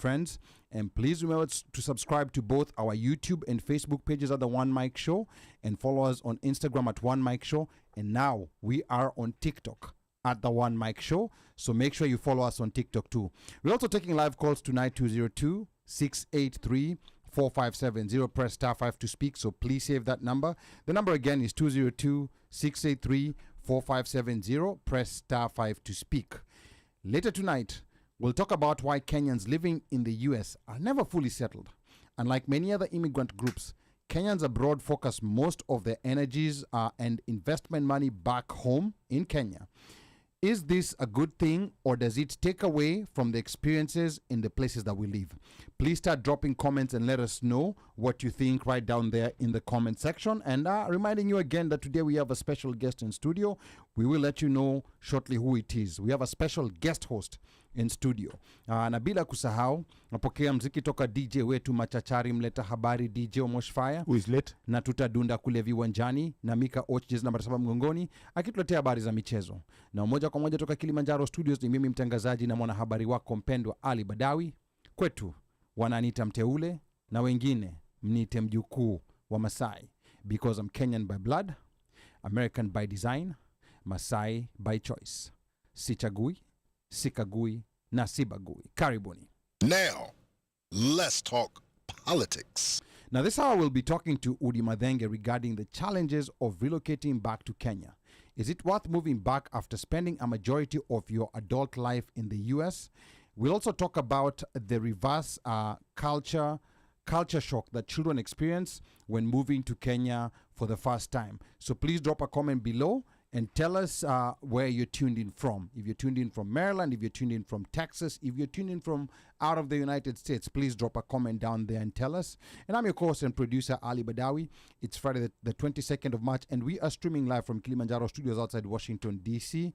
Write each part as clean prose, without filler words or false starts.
friends. And please remember to subscribe to both our YouTube and Facebook pages at The One Mic Show, and follow us on Instagram at One Mic Show. And now we are on TikTok at The One Mic Show. So make sure you follow us on TikTok too. We're also taking live calls tonight, 202-683-4570. Press star 5 to speak. So please save that number. The number again is 202-683-4570. Press star 5 to speak. Later tonight, we'll talk about why Kenyans living in the US are never fully settled. Unlike many other immigrant groups, Kenyans abroad focus most of their energies and investment money back home in Kenya. Is this a good thing, or does it take away from the experiences in the places that we live? Please start dropping comments and let us know what you think right down there in the comment section. And reminding you again that today we have a special guest in studio. We will let you know shortly who it is. We have a special guest host in studio. Na bila kusahau, napokea mziki toka DJ wetu machachari mleta habari DJ Omoshfire. Who is late? Na tutadunda kule viwanjani na Mika Ochjes namba 7 mgongoni akituletea habari za michezo. Na moja kwa moja toka Kilimanjaro Studios ni mimi mtangazaji na mwanahabari wako mpendwa Ali Badawi. Kwetu wananiita mteule na wengine mniite mjukuu wa Masai, because I'm Kenyan by blood, American by design, Masai by choice. Sichagui, sikagui na sibagui. Karibuni. Now, let's talk politics. Now this hour we'll be talking to Udi Mathenge regarding the challenges of relocating back to Kenya. Is it worth moving back after spending a majority of your adult life in the US? We'll also talk about the reverse culture shock that children experience when moving to Kenya for the first time. So please drop a comment below and tell us where you're tuned in from. If you're tuned in from Maryland, if you're tuned in from Texas, if you're tuned in from out of the United States, please drop a comment down there and tell us. And I'm your host and producer, Ali Badawi. It's Friday, the 22nd of March, and we are streaming live from Kilimanjaro Studios outside Washington, D.C.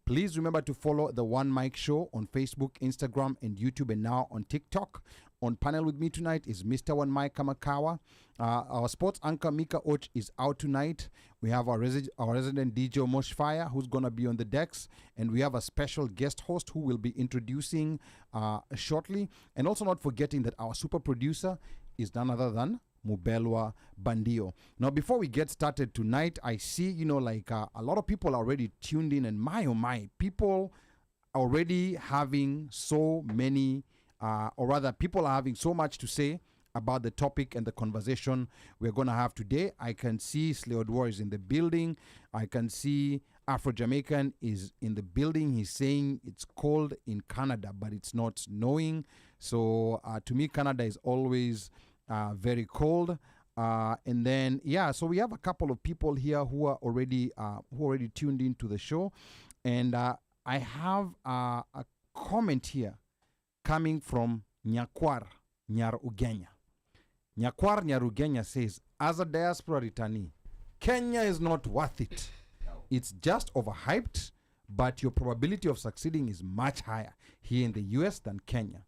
Please remember to follow The One Mic Show on Facebook, Instagram, and YouTube, and now on TikTok. On panel with me tonight is Mr. One Mic Kamakawa. Our sports anchor Mika Och is out tonight. We have our resident DJ Moshfire, who's going to be on the decks. And we have a special guest host who will be introducing shortly. And also not forgetting that our super producer is none other than Mubelwa Bandio. Now, before we get started tonight, I see, a lot of people are already tuned in, and my, oh my, people already having so many, or rather, people are having so much to say about the topic and the conversation we're going to have today. I can see Sleod War is in the building. I can see Afro-Jamaican is in the building. He's saying it's cold in Canada, but it's not snowing. So to me, Canada is always very cold. And then, so we have a couple of people here who are already tuned into the show. And I have a comment here coming from Nyakwar Nyarugenya. Nyakwar Nyarugenya says, as a diaspora returnee, Kenya is not worth it. It's just overhyped, but your probability of succeeding is much higher here in the US than Kenya.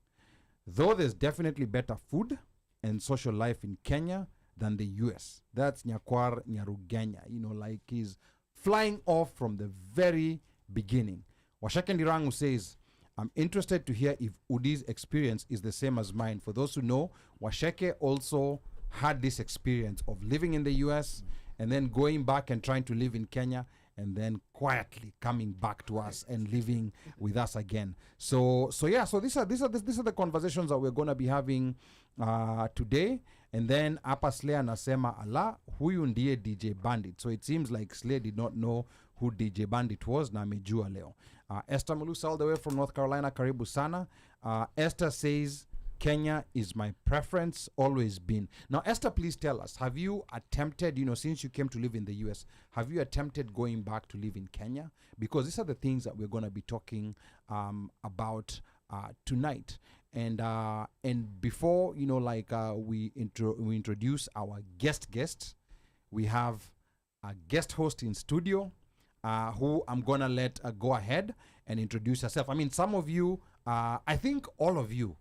Though there's definitely better food and social life in Kenya than the US. That's Nyakwar Nyarugenya. He's flying off from the very beginning. Washake Ndirangu says, I'm interested to hear if Udi's experience is the same as mine. For those who know, Washake also had this experience of living in the US and then going back and trying to live in Kenya and then quietly coming back to us and living with us again. So these are the conversations that we're going to be having today. And then Apa Slay anasema ala huyu ndiye DJ Bandit. So it seems like Slay did not know who DJ Bandit was na amejua leo. Esa Mulusa all the way from North Carolina, karibu sana. Esther says Kenya is my preference, always been. Now, Esther, please tell us, have you attempted, since you came to live in the US, have you attempted going back to live in Kenya? Because these are the things that we're going to be talking about tonight. And before, we introduce our guest, we have a guest host in studio who I'm going to let go ahead and introduce herself. I mean, some of you, I think all of you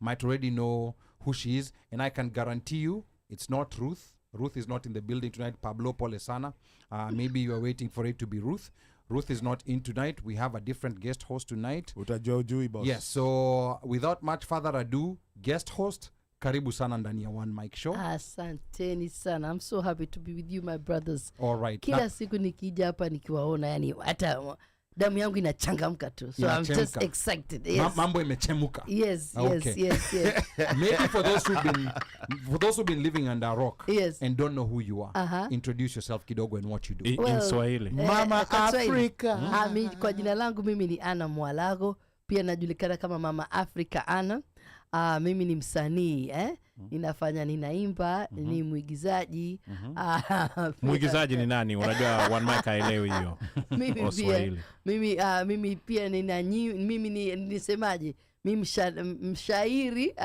might already know who she is, and I can guarantee you it's not Ruth. Ruth is not in the building tonight. Pablo Polesana. Maybe you are waiting for it to be Ruth. Ruth is not in tonight. We have a different guest host tonight. Utajua ujui boss. Yes, so without much further ado, guest host, karibu sana ndani ya One Mic Show. Asanteni sana. I'm so happy to be with you, my brothers. All right. Kila siku nikija hapa nikiwaona, yani hata damu yangu inachangamka tu. So I'm just excited. Yes. Mambo imechemuka. Yes, Okay. yes. Maybe for those who've been living under a rock Yes. and don't know who you are, introduce yourself kidogo and what you do. In Swahili. Mama Africa. Kwa jina langu mimi ni Ana Mwalago, pia najulikana kama Mama Africa Ana. Mimi ni msanii, ninaimba, ni mwigizaji. Mwigizaji ni nani? Unajua One Mic haelewi hiyo. Mimi pia mimi nisemaje? Mimi mshairi,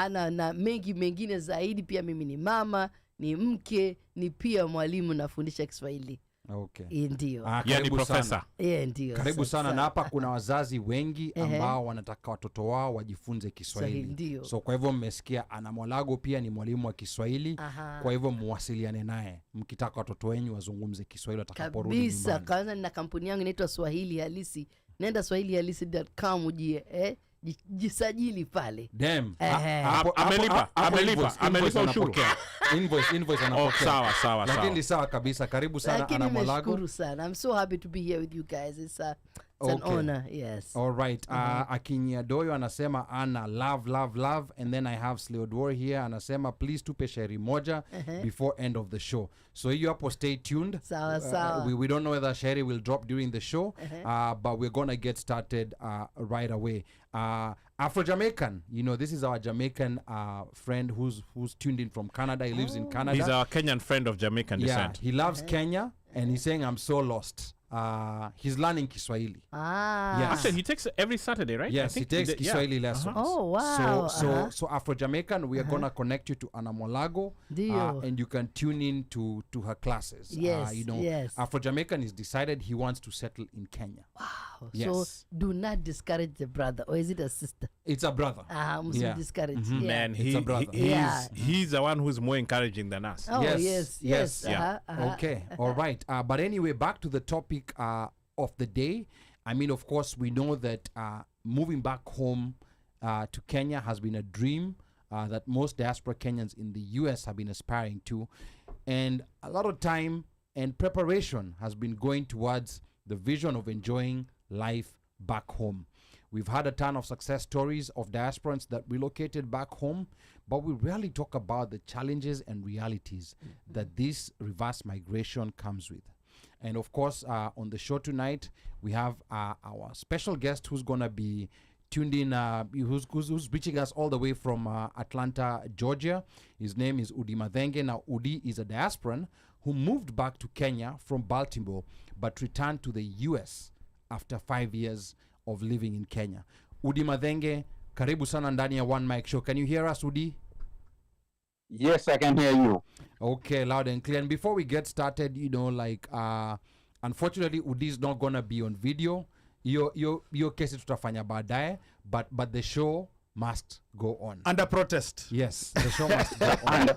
na mengi mengine zaidi. Pia mimi ni mama, ni mke, ni pia mwalimu, nafundisha Kiswahili. Okay. Ndio. Yani profesa. Ndio. Karibu sana. Na hapa kuna wazazi wengi ambao wanataka watoto wao wajifunze Kiswahili. So kwa hivyo mmesikia Ana Mwalago pia ni mwalimu wa Kiswahili. Kwa hivyo muwasiliane naye mkitaka watoto wenu wazungumze Kiswahili watakaporudi nyumbani. Kabisa. Kwanza nina kampuni yangu inaitwa Swahili Halisi. Nenda swahilihalisi.com jisajili pale. Damn. Amelipa ushuru. Invoice anapokea. Sawa. Lakini sawa kabisa. Karibu sana Ana Mwalago. Nashukuru sana. I'm so happy to be here with you guys. It's an honor. Yes. All right. Akinyia Doyo anasema Ana love, and then I have Sleodwar here anasema please tupe shairi moja before end of the show. So you hapo stay tuned. Sawa. We don't know whether shairi will drop during the show, but we're going to get started right away. Afro-Jamaican, this is our Jamaican friend who's tuned in from Canada. He lives in Canada. He's our Kenyan friend of Jamaican descent. He loves Kenya, and he's saying I'm so lost. He's learning Kiswahili. Yes. Actually, he takes every Saturday, right? Yes, he takes Kiswahili lessons. Oh, wow. So Afro-Jamaican, we are going to connect you to Ana Mwalago, and you can tune in to her classes. Yes, yes. Afro-Jamaican is decided he wants to settle in Kenya. Wow. Yes. So do not discourage the brother, or is it a sister? It's a brother. Discourage. Man, it's a brother. He's the one who's more encouraging than us. Oh, yes. Okay, all right. But anyway, back to the topic of the day. I mean, of course, we know that moving back home to Kenya has been a dream that most diaspora Kenyans in the US have been aspiring to. And a lot of time and preparation has been going towards the vision of enjoying life back home. We've had a ton of success stories of diasporans that relocated back home, but we rarely talk about the challenges and realities that this reverse migration comes with. And of course, on the show tonight, we have our special guest who's going to be tuned in, who's reaching us all the way from Atlanta, Georgia. His name is Udi Mathenge. Now, Udi is a diasporan who moved back to Kenya from Baltimore, but returned to the US after 5 years of living in Kenya. Udi Mathenge, karibu sana ndani ya One Mic Show. Can you hear us, Udi? Yes, I can hear you. Okay, loud and clear. And before we get started, unfortunately, Udi is not going to be on video. Your case tutafanya baadaye, but the show must go on. Under protest. Yes, the show must go on.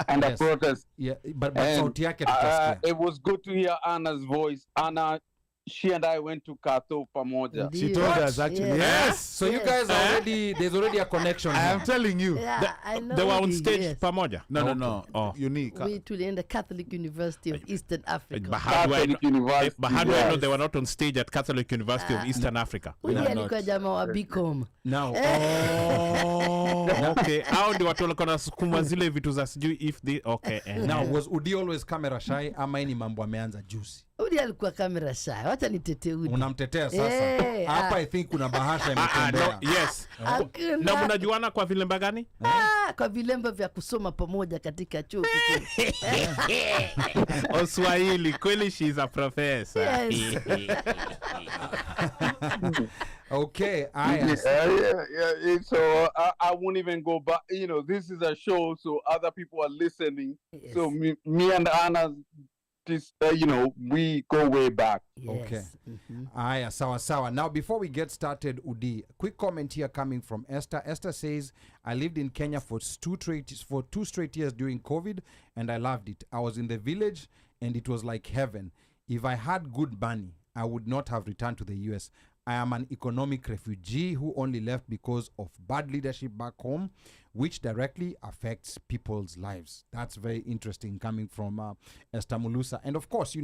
Under protest. Yeah, but sauti yake tutasikia. It was good to hear Anna's voice. Anna, she and I went to Kato pamoja. She told us actually. Yes. So you guys there's already a connection. I am telling you. Yeah, I know. They were on stage pamoja. No. Oh. Unique. We tulienda Catholic University of Eastern Africa. But how do I know they were not on stage at Catholic University of Eastern Africa? Huyu alikuwa jamaa wa Bicom. Now. Okay. How ndio watu walikuwa nasukuma zile vitu za sijui if they okay. Now, was Udi always camera shy ama ni mambo ameanza juzi? Udi alikuwa kamera shy. Wacha nitetee Udi. Unamtetea sasa. Hapa I think kuna bahasha imetembea. Yes. Na mnajuana kwa vilemba gani? Kwa vilemba vya kusoma pamoja katika chuo kikuu. Swahili, kweli she is a professor. Yes. Okay. So I won't even go back. This is a show, so other people are listening. Yes. So me and Anna, we go way back. Yes. Okay. Aya, sawa. Now, before we get started, Udi, quick comment here coming from Esther. Esther says, I lived in Kenya for 2 straight years during COVID, and I loved it. I was in the village, and it was like heaven. If I had good money, I would not have returned to the US. I am an economic refugee who only left because of bad leadership back home, which directly affects people's lives. That's very interesting coming from Esa Mulusa. And of course,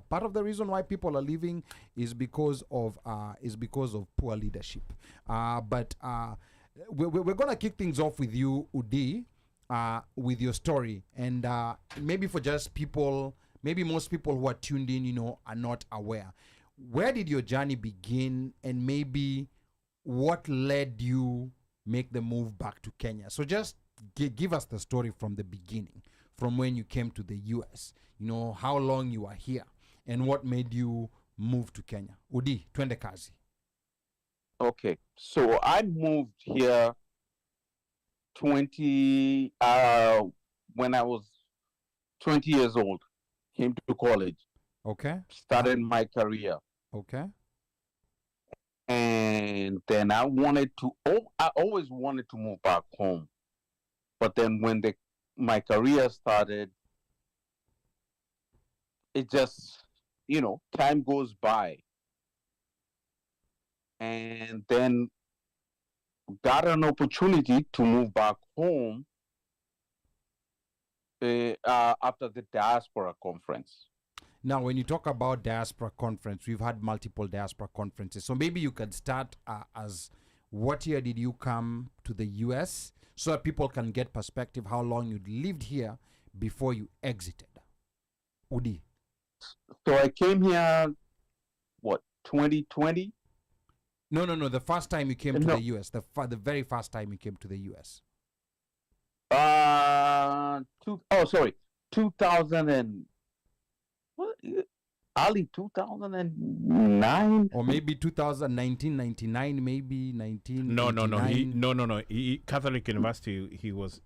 part of the reason why people are leaving is because of poor leadership. But we're gonna kick things off with you, Udi, with your story, and maybe for just people, maybe most people who are tuned in, are not aware. Where did your journey begin, and maybe what led you make the move back to Kenya? So just give us the story from the beginning, from when you came to the US, how long you are here, and what made you move to Kenya. Udi, twende kazi. Okay, so I moved here when I was 20 years old, came to college, Okay. started my career. Okay. And then I always wanted to move back home. But then when my career started, it just, time goes by. And then got an opportunity to move back home after the Diaspora conference. Now, when you talk about Diaspora conference, we've had multiple Diaspora conferences. So maybe you could start as what year did you come to the US, so that people can get perspective how long you lived here before you exited. Udi. So I came here, 2020? No. The first time you came to the US, the very first time you came to the US. 2000 and early 2009, or maybe 2019, 99, maybe 19. No. He Catholic University. He was.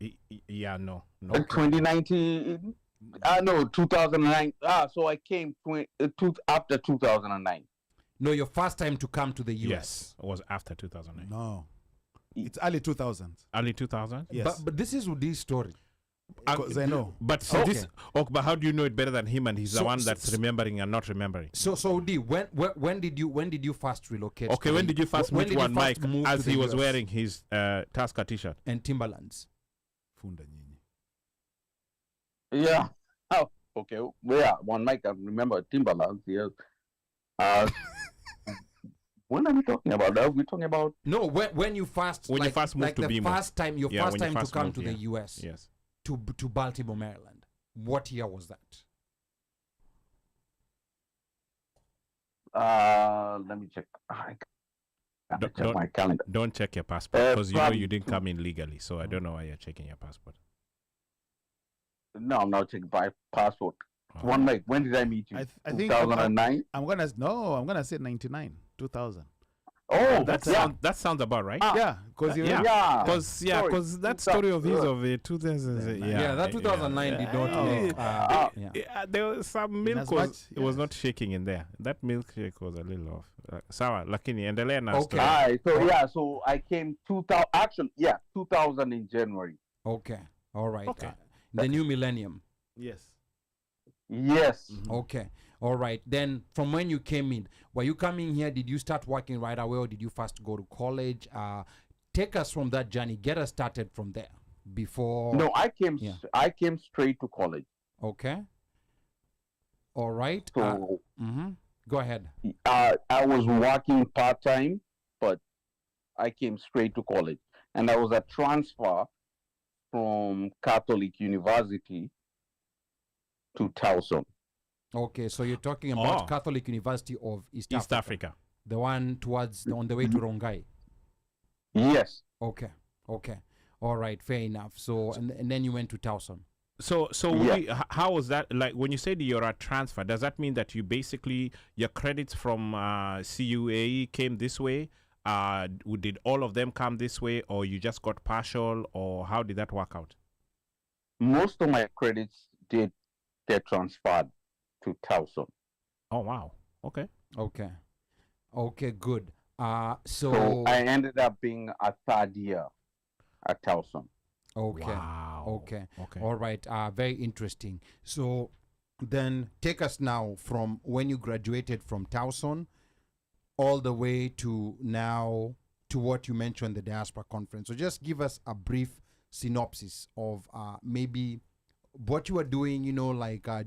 No. 2019. No, 2009. So I came after 2009. No, your first time to come to the US. Yes, it was after 2009. No. It's early 2000s. Early 2000. Yes. But this is Udi's story. Because I know. But so Okay. but how do you know it better than him? And he's the So- one that's so- remembering and not remembering. So Udi, when did you first relocate? Okay, to when the- did you first when meet did you one first Mike move as to he the was US? wearing his Tusker t-shirt? And Timberlands? Funda nyinyi. Yeah. Oh, okay. Well, yeah, one mic. I remember Timberlands. Yes. When are we talking about? Are we talking about? No, when you first When you first moved to the BMO. first time your Yeah, first when you time to first come moved, to the yeah. US Yes. to Baltimore, Maryland. What year was that? Let me check. I gotta Don't- check my calendar. Don't check your passport because you know probably you didn't come in legally. So I don't know why you're checking your passport. No, I'm not checking my passport. Oh. One mic. When did I meet you? I think 2009. I'm gonna say 99, 2000. Oh, That yeah. sounds about right. Yeah, because you Yeah. Yeah. Because that story of his of 2000. Yeah, that 2009 did not Yeah. look. Yeah. There was some milk Inasmuch- it was yes. not shaking in there. That milkshake was a little off. Sawa, lakini endelea na Okay. story. All right. So yeah. So I came 2000. Actually, yeah, 2000 in January. Okay. All right. Okay. The new millennium. Yes. Yes. Okay. All right. Then from when you came in, were you coming here? Did you start working right away, or did you first go to college? Take us from that journey. Get us started from there. Before. No, I came. Yeah. I came straight to college. Okay. All right. So Go ahead. I was working part time, but I came straight to college, and I was a transfer from Catholic University to Towson. Okay, so you're talking about Oh. Catholic University of East East Africa. Africa. The one on the way to Rongai. Yes. Okay. All right, fair enough. So and then you went to Towson. So Yeah. how was that? Like when you said you're a transfer, does that mean that you basically your credits from CUAE came this way? Did all of them come this way, or you just got partial, or how did that work out? Most of my credits did get transferred to Towson. Oh wow. Okay. Okay, good. So I ended up being a third year at Towson. okay. Wow. Okay. Okay. All right. Very interesting. So then take us now from when you graduated from Towson all the way to now to what you mentioned, the Diaspora Conference. So just give us a brief synopsis of maybe what you were doing,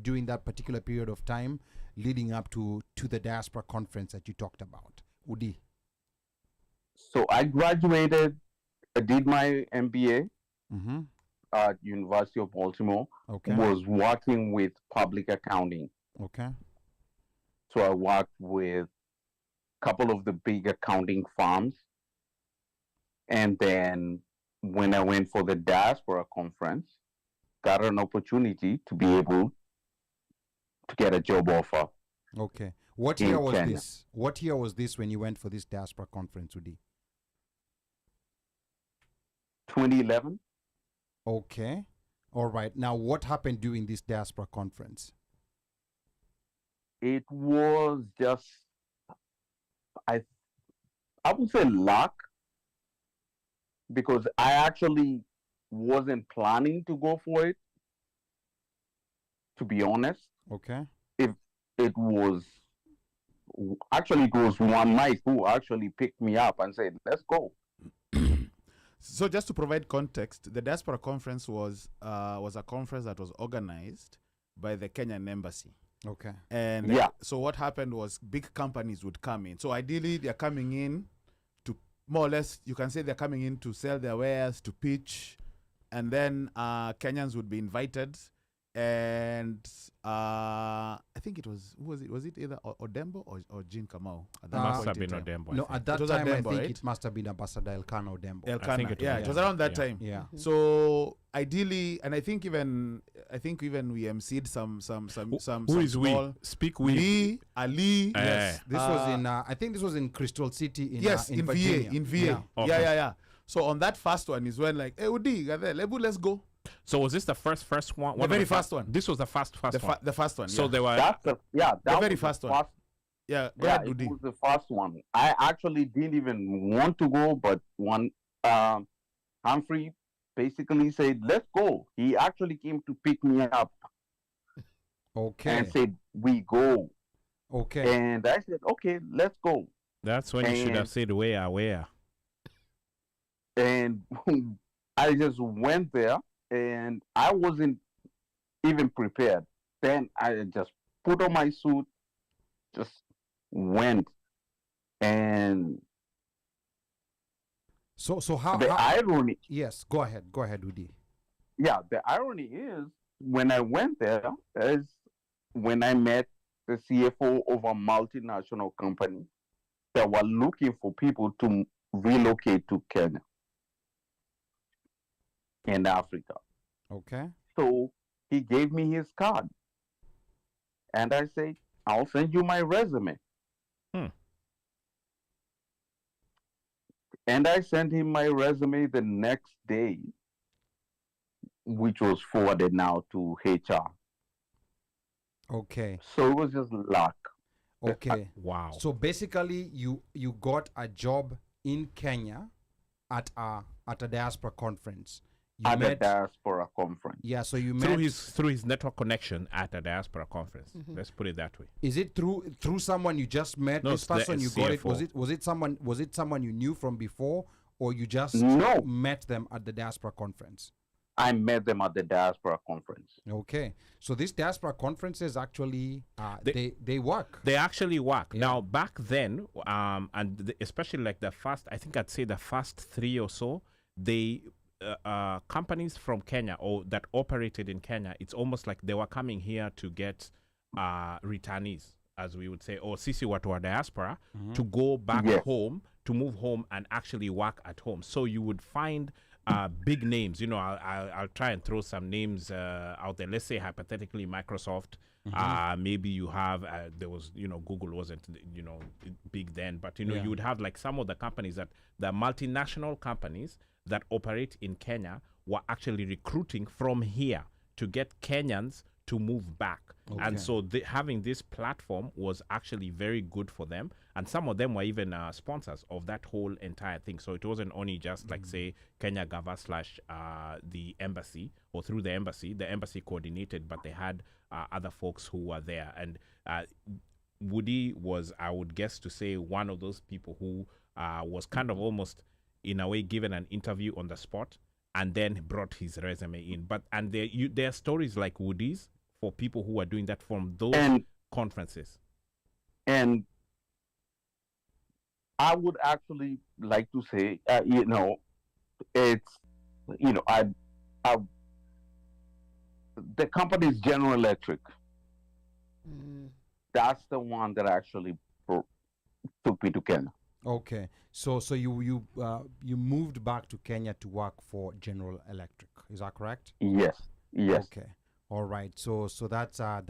during that particular period of time leading up to the Diaspora Conference that you talked about. Udi. So I graduated, I did my MBA Mm-hmm. at University of Baltimore, Okay. was working with public accounting. Okay. So I worked with a couple of the big accounting firms. And then when I went for the Diaspora Conference, got an opportunity to be able to get a job offer. Okay. What In year was Kenya. this? What year was this when you went for this Diaspora Conference, Udi? 2011. Okay. All right. Now, what happened during this Diaspora Conference? It was just, I would say luck, because I actually wasn't planning to go for it, to be honest. Okay. It was one Mike who actually picked me up and said, let's go. So just to provide context, the Diaspora Conference was a conference that was organized by the Kenyan Embassy. Okay. And Yeah. so what happened was big companies would come in. So ideally, they're coming in to, more or less, you can say they're coming in to sell their wares, to pitch, and then Kenyans would be invited. And I think it was, who was it? Was it either Odembo or Jean Kamau? At that Must point have in been time? Odembo. No, I at that It was time, I Adembo, think right? it must have been Ambassador Elkanah Odembo. Elkanah. think it Yeah, was, it was yeah. around that Yeah. time. Yeah. So ideally, and I think even we emceed some Who is we? small- Speak we. Me, Ali. Yes. This was Uh, in, I think this was in Crystal City in Yes, in Virginia. VA. In VA. Yeah. Okay. Yeah. So on that first one is when like, hey, Udi, Lebu, let's go. So was this the first one? The of very fir- first one. This was the first The one. the first one. So yeah. they were. That very was first the one. first. Yeah, go Yeah, ahead, it Udi. was the first one. I actually didn't even want to go, but one Humphrey basically said, "Let's go." He actually came to pick me up Okay. and said, "We go." Okay. And I said, "Okay, let's go." That's when you should have And- said where. And I just went there, and I wasn't even prepared. Then I just put on my suit, just went, and So how, the how irony. yes, go ahead, Udi. Yeah, the irony is when I went there is when I met the CFO of a multinational company that were looking for people to relocate to Kenya and Africa. Okay. So he gave me his card. And I said, I'll send you my resume. Hmm. And I sent him my resume the next day, which was forwarded now to HR. Okay. So it was just luck. Okay. Wow. So basically, you got a job in Kenya at a diaspora conference. You At the met, Diaspora Conference. yeah. So you through met. his network connection at a diaspora conference. Let's put it that way. Is it through someone you just met? No, This it's the person you got it. CFO. Was it someone you knew from before, or you just No. met them at the diaspora conference? I met them at the Diaspora Conference. Okay. So these diaspora conferences actually they work. They actually work. Yeah. Now, back then, especially like the first, I think I'd say the first 3 or so, they companies from Kenya or that operated in Kenya, it's almost like they were coming here to get returnees, as we would say, or sisi watu wa diaspora, to go back Yes. home, to move home and actually work at home. So you would find big names. You know, I'll try and throw some names out there. Let's say hypothetically Microsoft. Maybe you have there was, you know, Google wasn't, you know, big then, but you know, Yeah. you would have like some of the companies that the multinational companies that operate in Kenya were actually recruiting from here to get Kenyans to move back. Okay. And so having this platform was actually very good for them. And some of them were even sponsors of that whole entire thing. So it wasn't only just like, say, Kenya Gava / the embassy, or through the embassy coordinated, but they had other folks who were there. And Woody was, I would guess to say, one of those people who was kind of almost, in a way, given an interview on the spot and then brought his resume in. But there are stories like Woody's for people who are doing that from those conferences. And I would actually like to say, it's, the company is General Electric. That's the one that actually took me to Kenya. Okay, so you moved back to Kenya to work for General Electric. Is that correct? Yes. Okay, all right. So that's a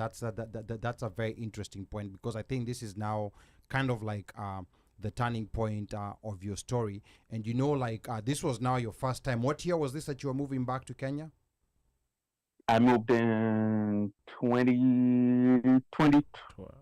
very interesting point, because I think this is now kind of like the turning point of your story. And this was now your first time. What year was this that you were moving back to Kenya? I moved in 2012.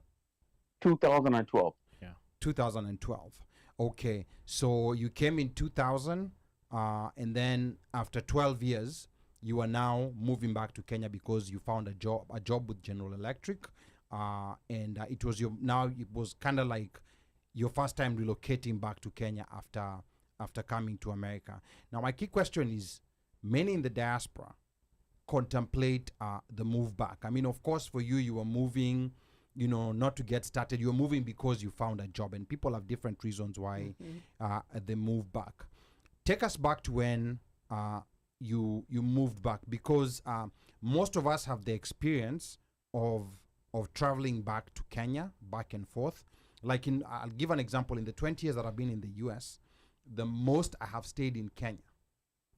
Yeah. 2012. Okay, so you came in 2000, and then after 12 years, you are now moving back to Kenya because you found a job with General Electric, and it was kind of like your first time relocating back to Kenya after coming to America. Now, my key question is, many in the diaspora contemplate the move back. I mean, of course, for you were moving, not to get started. You're moving because you found a job, and people have different reasons why they move back. Take us back to when you moved back, because most of us have the experience of traveling back to Kenya, back and forth. Like I'll give an example. In the 20 years that I've been in the US, the most I have stayed in Kenya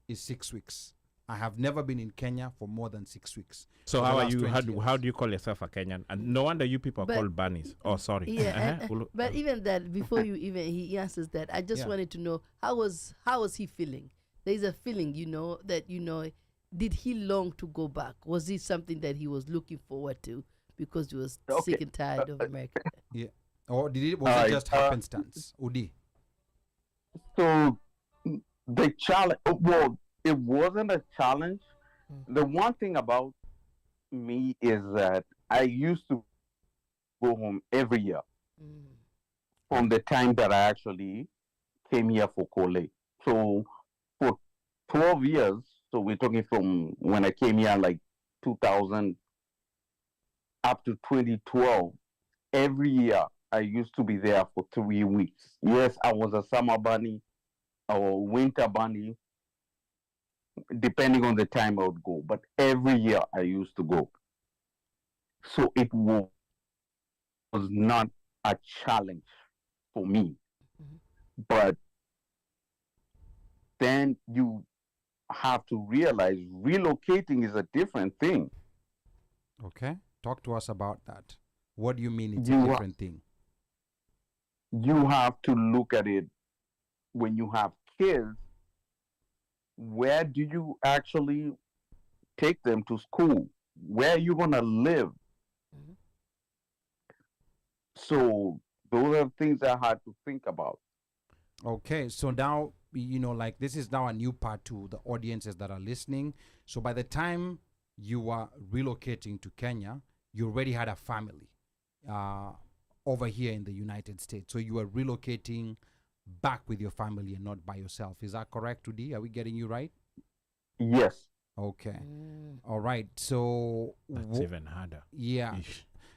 is 6 weeks. I have never been in Kenya for more than 6 weeks. So how are you? How do you call yourself a Kenyan? And no wonder you people are called bunnies. Oh, sorry. Yeah, but even that, before he answers that, I just wanted to know how was he feeling? There's a feeling, that did he long to go back? Was it something that he was looking forward to because he was sick and tired of America? Yeah. Or was it just happenstance, Udi? So the challenge, it wasn't a challenge. The one thing about me is that I used to go home every year from the time that I actually came here for Kole. So for 12 years, so we're talking from when I came here like 2000 up to 2012, every year I used to be there for 3 weeks. Yes, I was a summer bunny or winter bunny, depending on the time I would go. But every year I used to go. So it was not a challenge for me. But then you have to realize relocating is a different thing. Okay. Talk to us about that. What do you mean it's a different thing? You have to look at it when you have kids. Where do you actually take them to school? Where are you going to live? So those are things I had to think about. Okay, so now, this is now a new part to the audiences that are listening. So by the time you were relocating to Kenya, you already had a family over here in the United States. So you were relocating back with your family and not by yourself. Is that correct, Udi? Are we getting you right? Yes. Okay. All right. So that's even harder. Yeah.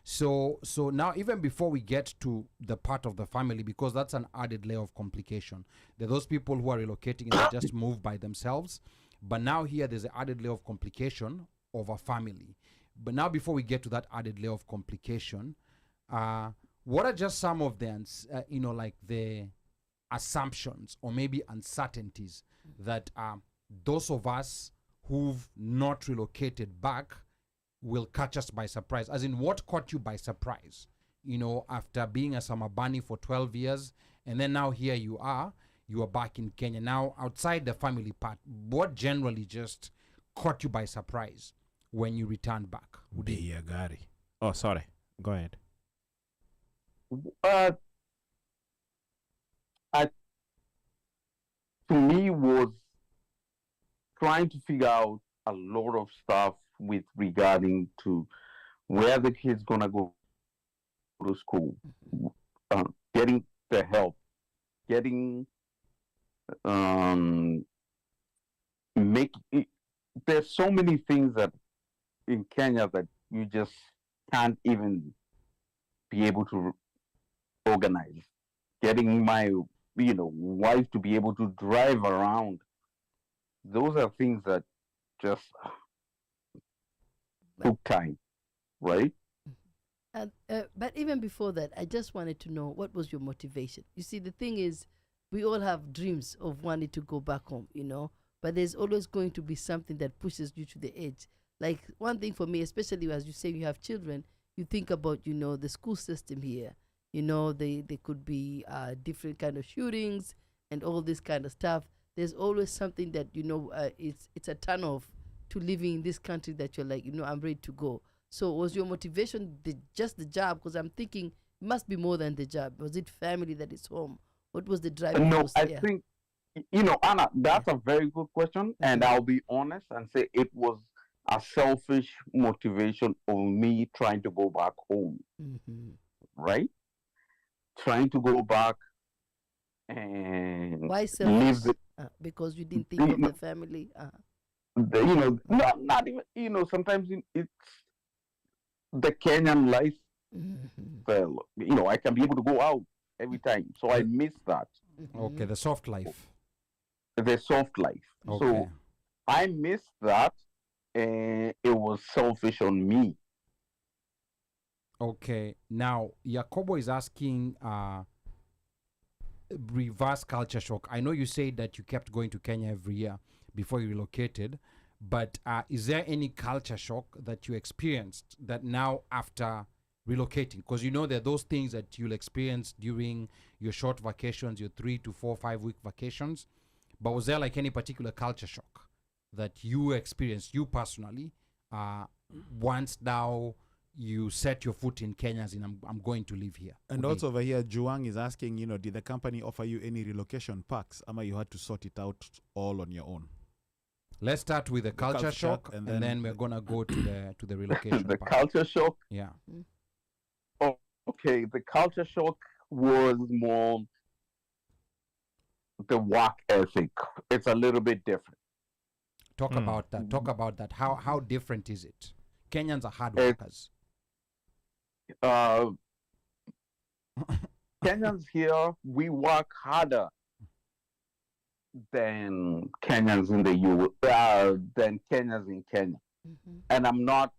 So now, even before we get to the part of the family, because that's an added layer of complication. There are those people who are relocating and they just move by themselves. But now here there's an added layer of complication of a family. But now, before we get to that added layer of complication, what are just some of the, the assumptions or maybe uncertainties that those of us who've not relocated back will catch us by surprise? As in, what caught you by surprise, after being a summer bunny for 12 years, and then now here you are back in Kenya. Now, outside the family part, what generally just caught you by surprise when you returned back? Udi? Gari. Oh, sorry. Go ahead. I, to me, was trying to figure out a lot of stuff with regarding to where the kid's gonna go to school, getting the help, getting make it, there's so many things that in Kenya that you just can't even be able to organize. Getting my wife to be able to drive around, those are things that just took time, right? And but even before that, I just wanted to know, what was your motivation? You see, the thing is, we all have dreams of wanting to go back home, but there's always going to be something that pushes you to the edge. Like, one thing for me, especially as you say you have children, you think about the school system here. They could be different kind of shootings and all this kind of stuff. There's always something that it's a turn off to living in this country, that you're like, I'm ready to go. So was your motivation just the job? Because I'm thinking it must be more than the job. Was it family that is home? What was the driving No, force I there? think, Anna, that's a very good question. And I'll be honest and say it was a selfish motivation of me trying to go back home, right? Trying to go back and Why live selfish? Because you didn't think of the family? not even, sometimes it's the Kenyan life. Well, I can be able to go out every time. So I miss that. Okay, the soft life. The soft life. Okay. So I miss that, and it was selfish on me. Okay, now Jacobo is asking reverse culture shock. I know you said that you kept going to Kenya every year before you relocated, but is there any culture shock that you experienced that now after relocating? Because there are those things that you'll experience during your short vacations, your 3 to 4, 5 week vacations. But was there like any particular culture shock that you experienced, you personally, once now you set your foot in Kenya and I'm going to live here? And also over here, Juang is asking, did the company offer you any relocation packs? Ama you had to sort it out all on your own? Let's start with the culture shock, and then we're gonna go to the relocation. The part. culture shock. Yeah. Oh, okay. The culture shock was more the work ethic. It's a little bit different. Talk about that. Talk about that. How different is it? Kenyans are hard workers. Kenyans here, we work harder than Kenyans in the than Kenyans in Kenya. And I'm not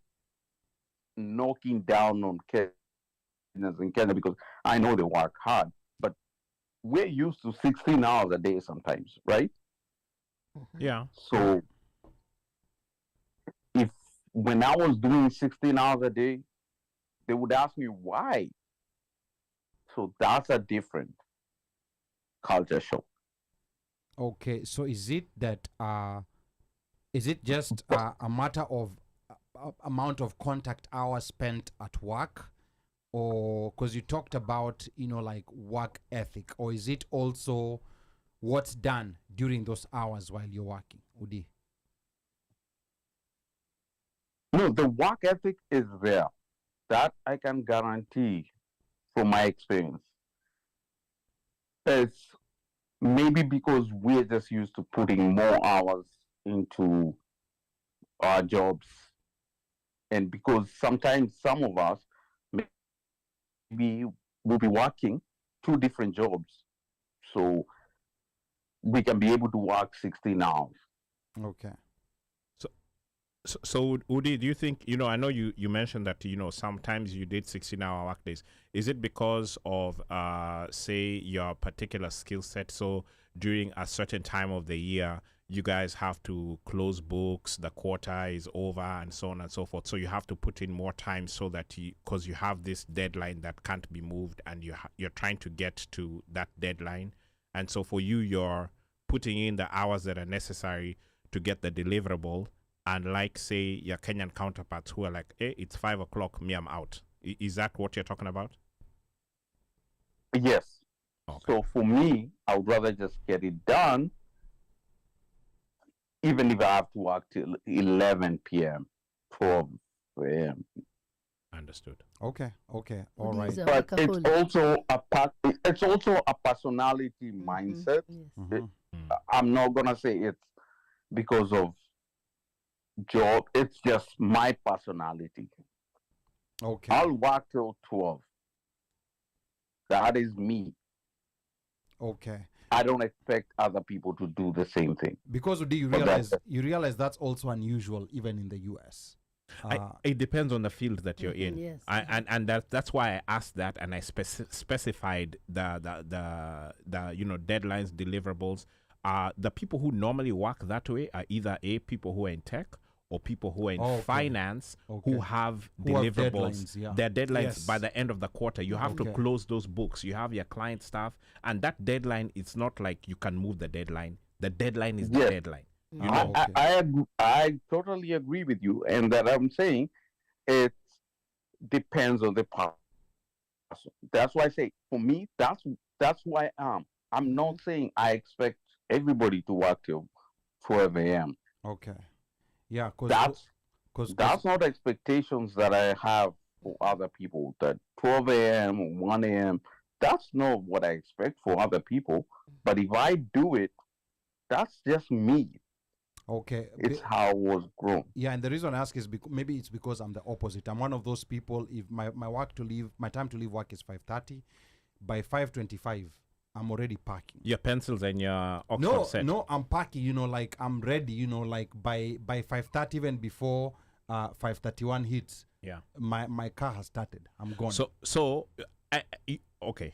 knocking down on Kenyans in Kenya because I know they work hard, but we're used to 16 hours a day sometimes, right? Yeah. So when I was doing 16 hours a day, they would ask me why. So that's a different culture shock. Okay, so is it that is it just a matter of amount of contact hours spent at work, or because you talked about like work ethic, or is it also what's done during those hours while you're working, Udi? No, the work ethic is there. That I can guarantee from my experience. It's maybe because we're just used to putting more hours into our jobs. And because sometimes some of us maybe will be working 2 different jobs. So we can be able to work 16 hours. Okay. So Udi, do you think, I know you mentioned that, sometimes you did 16-hour work days. Is it because of, say, your particular skill set? So during a certain time of the year, you guys have to close books, the quarter is over, and so on and so forth. So you have to put in more time so that because you have this deadline that can't be moved, and you're trying to get to that deadline. And so for you, you're putting in the hours that are necessary to get the deliverable, unlike, say, your Kenyan counterparts who are like, hey, it's 5 o'clock, me, I'm out. Is that what you're talking about? Yes. Okay. So for me, I would rather just get it done, even if I have to work till 11 p.m., 12 a.m. Understood. Okay, all right. Udiza But it's Wakaholi. also a personality mindset. Yes. Mhm. I'm not gonna say it's because of job. It's just my personality. Okay, I'll work till 12. That is me. okay. I don't expect other people to do the same thing. Because do you But realize that's also unusual even in the US. It depends on the field that you're in. Yes. And that's why I asked that, and I specified the deadlines, deliverables. The people who normally work that way are either people who are in tech or people who are in finance who have deliverables. Deadlines, yeah. Their deadlines Yes. by the end of the quarter. You have to Okay. close those books. You have your client stuff, and that deadline, it's not like you can move the deadline. The deadline is the Yes. deadline. You Ah, know. okay. I totally agree with you, and that I'm saying it depends on the person. That's why I say for me, that's who I am. I'm not saying I expect everybody to work till 12 a.m. Okay. Yeah, That's not expectations that I have for other people. That 12 a.m. or 1 a.m. That's not what I expect for other people. But if I do it, that's just me. okay. It's how I was grown. Yeah, and the reason I ask is maybe it's because I'm the opposite. I'm one of those people. If my time to leave work is 5:30, by 5:25, I'm already packing. Your pencils and your Oxford set. No, I'm packing. Like I'm ready. Like by 5:30, even before 5:31 hits. Yeah. My car has started. I'm gone. Okay.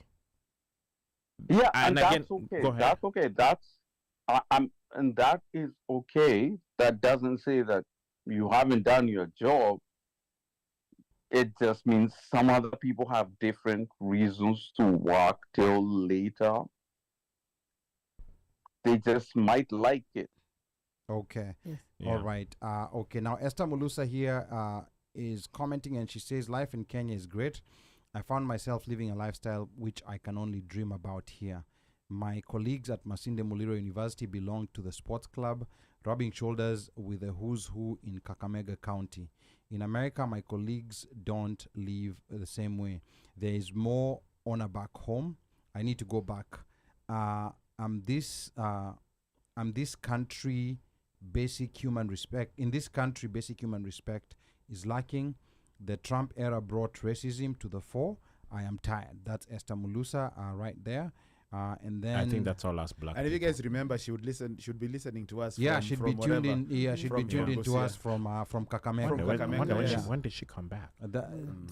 Yeah, And and again, that's okay. go ahead. That's okay. And that is okay. That doesn't say that you haven't done your job. It just means some other people have different reasons to work till later. They just might like it. Okay. Yes. Yeah. All right. Okay. Now, Esa Mulusa here is commenting, and she says, "Life in Kenya is great. I found myself living a lifestyle which I can only dream about here. My colleagues at Masinde Muliro University belong to the sports club, rubbing shoulders with the who's who in Kakamega County. In America, my colleagues don't live the same way. There is more honor back home. I need to go back. I'm this country." Basic human respect in this country, basic human respect is lacking. The Trump era brought racism to the fore. I am tired. That's Esa Mulusa right there. And then I think that's all us black. And if you people. guys remember, she should be listening to us. yeah, from, she'd from be tuned whatever. in. Yeah, she'd be From tuned in to Busia. us from Kakamega. From Kakamega, When did she come back?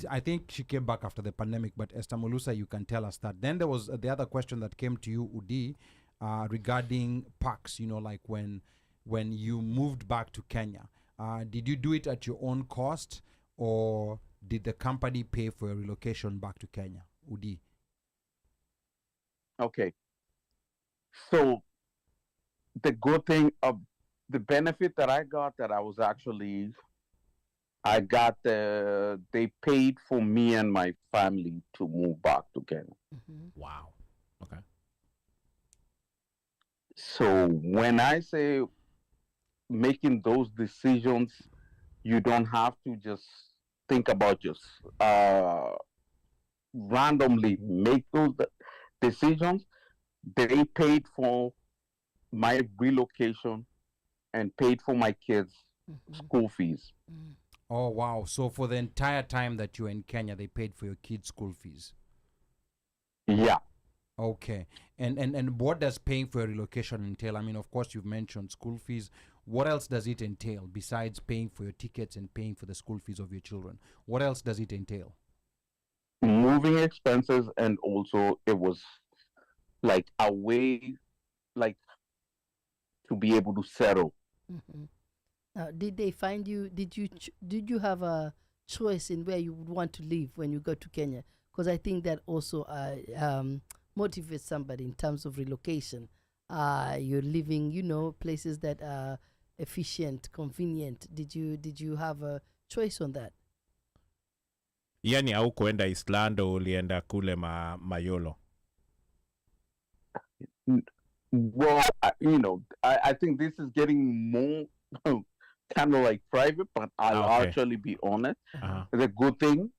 I think she came back after the pandemic, but Esa Mulusa, you can tell us that. Then there was the other question that came to you, Udi, regarding parks. Like when you moved back to Kenya, did you do it at your own cost, or did the company pay for your relocation back to Kenya? Udi. Okay. So the good thing of the benefit that I got, that they paid for me and my family to move back to Kenya. Wow. Okay. So when I say making those decisions, you don't have to just think about just randomly make those decisions. They paid for my relocation and paid for my kids' school fees. Oh wow! So for the entire time that you were in Kenya, they paid for your kids' school fees. Yeah. Okay. And what does paying for a relocation entail? I mean, of course, you've mentioned school fees. What else does it entail besides paying for your tickets and paying for the school fees of your children? What else does it entail? Moving expenses, and also it was like a way, like, to be able to settle. Did they find you? Did you have a choice in where you would want to live when you go to Kenya? Because I think that also motivates somebody in terms of relocation. You're living, places that efficient, convenient? Did you have a choice on that? Yani haukuenda Iceland au ulienda kule Mayolo? Well, I think this is getting more kind of like private, but I'll Okay. actually be honest. Uh-huh. The good thing,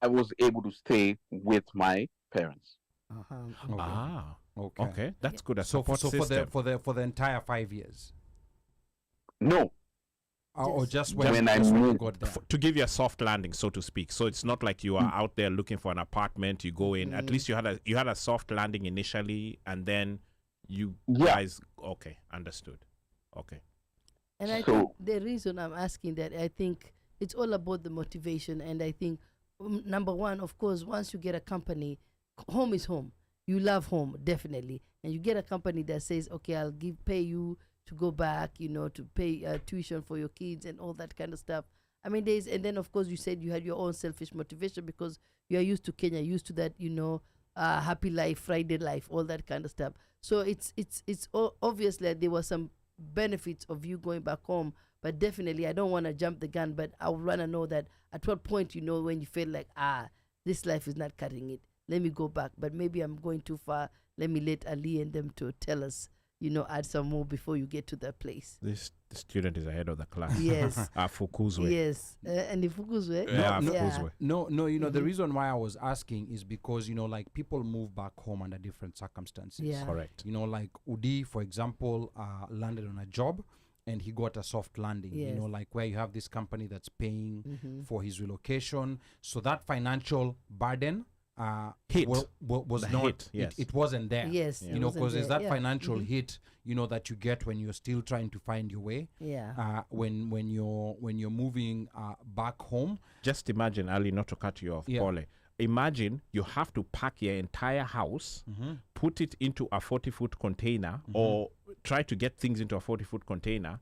I was able to stay with my parents. Uh-huh. Okay. Ah, Okay. okay. That's good. A So, support so system. for the entire 5 years, No, or Just- just when I you moved. got there? To give you a soft landing, so to speak. So it's not like you are out there looking for an apartment. You go in. At least you had a soft landing initially, and then you Yeah. guys. Okay, understood. Okay. And I So- think the reason I'm asking that, I think it's all about the motivation. And I think, number one, of course, once you get a company, home is home. You love home, definitely. And you get a company that says, okay, I'll pay you to go back, to pay tuition for your kids and all that kind of stuff. I mean, and then of course you said you had your own selfish motivation because you are used to Kenya, used to that, happy life, Friday life, all that kind of stuff. So it's obviously there were some benefits of you going back home, but definitely I don't want to jump the gun, but I would want to know that at what point, when you feel like, this life is not cutting it, let me go back, but maybe I'm going too far. Let me let Ali and them to tell us, add some more before you get to that place. The student is ahead of the class. Yes. Fukuzwe. Yes. And the Fukuzwe. Yeah, no, Fukuzwe. No, the reason why I was asking is because, like people move back home under different circumstances. Yeah. Correct. Like Udi, for example, landed on a job and he got a soft landing, Yes. like where you have this company that's paying for his relocation. So that financial burden Hit. was The not, hit, yes. it wasn't there. Yes. Yeah. it wasn't Because there's there. that Yeah. financial hit, that you get when you're still trying to find your way. Yeah. When you're moving back home. Just imagine, Ali, not to cut you off, Yeah. Pole. Imagine you have to pack your entire house, put it into a 40-foot container, or try to get things into a 40-foot container,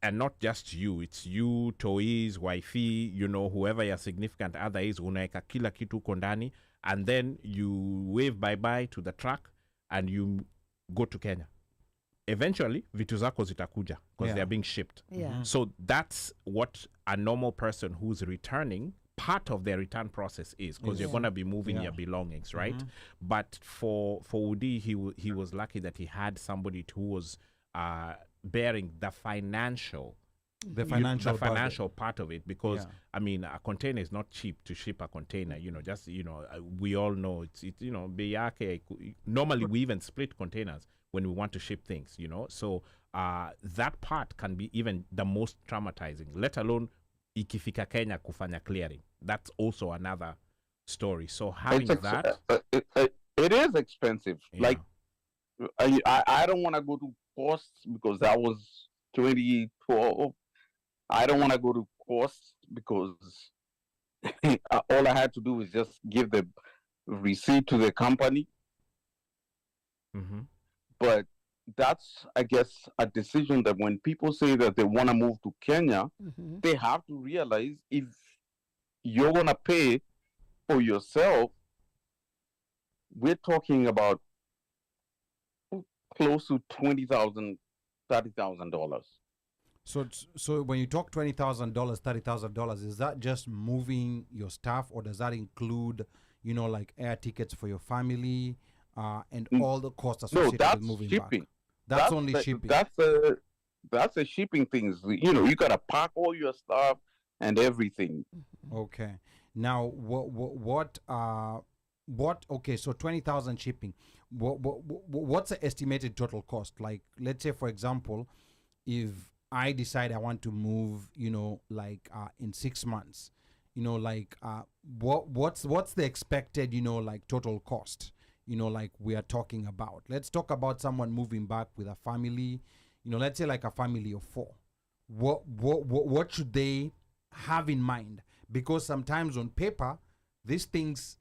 and not just you. It's you, toys, wifey, whoever your significant other is, unaeka kila kitu huko ndani, and then you wave bye-bye to the truck, and you go to Kenya. Eventually, vitu zako zitakuja, because they're being shipped. Yeah. So that's what a normal person who's returning, part of their return process is, because you're going to be moving your belongings, right? But for Udi, he was lucky that he had somebody who was bearing the financial part of it, because I mean, a container is not cheap to ship a container. We all know it's bei yake, normally we even split containers when we want to ship things, so that part can be even the most traumatizing, let alone ikifika Kenya kufanya clearing. That's also another story. So having that, it is expensive. Yeah. Like I don't want to go to costs because that was 2012. I don't want to go to costs because all I had to do was just give the receipt to the company. But that's, I guess, a decision that when people say that they want to move to Kenya, they have to realize if you're going to pay for yourself, we're talking about close to $20,000, $30,000. So when you talk $20,000, $30,000, is that just moving your stuff, or does that include, like air tickets for your family, and all the costs associated with moving shipping. back? That's only shipping. That's a shipping things. You gotta pack all your stuff and everything. Okay. Now, what? Okay, so 20,000 shipping. What's the estimated total cost? Like, let's say, for example, if I decide I want to move, in 6 months, what's the expected, total cost, like we are talking about? Let's talk about someone moving back with a family, let's say like a family of 4. What should they have in mind? Because sometimes on paper, these things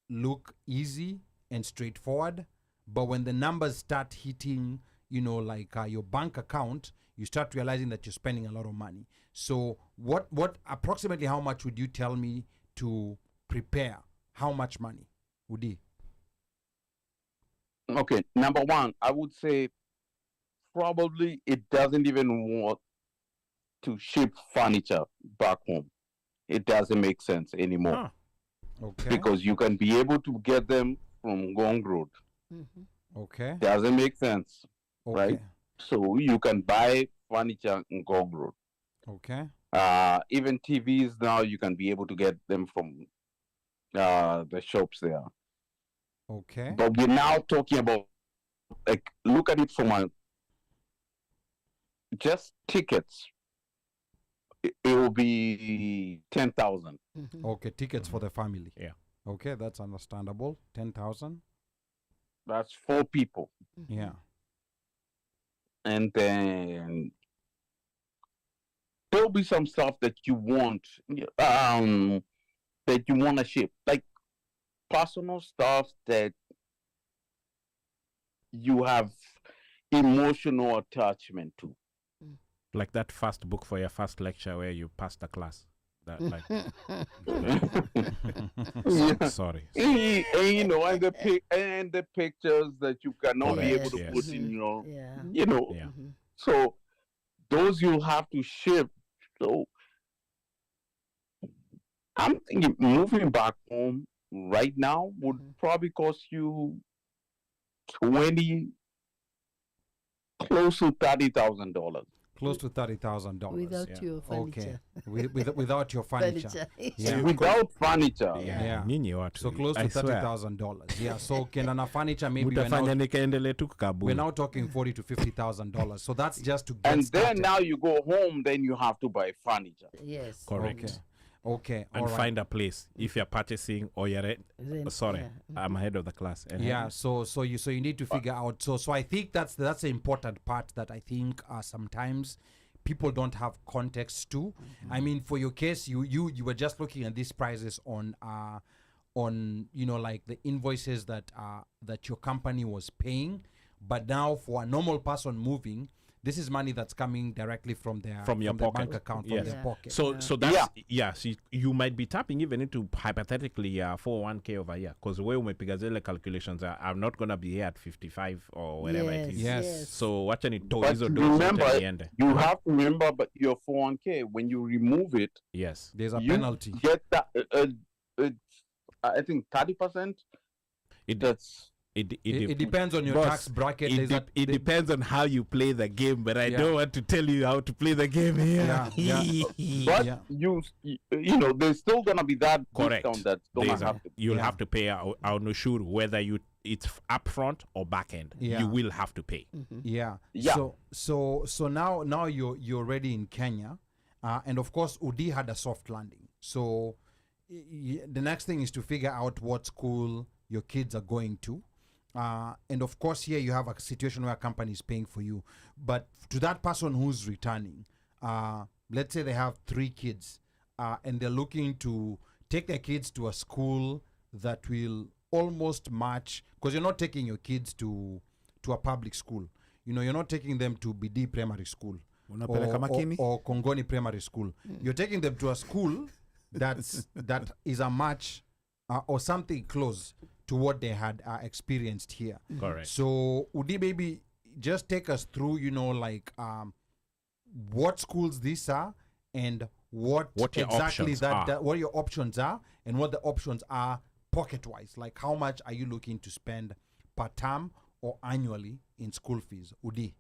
look easy and straightforward, but when the numbers start hitting, your bank account, you start realizing that you're spending a lot of money. So what approximately how much would you tell me to prepare? How much money, Udi? Okay, number one, I would say probably it doesn't even want to ship furniture back home. It doesn't make sense anymore. Huh. Okay. Because you can be able to get them from Gong Road. Okay. Doesn't make sense, Okay. right? So you can buy furniture in Gong Road. Okay. Even TVs now, you can be able to get them from the shops there. Okay. But we're now talking about, like, look at it from just tickets. It will be 10,000. Okay. Tickets for the family. Yeah. Okay, that's understandable. 10,000. That's 4 people. Yeah. And then there'll be some stuff that you want, that you want to ship, like personal stuff that you have emotional attachment to. Like that first book for your first lecture where you passed the class. That like Yeah. sorry. And, and the pictures that you cannot be able to Correct, put yes. in your, Yeah. Yeah. So those you'll have to ship. So I'm thinking moving back home right now would probably cost you 20, close to $30,000. Close to $30,000. Without yeah. your furniture. Okay. Without your furniture. Yeah. Without furniture. Yeah. Nyinyi watu. So close to I swear. $30,000. Yeah. So Kenana furniture maybe we're Mutafanya now, nikaendelee tu kukaburi. we're now talking $40,000 to $50,000. So that's just to get And then started. now you go home, then you have to buy furniture. Yes. Correct. Okay. Okay. And all right. find a place if you're purchasing or you're sorry, yeah. I'm ahead of the class. Yeah, so you need to figure out. So I think that's the important part that I think sometimes people don't have context to. I mean, for your case, you were just looking at these prices on like the invoices that your company was paying, but now for a normal person moving, this is money that's coming directly from their your their pocket. bank account, Yes. from their pocket. So that's so you might be tapping even into hypothetically 401k over here because where umepiga zile calculations I'm not gonna be here at 55 or wherever it is. Yes. So wacha ni But hizo do remember, zote niende. you have to remember, but your 401k, when you remove it, Yes. There's a you penalty. get that. I think 30%. It It depends on your Boss, tax bracket. It, There's de- a- it depends on how you play the game, but I Yeah. don't want to tell you how to play the game here. But Yeah. you know, there's still gonna be that Correct. discount that's gonna have to. You'll Yeah. have to pay our nushuru whether it's upfront or back end. Yeah. You will have to pay. Yeah. Yeah. So now you're already in Kenya, and of course Udi had a soft landing. So the next thing is to figure out what school your kids are going to. And of course here you have a situation where a company is paying for you. But to that person who's returning, let's say they have 3 kids, and they're looking to take their kids to a school that will almost match, because you're not taking your kids to a public school. You know, you're not taking them to BD primary school Unapeleka Makini? or Kongoni primary school. You're taking them to a school that is a match or something close to what they had experienced here. Correct. So Udi, maybe just take us through, like what schools these are and what your exactly options are. what your options are and what the options are pocket-wise. Like how much are you looking to spend per term or annually in school fees? Udi.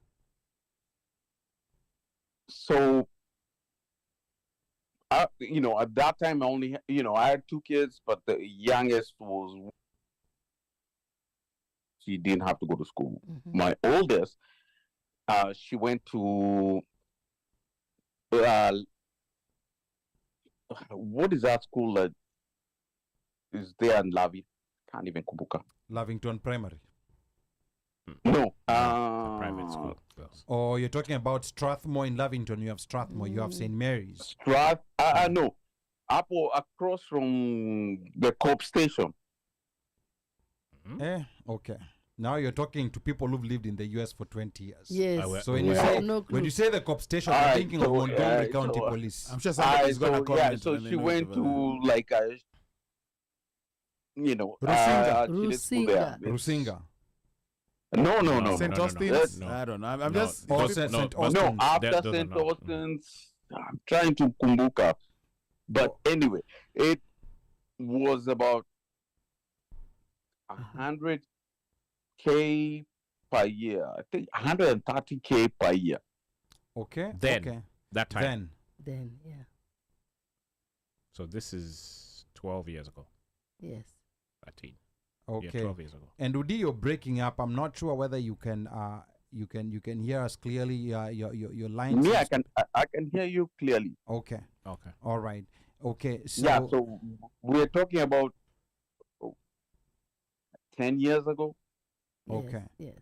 So, at that time I only, I had 2 kids, but the youngest she didn't have to go to school. My oldest, she went to, what is that school that is there in Lavi? Can't even kumbuka. Lavington Primary. No. Private school. Girls. Or you're talking about Strathmore in Lavington. You have Strathmore. You have St. Mary's. No. Across from the Coop station. Okay. Now you're talking to people who've lived in the US for 20 years. Yes. So when you say the Coop station, All you're right, thinking so, of Montgomery yeah, County so, Police. I'm sure somebody's gonna comment. So and she then went to like a, Rusinga. she did school there. Rusinga. No. St. no. Austin's? No. I don't know. I'm No, just. Oh, those- St. no, St. those- Austin's. No, after those are St. not. Austin's, I'm trying to kumbuka. But anyway, it was about 100K per year. I think 130K per year. Okay. Then. Okay. That time. Then, yeah. So this is 12 years ago. Yes. 13. Okay. Yeah, 12 years ago. And Udi, you're breaking up. I'm not sure whether you can hear us clearly. Your line. Me, seems- I can hear you clearly. Okay. Okay. All right. Okay. So, Yeah, so we're talking about 10 years ago. Okay. Yes.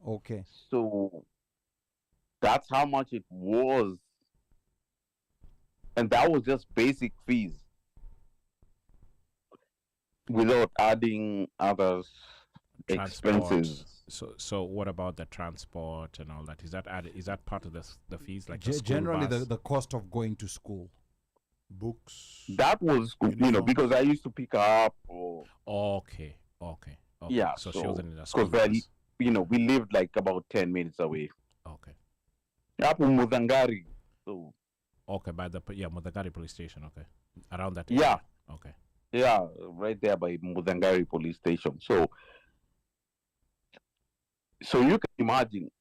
okay. So that's how much it was. And that was just basic fees without adding other expenses. So what about the transport and all that? Is that added? Is that part of the fees? Like the school Generally, bus? the cost of going to school. Books. That was, Uniform. because I used to pick her up or, Okay. Yeah, So she so- wasn't in a school because bus. we lived like about 10 minutes away. Okay. Hapo Mudhangari. So, Okay. By the Mudhangari police station. Okay. Around that. Yeah. Area. Okay. yeah, right there by Mudhangari police station. So you can imagine,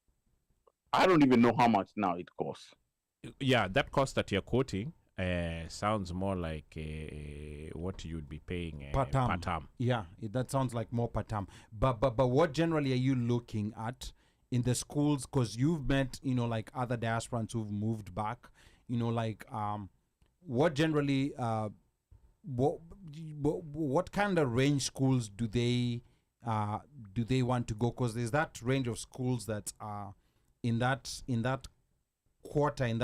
I don't even know how much now it costs. Yeah, that cost that you're quoting sounds more like what you'd be paying Per term. per term. Yeah, that sounds like more per term. But what generally are you looking at in the schools? Because you've met, like other diasporans who've moved back. What generally, what kind of range schools do they want to go? Because there's that range of schools that are in that quadrant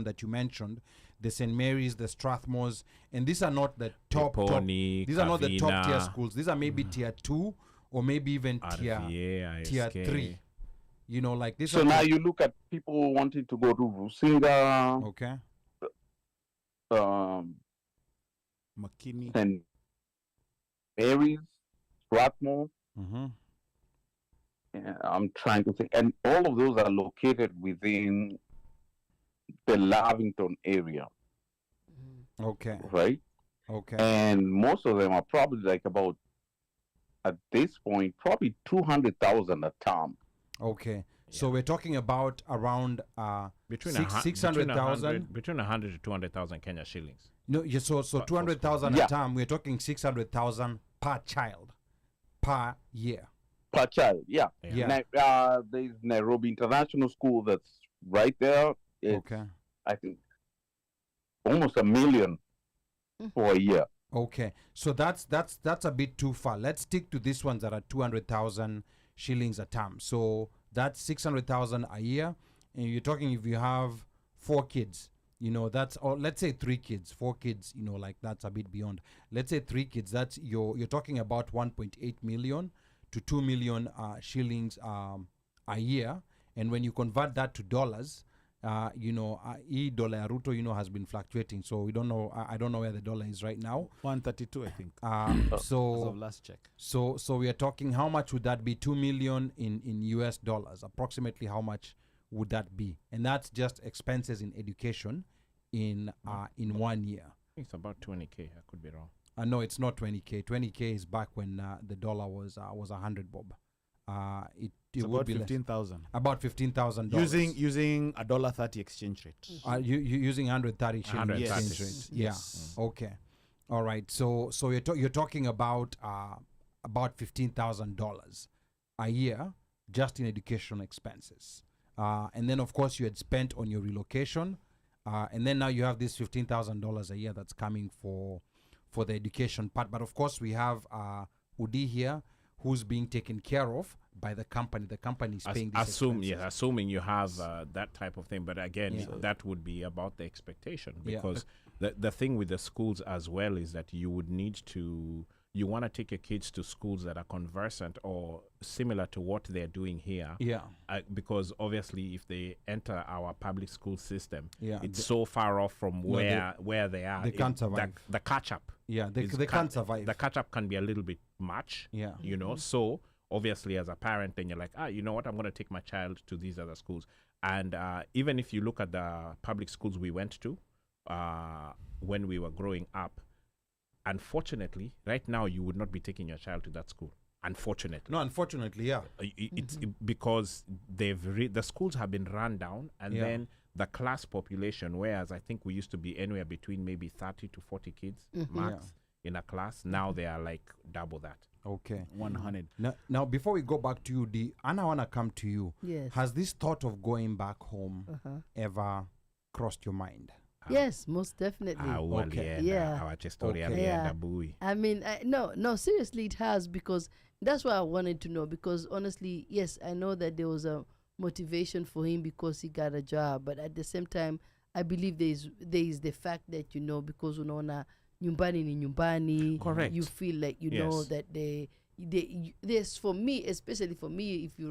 that you mentioned, the St. Mary's, the Strathmores, and these are not the top. Pony, These are not the top tier Kavina, schools. These are maybe tier 2 or maybe even tier RVA, tier ISK. 3. Like this. So now you look at people wanting to go to Rusinga, Okay. McKinney. St. Mary's, Strathmore. Mm-hmm. I'm trying to think, and all of those are located within the Lavington area, Okay. right? Okay. And most of them are probably like about, at this point, probably 200,000 a term. Okay. So we're talking about around Between 600,000. between 100 to 200,000 Kenya shillings. No, yeah, so 200,000 Yeah. a term. We're talking 600,000 per child per year. Per child, yeah. Yeah. There's Nairobi International School that's right there. It's, Okay. I think, almost $1 million for a year. Okay. So that's a bit too far. Let's stick to these ones that are 200,000 shillings a term. So that's 600,000 a year. And you're talking if you have 4 kids, that's, or let's say 3 kids, 4 kids, like that's a bit beyond. Let's say 3 kids, that's you're talking about 1.8 million to 2 million shillings a year. And when you convert that to dollars, dollar ya Ruto, has been fluctuating. So we don't know. I don't know where the dollar is right now. 132, I think. As So of last check. so we are talking. How much would that be? 2 million in US dollars. Approximately how much would that be? And that's just expenses in education in 1 year. I think it's about 20K. I could be wrong. No, it's not 20K. 20K is back when the dollar was 100 bob. It It's would about be less. 15,000. About $15,000. Using a $1.30 exchange rate. Using 130 shilling 130. exchange rate. Yeah. Yes. Okay. All right. So you're talking about $15,000 a year just in education expenses. And then of course you had spent on your relocation. And then now you have this $15,000 a year that's coming for the education part. But of course we have Udi here who's being taken care of by the company. The company is paying these expenses. Assuming you have that type of thing. But again, Yeah. that would be about the expectation, Yeah. because the thing with the schools as well is that you would need to, you want to take your kids to schools that are conversant or similar to what they're doing here. Yeah. Because obviously if they enter our public school system, Yeah. it's so far off from where they are. they can't survive. The catch up. Yeah. They can't survive. The catch up can be a little bit much. Yeah. So obviously as a parent, then you're like, you know what, I'm going to take my child to these other schools. And even if you look at the public schools we went to when we were growing up, unfortunately, right now you would not be taking your child to that school. Unfortunately. No, unfortunately, yeah. It's because the schools have been run down, and then the class population, whereas I think we used to be anywhere between maybe 30 to 40 kids max in a class, now they are like double that. Okay. 100. Now, before we go back to you, Anna, I want to come to you. Yes. Has this thought of going back home ever crossed your mind? Yes, most definitely. Okay. Our story Okay. Yeah. bui. I mean, no, seriously, it has, because that's what I wanted to know. Because honestly, yes, I know that there was a motivation for him because he got a job, but at the same time, I believe there is the fact that, because unaona nyumbani ni nyumbani. Correct. You feel like know that there's, for me, especially for me, if you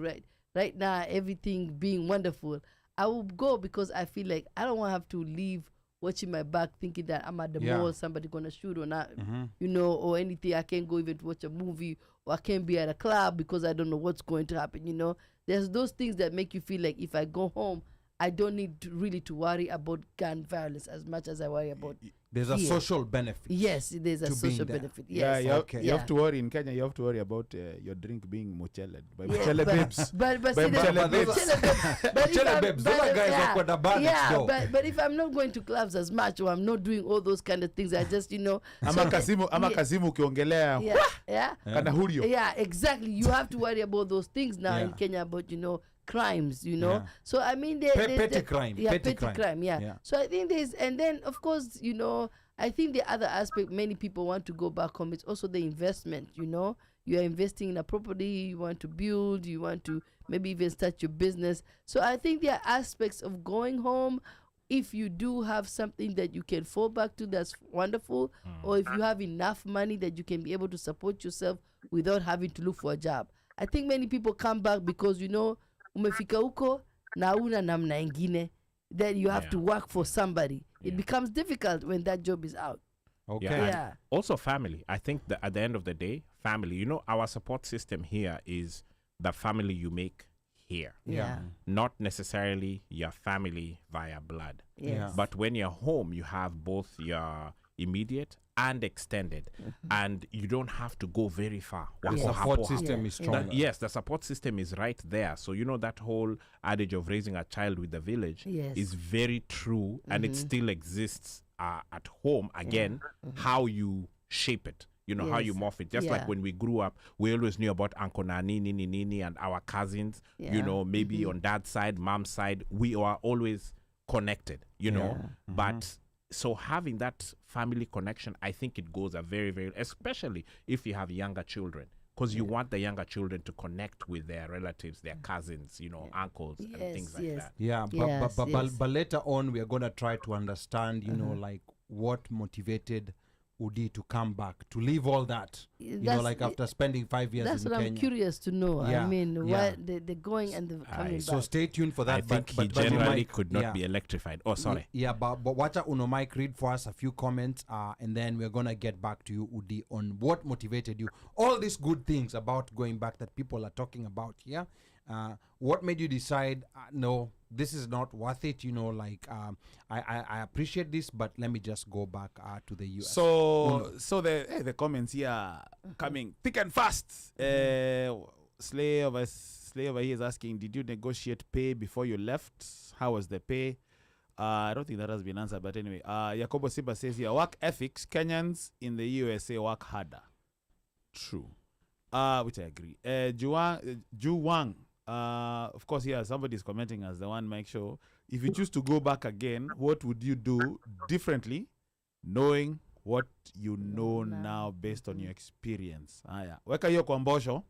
right now everything being wonderful, I will go because I feel like I don't want to have to leave watching my back thinking that I'm at the mall, somebody gonna shoot or not, or anything. I can't go even to watch a movie, or I can't be at a club because I don't know what's going to happen. There's those things that make you feel like if I go home, I don't need really to worry about gun violence as much as I worry about. There's a social benefit. Yes, there's a to being social there. benefit. Yeah, Yes. you have to worry in Kenya. You have to worry about your drink being mochelled by Yeah, mochelled babes. But By see, Mochele babes. Mochele babes, those are guys who are the bar next door. but if I'm not going to clubs as much, or I'm not doing all those kind of things, I just Ama Kasimu ukiongelea kana hurio. Yeah, exactly. You have to worry about those things now in Kenya about crimes, So I mean, petty crime. Yeah, Petty petty crime. crime. Yeah. So I think and then of course, I think the other aspect many people want to go back home is also the investment. You are investing in a property, you want to build, you want to maybe even start your business. So I think there are aspects of going home. If you do have something that you can fall back to, that's wonderful. Or if you have enough money that you can be able to support yourself without having to look for a job. I think many people come back because umefika huko na una namna ingine, then you have to work for somebody. It becomes difficult when that job is out. Okay. Yeah. Also family. I think that at the end of the day, family, our support system here is the family you make here. Yeah. Not necessarily your family via blood. Yes. But when you're home, you have both your immediate and extended, and you don't have to go very far. The Yeah. support system is stronger. Yes, the support system is right there. So that whole adage of raising a child with the village Yes. is very true, and it still exists at home. Again, how you shape it, how you Yes. morph it. Just like when we grew up, we always knew about Uncle Nani, Nini, and our cousins. Yeah. Maybe on dad's side, mom's side, we are always connected. But so having that family connection, I think it goes a very, very, especially if you have younger children, because you want the younger children to connect with their relatives, their cousins, uncles, and things like that. Yeah, Yes, but later on we are going to try to understand, like what motivated Udi to come back, to leave all that, like after spending 5 years That's in what Kenya. I'm curious to know. Yeah, I mean, yeah. why they're going and they're coming So back. stay tuned for that. I think but he you generally might- could not be electrified. Oh, sorry. Yeah, but Wacha Uno Mike read for us a few comments, and then we're gonna get back to you, Udi, on what motivated you. All these good things about going back that people are talking about here. What made you decide? No, this is not worth it. I appreciate this, but let me just go back to the US. So the comments here coming thick and fast. Slay over here is asking, did you negotiate pay before you left? How was the pay? I don't think that has been answered, but anyway, Yakobo Simba says here, work ethics, Kenyans in the USA work harder. True. Which I agree. Ju Wang, of course, here somebody's commenting as the one Mike show. If you choose to go back again, what would you do differently, knowing what you know now based on your experience? Haya, weka hiyo kwa mbosho.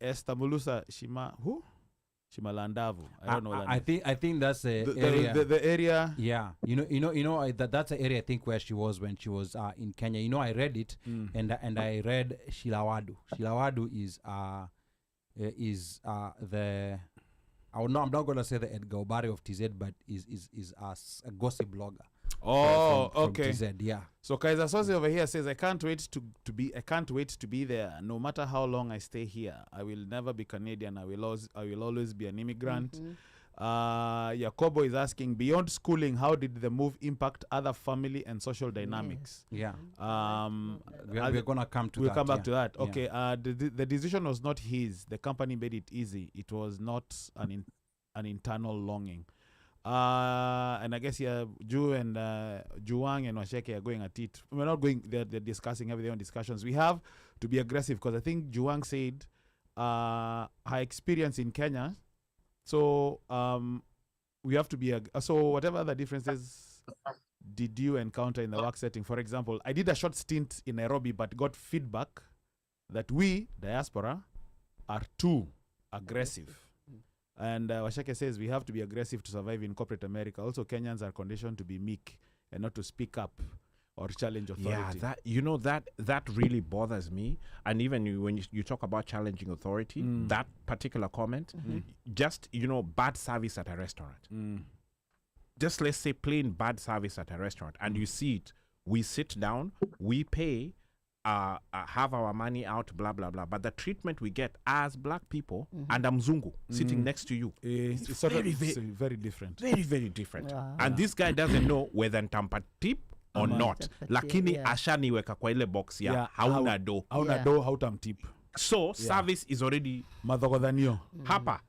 Esa Mulusa Shimalandavu. I don't know what that is. I think that's the area. Yeah, that's the area I think where she was when she was in Kenya. I read it and I read Shilawadu. Shilawadu is the I'm not going to say the Edgar Obare of TZ, but is a gossip blogger. Oh, from okay. TZ, yeah. So Kaiser Soze over here says, I can't wait to be there. No matter how long I stay here, I will never be Canadian. I will always be an immigrant. Jacobo is asking, beyond schooling, how did the move impact other family and social dynamics? Yeah. We're gonna come to we'll that. come back yeah. to that. Yeah. Okay. The decision was not his. The company made it easy. It was not an internal longing. And I guess Ju and Juang and Washeke are going at it. We're not going. They're discussing everything on discussions. We have to be aggressive because I think Juang said her experience in Kenya. So we have to be. So whatever other differences did you encounter in the work setting? For example, I did a short stint in Nairobi, but got feedback that we, diaspora, are too aggressive. And Washeke says we have to be aggressive to survive in corporate America. Also, Kenyans are conditioned to be meek and not to speak up or challenge authority. Yeah, that really bothers me. And even when you talk about challenging authority, that particular comment, just bad service at a restaurant. Just let's say plain bad service at a restaurant, and you see it. We sit down, we pay. Have our money out, blah blah blah. But the treatment we get as black people and a mzungu sitting next to you, It's very different. very very different. Wow. And this guy doesn't know whether ntampa tip or not, Nitampatia, lakini yeah. ashaniweka kwa ile box ya hauna do. Hauna Yeah. do, hautamtip. So service is already Madhogodhanio. hapa.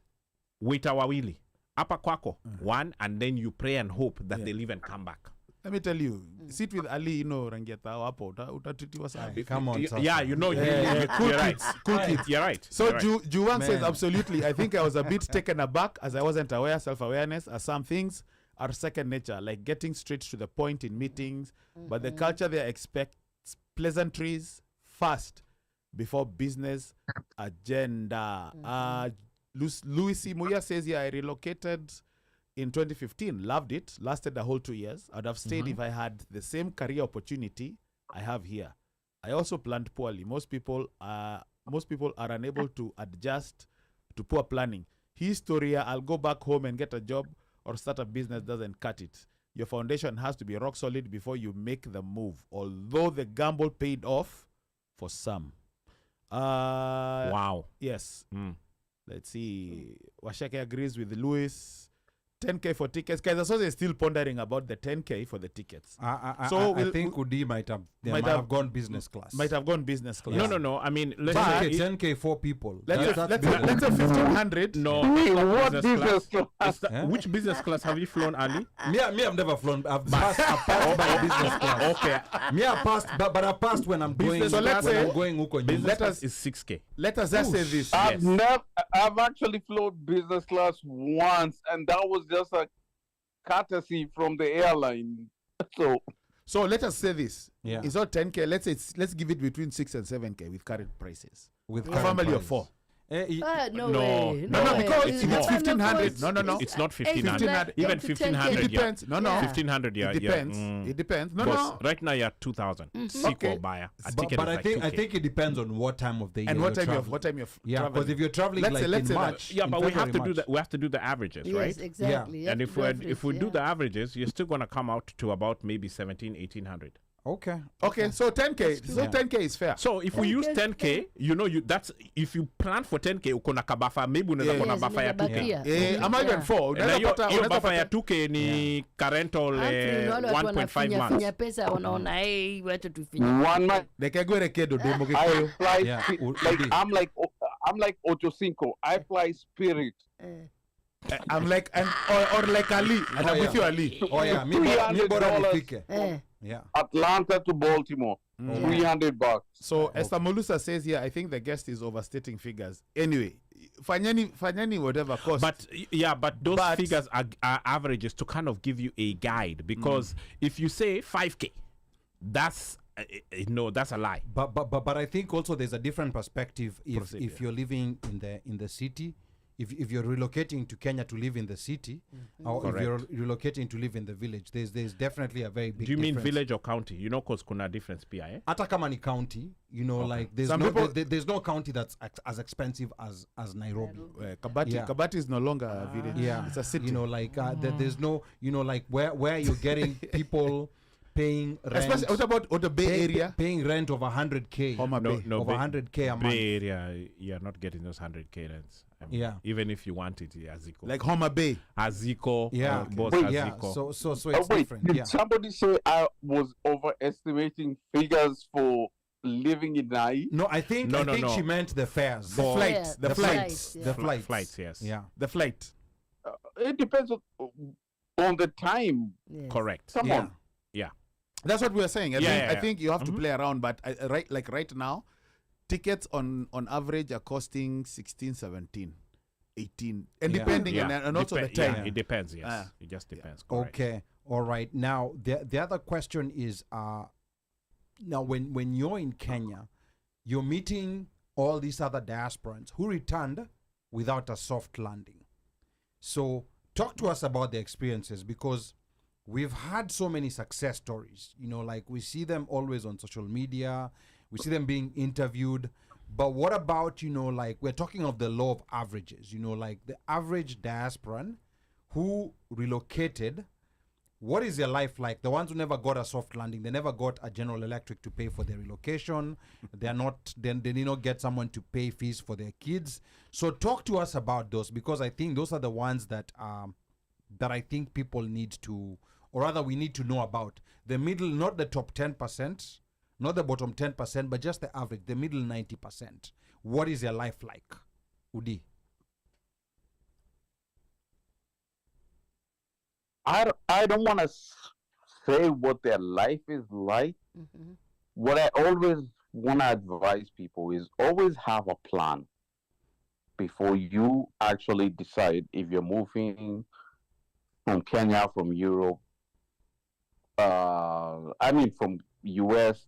Waiter wawili hapa kwako, one, and then you pray and hope that they'll even come back. Let me tell you, sit with Ali, rangiata hapo, utatitiwa sana. Come on, Sasa. Yeah, you're right. Cool kids. You're right. So You're right. Juwan says, Man. absolutely. I think I was a bit taken aback as I wasn't aware. Self-awareness, as some things are second nature, like getting straight to the point in meetings. But the culture there expects pleasantries first before business agenda. Louis Muya says, I relocated in 2015, loved it, lasted a whole 2 years. I'd have stayed if I had the same career opportunity I have here. I also planned poorly. Most people are unable to adjust to poor planning. Historia, I'll go back home and get a job or start a business doesn't cut it. Your foundation has to be rock solid before you make the move, although the gamble paid off for some. Wow. Yes. Let's see. Washeke agrees with Louis. 10K for tickets. Kaiser Soze is still pondering about the 10K for the tickets. I think Udi might have gone business class. Might have gone business class. No. I mean, let's But- say 10K 4 people. Let's That's say business. 1,500. no. Hey, it's not what business class? It's the- Which business class have you flown, Ali? Me, I've never flown. I've passed by business class. Okay. Me, I passed, but I passed when I'm going. So let's when say I'm going huko nyuma. Business Let class us- is 6K. Let us just say this. I've actually flown business class once, and that was just a courtesy from the airline. So let us say this. Yeah. It's not 10K. Let's give it between 6 and 7K with current prices. With A current family of prices. 4. No No, way. no, way. because it's if more. it's 1,500, no. It's not 1,500. 1,500. Even 8 to 10K. 1,500. It depends. Yeah. No, no. Yeah. 1,500. Yeah. It depends. Yeah. It depends. No, Because no. right now you're at 2,000. Okay. Sequel buyer. A ticket But is I like think 2K. I think it depends on what time of the year. And you're traveling. what time you're Yeah, traveling. because if you're traveling Let's like say- let's in say that- March, Yeah, in but we have to February, do March. that. We have to do the averages, Yes, right? exactly. You have And to if do we average, do yeah. the averages, you're still gonna come out to about maybe 1,800. Okay. Okay, so 10K. So Yeah. 10K is fair. So if we use 10K, that's if you plan for 10K, uko na kabafa, maybe unaweza kuwa na Yes, bafa ya inaweza 2K. bakia. Ama even Yeah. 4. Na hiyo bafa ya 2K ni Yeah. currental Wale watu 1.5 wanafinya months. pesa wanaona hey, wacha tufinye. One man, Dekegwere kedo demo I Kikuyu. fly. Yeah, Like Udi. I'm like Ocho Cinco. I fly Spirit. I'm like or like Ali. And I'm yeah. with you, Ali. Oh yeah, mi bora $300. nifike. Yeah. Atlanta to Baltimore. $300. So Esa Mulusa says here, I think the guest is overstating figures. Anyway, fanyani whatever cost. But those But- figures are averages to kind of give you a guide, because if you say 5K, that's that's a lie. But I think also there's a different perspective if Proceed, if you're living in the city, if you're relocating to Kenya to live in the city, or if you're relocating to live in the village, there's definitely a very big Do you mean difference. village or county? You know, because kuna difference pia, eh? Hata kama ni county, you know, like there's Some no people- there's no county that's as expensive as Nairobi. Kabati, Yeah. Kabati is no longer a village. Yeah, It's a city. You know, like there's no, you know, like where you're getting people paying rent. Especially, what about the Bay Area? Paying rent of 100K. Homa Bay. Over 100K a month. Bay Area, you're not getting those 100K rents. I mean, Yeah. Even if you want it, Aziko. Like Homa Bay. Aziko. Yeah, Boss Wait, yeah. Aziko. So Oh, it's wait, different. did Yeah. somebody say I was overestimating figures for living in Nai? No, I think No, I no, think no. she meant the fares. The For- flight. Yeah, The the flight. flights. yeah. The flights. Flights, yes. Yeah. The flight. It depends on the time. Yes. Correct. Come Yeah. on. That's what we're saying. I think you have to Mhm. play around, but right now, tickets on average are costing 16, 17, 18, and Yeah. depending and also the time. Yeah, it depends, yes. Ah. It just depends. Correct. Okay. All right. Now the other question is now when you're in Kenya, you're meeting all these other diasporans who returned without a soft landing. So talk to us about the experiences, because we've had so many success stories. You know, like we see them always on social media, we see them being interviewed. But what about, you know, like we're talking of the law of averages, you know, like the average diasporan who relocated, what is their life like? The ones who never got a soft landing, they never got a General Electric to pay for their relocation. They did not get someone to pay fees for their kids. So talk to us about those, because I think those are the ones that I think people need to, or rather we need to know about. The middle, not the top 10%, not the bottom 10%, but just the average, the middle 90%. What is their life like? Udi. I don't want to say what their life is like. Mm-hmm. What I always want to advise people is always have a plan before you actually decide if you're moving from Kenya, from Europe, from US,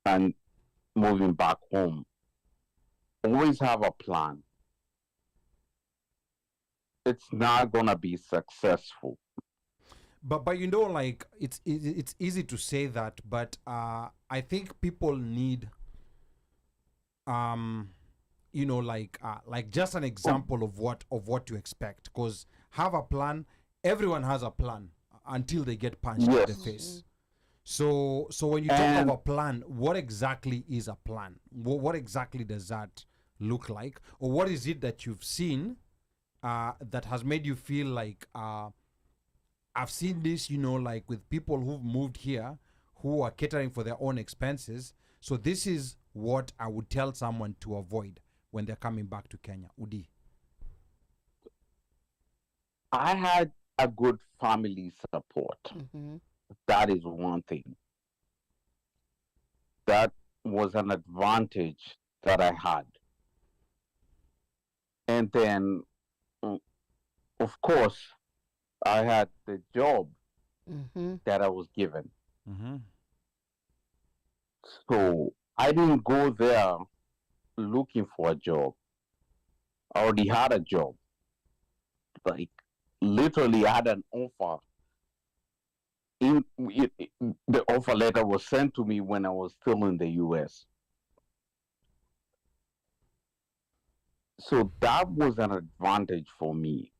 and moving back home. Always have a plan. It's not gonna be successful. But you know, like it's easy to say that, but I think people need you know, like just an example of what to expect, because have a plan. Everyone has a plan until they get punched in the Yes. face. So when you talk And- of a plan, what exactly is a plan? What exactly does that look like, or what is it that you've seen that has made you feel like I've seen this, you know, like with people who've moved here who are catering for their own expenses. So this is what I would tell someone to avoid when they're coming back to Kenya. Udi. I had a good family support. Mm-hmm. That is one thing. That was an advantage that I had. And then, of course, I had the job Mm-hmm. that I was given. Mm-hmm. So I didn't go there looking for a job. I already had a job. Like, literally, I had an offer. The offer letter was sent to me when I was still in the US. So that was an advantage for me.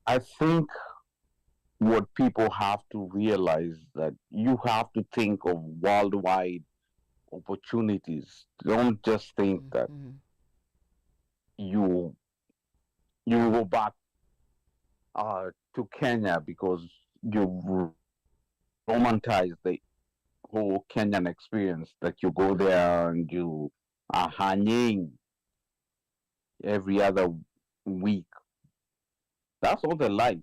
I think what people have to realize that you have to think of worldwide opportunities. Don't just think that Mm-hmm. you go back to Kenya because you romanticize the whole Kenyan experience, that you go there and you are hanging every other week. That's all the life.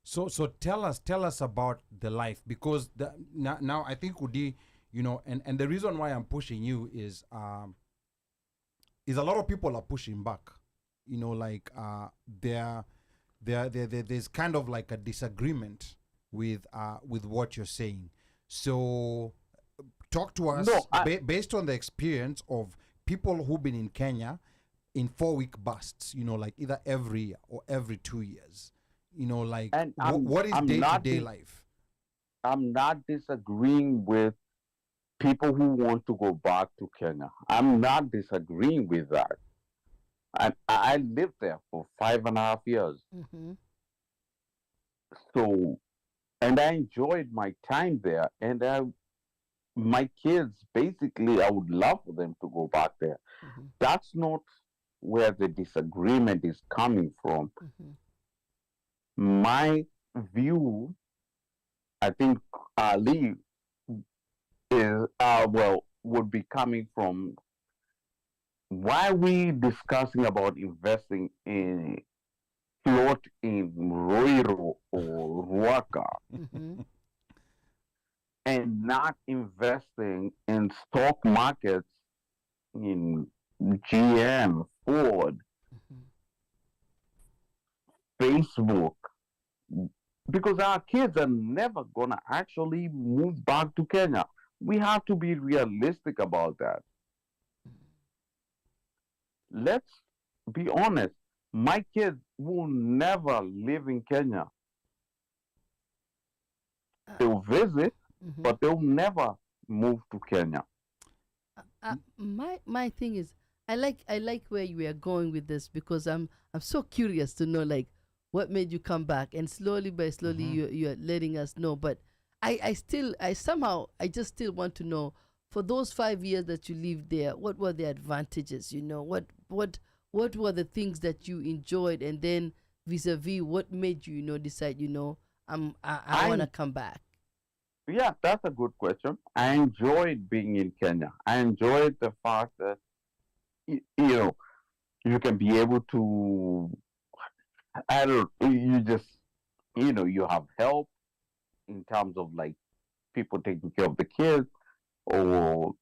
So tell us about the life, because now I think Udi, you know, and the reason why I'm pushing you is a lot of people are pushing back, you know, like there's kind of like a disagreement with what you're saying. So talk to us No, based on the experience of people who've been in Kenya in 4-week bursts, like either every year or every 2 years. Like and what is I'm not day-to-day dis- life? I'm not disagreeing with people who want to go back to Kenya. I'm not disagreeing with that. And I lived there for 5.5 years. Mm-hmm. So, and I enjoyed my time there. And my kids, basically, I would love for them to go back there. Mm-hmm. That's not where the disagreement is coming from. Mm-hmm. My view, I think Ali is, would be coming from why we discussing about investing in plot in Roiro or Ruaka Mm-hmm. and not investing in stock markets in GM, Ford, Facebook, because our kids are never gonna actually move back to Kenya. We have to be realistic about that. Let's be honest. My kids will never live in Kenya. They'll visit, Mm-hmm. but they'll never move to Kenya. My thing is, I like where you are going with this, because I'm so curious to know, like, what made you come back, and slowly by slowly you're letting us know. But I just still want to know, for those 5 years that you lived there, what were the advantages? What were the things that you enjoyed, and then vis-a-vis what made you decide I want to come back. Yeah, that's a good question. I enjoyed being in Kenya. I enjoyed the fact that you can be able to. I don't. You just you have help in terms of like people taking care of the kids, or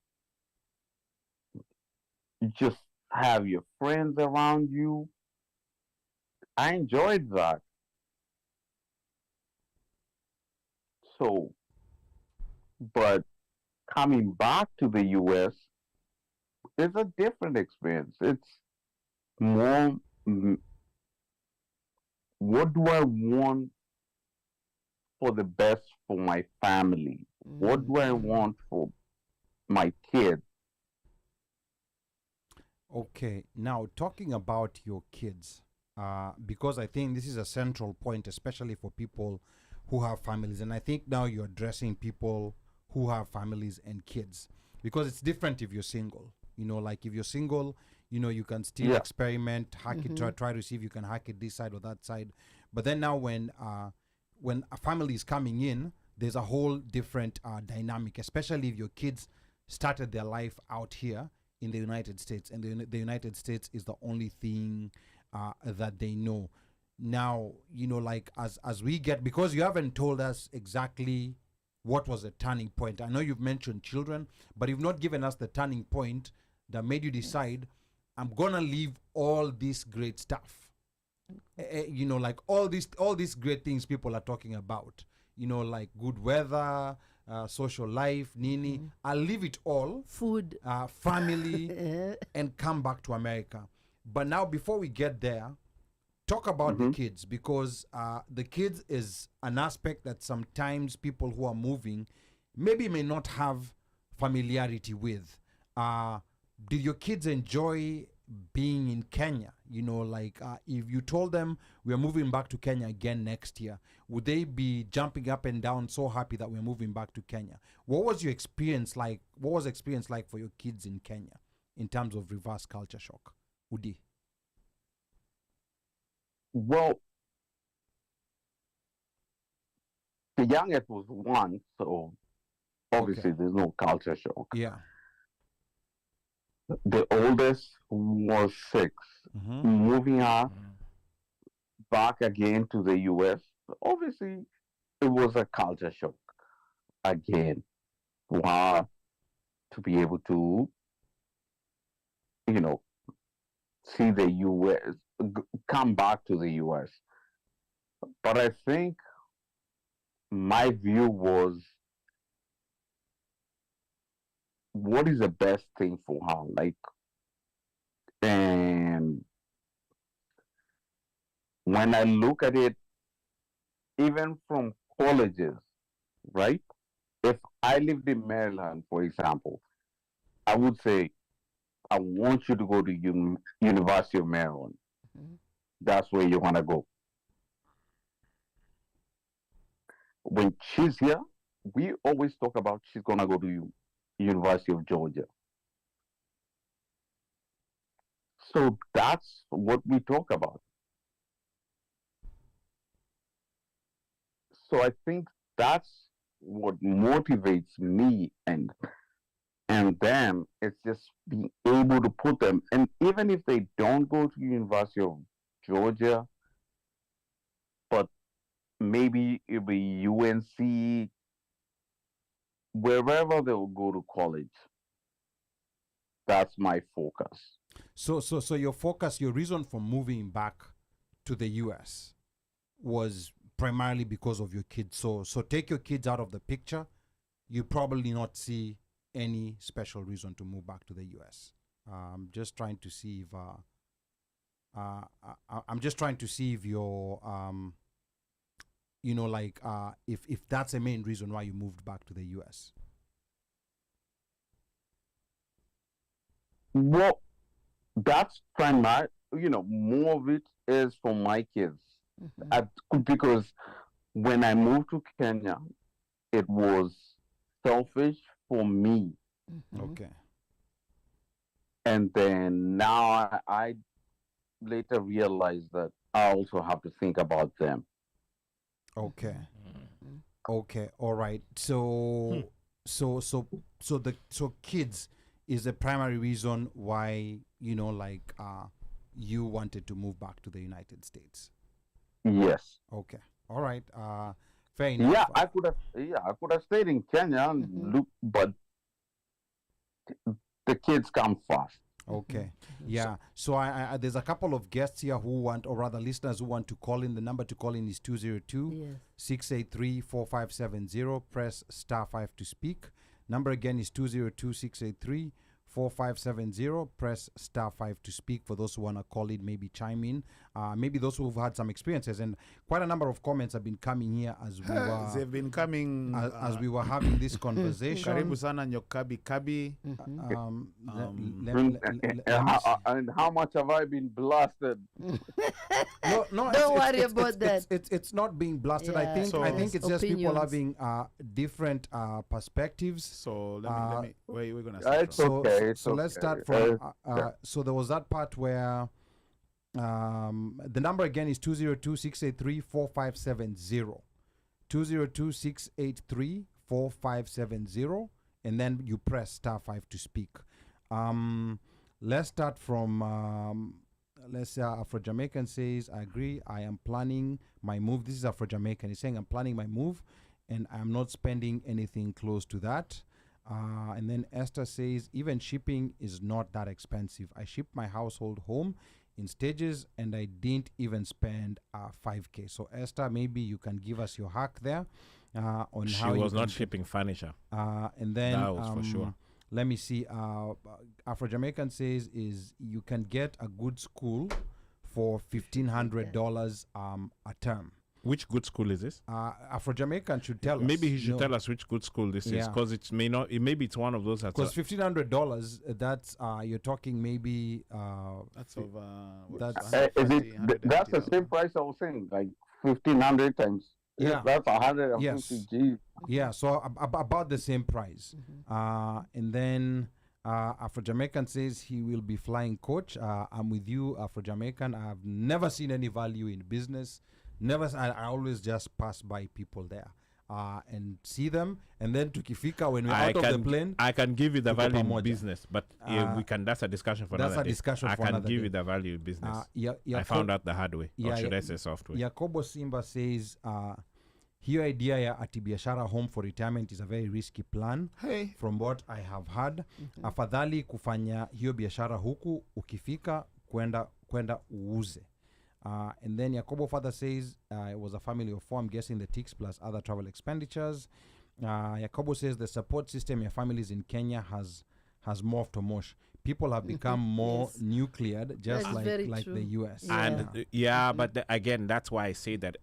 you just have your friends around you. I enjoyed that. So, but coming back to the US is a different experience. It's more, what do I want for the best for my family? What do I want for my kids? Okay, now talking about your kids, because I think this is a central point, especially for people who have families. And I think now you're addressing people who have families and kids, because it's different if you're single. Like if you're single, you can still experiment, hack it, try to see if you can hack it this side or that side. But then now when a family is coming in, there's a whole different dynamic, especially if your kids started their life out here in the United States, and the United States is the only thing that they know. Now, like as we get, because you haven't told us exactly what was the turning point. I know you've mentioned children, but you've not given us the turning point that made you decide, I'm gonna leave all this great stuff. Like all these great things people are talking about. Like good weather, social life, nini. I'll leave it all, Food, family, and come back to America. But now, before we get there, talk about the kids, because the kids is an aspect that sometimes people who are moving maybe may not have familiarity with. Did your kids enjoy being in Kenya? Like if you told them we're moving back to Kenya again next year, would they be jumping up and down so happy that we're moving back to Kenya? What was your experience like? What was the experience like for your kids in Kenya in terms of reverse culture shock? Udi? Well, the youngest was 1, so obviously there's no culture shock. Yeah. The oldest was 6. Moving her back again to the US, obviously it was a culture shock again. Wow, to be able to, see the US, come back to the US. But I think my view was what is the best thing for her? Like, and when I look at it, even from colleges, right? If I lived in Maryland, for example, I would say, I want you to go to University of Maryland. Mhm. That's where you want to go. When she's here, we always talk about she's going to go to University of Georgia. So that's what we talk about. So I think that's what motivates me, and then it's just being able to put them, and even if they don't go to University of Georgia, but maybe it'll be UNC, wherever they'll go to college. That's my focus. So your focus, your reason for moving back to the US was primarily because of your kids. So take your kids out of the picture, you probably not see any special reason to move back to the US. Just trying to see if I'm just trying to see if you're you know, like if that's the main reason why you moved back to the US. Well, that's primary. More of it is for my kids. Because when I moved to Kenya, it was selfish for me. Okay. And then now I later realized that I also have to think about them. Okay. Okay. All right. So kids is the primary reason why you wanted to move back to the United States. Yes. Okay. All right. Fair enough. Yeah, I could have stayed in Kenya and look, but the kids come first. Okay. Yeah. So I there's a couple of guests here who want, or rather listeners who want to call in. The number to call in is 202-683-4570. Press *5 to speak. Number again is 202-683-4570. Press *5 to speak for those who want to call in, maybe chime in. Maybe those who've had some experiences, and quite a number of comments have been coming here as we were They've been coming as we were having this conversation. Karibu sana nyokabi kabi. And how much have I been blasted? No, Don't worry about that. It's not being blasted. Yeah, I think it's just people opinions. having different perspectives. So let me we're gonna It's start from. okay. So let's start from. So there was that part where the number again is 202-683-4570. 202-683-4570, and then you press *5 to speak. Let's start from. Let's say Afro-Jamaican says, I agree, I am planning my move. This is Afro-Jamaican. He's saying, I'm planning my move and I'm not spending anything close to that. And then Esther says, even shipping is not that expensive. I shipped my household home in stages and I didn't even spend $5,000. So Esther, maybe you can give us your hack there on She how you was not can shipping furniture. and then That was for sure. let me see. Afro-Jamaican says is you can get a good school for $1,500 a term. Which good school is this? Afro-Jamaican should tell us. Maybe he should No. tell us which good school this is, Yeah. because it may not. Maybe it's one of those that's Because $1,500, that's you're talking maybe That's over. That's- That's the same price I was saying, like 1,500 times. Yeah. That's 150 Yes. G. yeah, so about the same price. And then Afro-Jamaican says he will be flying coach. I'm with you, Afro-Jamaican. I've never seen any value in business. I always just pass by people there and see them, and then tukifika when we're out of the plane. I can give you the tuko value in pamoja. business, but we can. That's a discussion for That's another a day. discussion I for can another give day. you the value in business. I Yakob- found out the hard way, Yeah, or should yeah. I say soft way? Yakobo Simba says hiyo idea ya ati biashara home for retirement is a very risky plan. Hey. From what I have heard, afadhali kufanya hiyo biashara huku ukifika kwenda uuze. And then Yakobo father says it was a family of 4. I'm guessing the tics plus other travel expenditures. Yakobo says the support system your families in Kenya has morphed to mush. People have become more Yes. nucleared, just That's like very the true. US. And but again, that's why I say that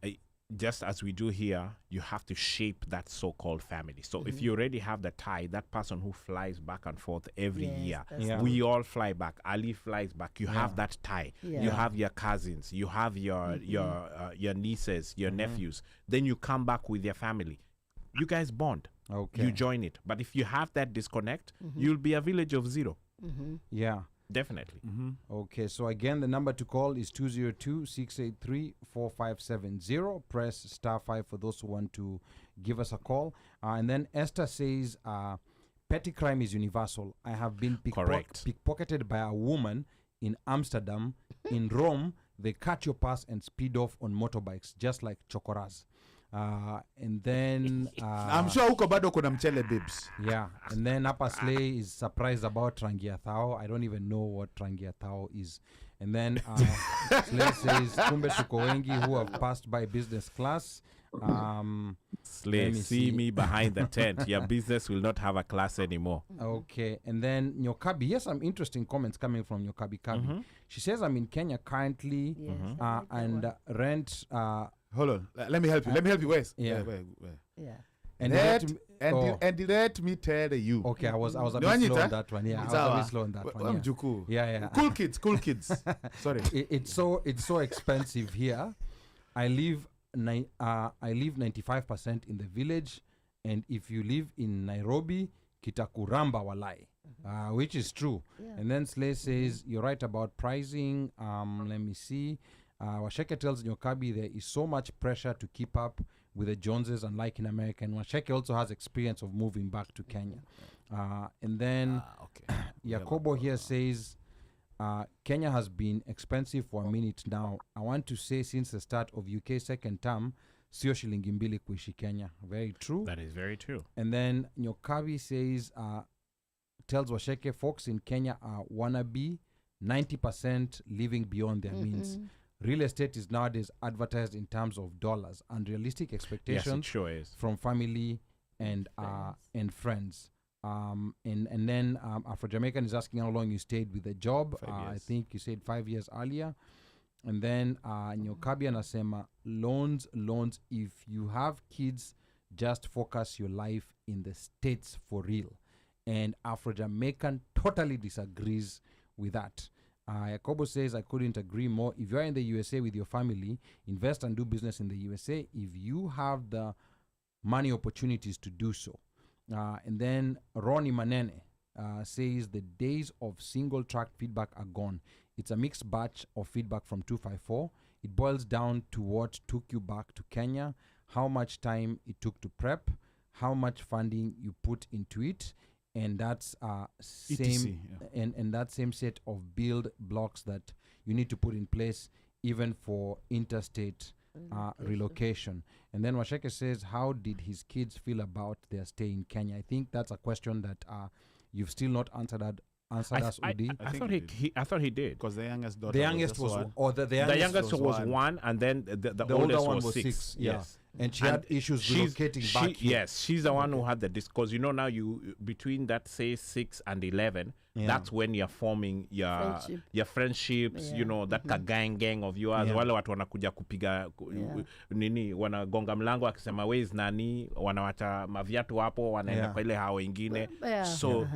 just as we do here, you have to shape that so-called family. So if you already have the tie, that person who flies back and forth every Yes, year, that's Yeah. we all fly back. Ali flies back. You have that tie. Yeah. You have your cousins. You have your nieces, your nephews. Then you come back with your family. You guys bond. Okay. You join it. But if you have that disconnect, you'll be a village of zero. Yeah. Definitely. Okay, so again, the number to call is 202-683-4570. Press star 5 for those who want to give us a call. And then Esther says, petty crime is universal. I have been Correct. pickpocketed by a woman in Amsterdam. In Rome, they cut your pass and speed off on motorbikes, just like chokoras. And then... I'm sure huko bado kuna mchele babes. Yeah, and then Upper Slay is surprised about Trangia Thao. I don't even know what Trangia Thao is. And then Slay says, Kumbe tuko wengi who have passed by business class. Slay, Let me see see. me behind the tent. Your business will not have a class anymore. Okay, and then Nyokabi. Yes, some interesting comments coming from Nyokabi Kabi. She says, I'm in Kenya currently Yes, I like that and one. rent... Hold on. Let me help you. Let me help you. Where? Yeah. Where? Yeah. and Let me tell you. okay, I was a bit Niwanyita? slow on that one. Yeah, I was a bit slow on that one. Yeah. Mjukuu. Yeah. Cool kids. Sorry. It's so expensive here. I live 95% in the village, and if you live in Nairobi, kitakuramba walai, which is true. Yeah. And then Slay says you're right about pricing. Let me see. Washeke tells Nyokabi there is so much pressure to keep up with the Joneses, unlike in America. And Washeke also has experience of moving back to Kenya. And then Okay. Yakobo here says Kenya has been expensive for a minute now. I want to say since the start of UK second term, sio shilingi mbili kuishi Kenya. Very true. That is very true. And then Nyokabi says, tells Washeke folks in Kenya are wannabe, 90% living beyond their means. Real estate is nowadays advertised in terms of dollars, unrealistic Yes, expectations it sure is. from family and friends. And then Afro-Jamaican is asking how long you stayed with the job. 5 I years. think you said 5 years earlier. And then Nyokabi anasema loans. If you have kids, just focus your life in the States for real. And Afro-Jamaican totally disagrees with that. Yakobo says, I couldn't agree more. If you're in the USA with your family, invest and do business in the USA if you have the money opportunities to do so. And then Ronnie Manene says the days of single track feedback are gone. It's a mixed batch of feedback from 254. It boils down to what took you back to Kenya, how much time it took to prep, how much funding you put into it, and that's same and that same set of build blocks that you need to put in place even for interstate relocation. And then Washeke says, how did his kids feel about their stay in Kenya? I think that's a question that you've still not answered us, Udi. I thought he did. Because the youngest daughter. The youngest just was one. or the The youngest youngest was one. one, and then the older oldest one was was 6. six, yeah. Yes. And she had issues relocating back here. Yes, she's the one who had the because now you between that say 6 and 11, Yeah. that's when you're forming Friendship. your friendships, Yeah. that gang of yours. Yeah. Wale watu wanakuja kupiga nini, wanagonga mlango akisema where is nani, wanawacha maviatu hapo, wanaenda Yeah. kwa ile hao wengine. Yeah. So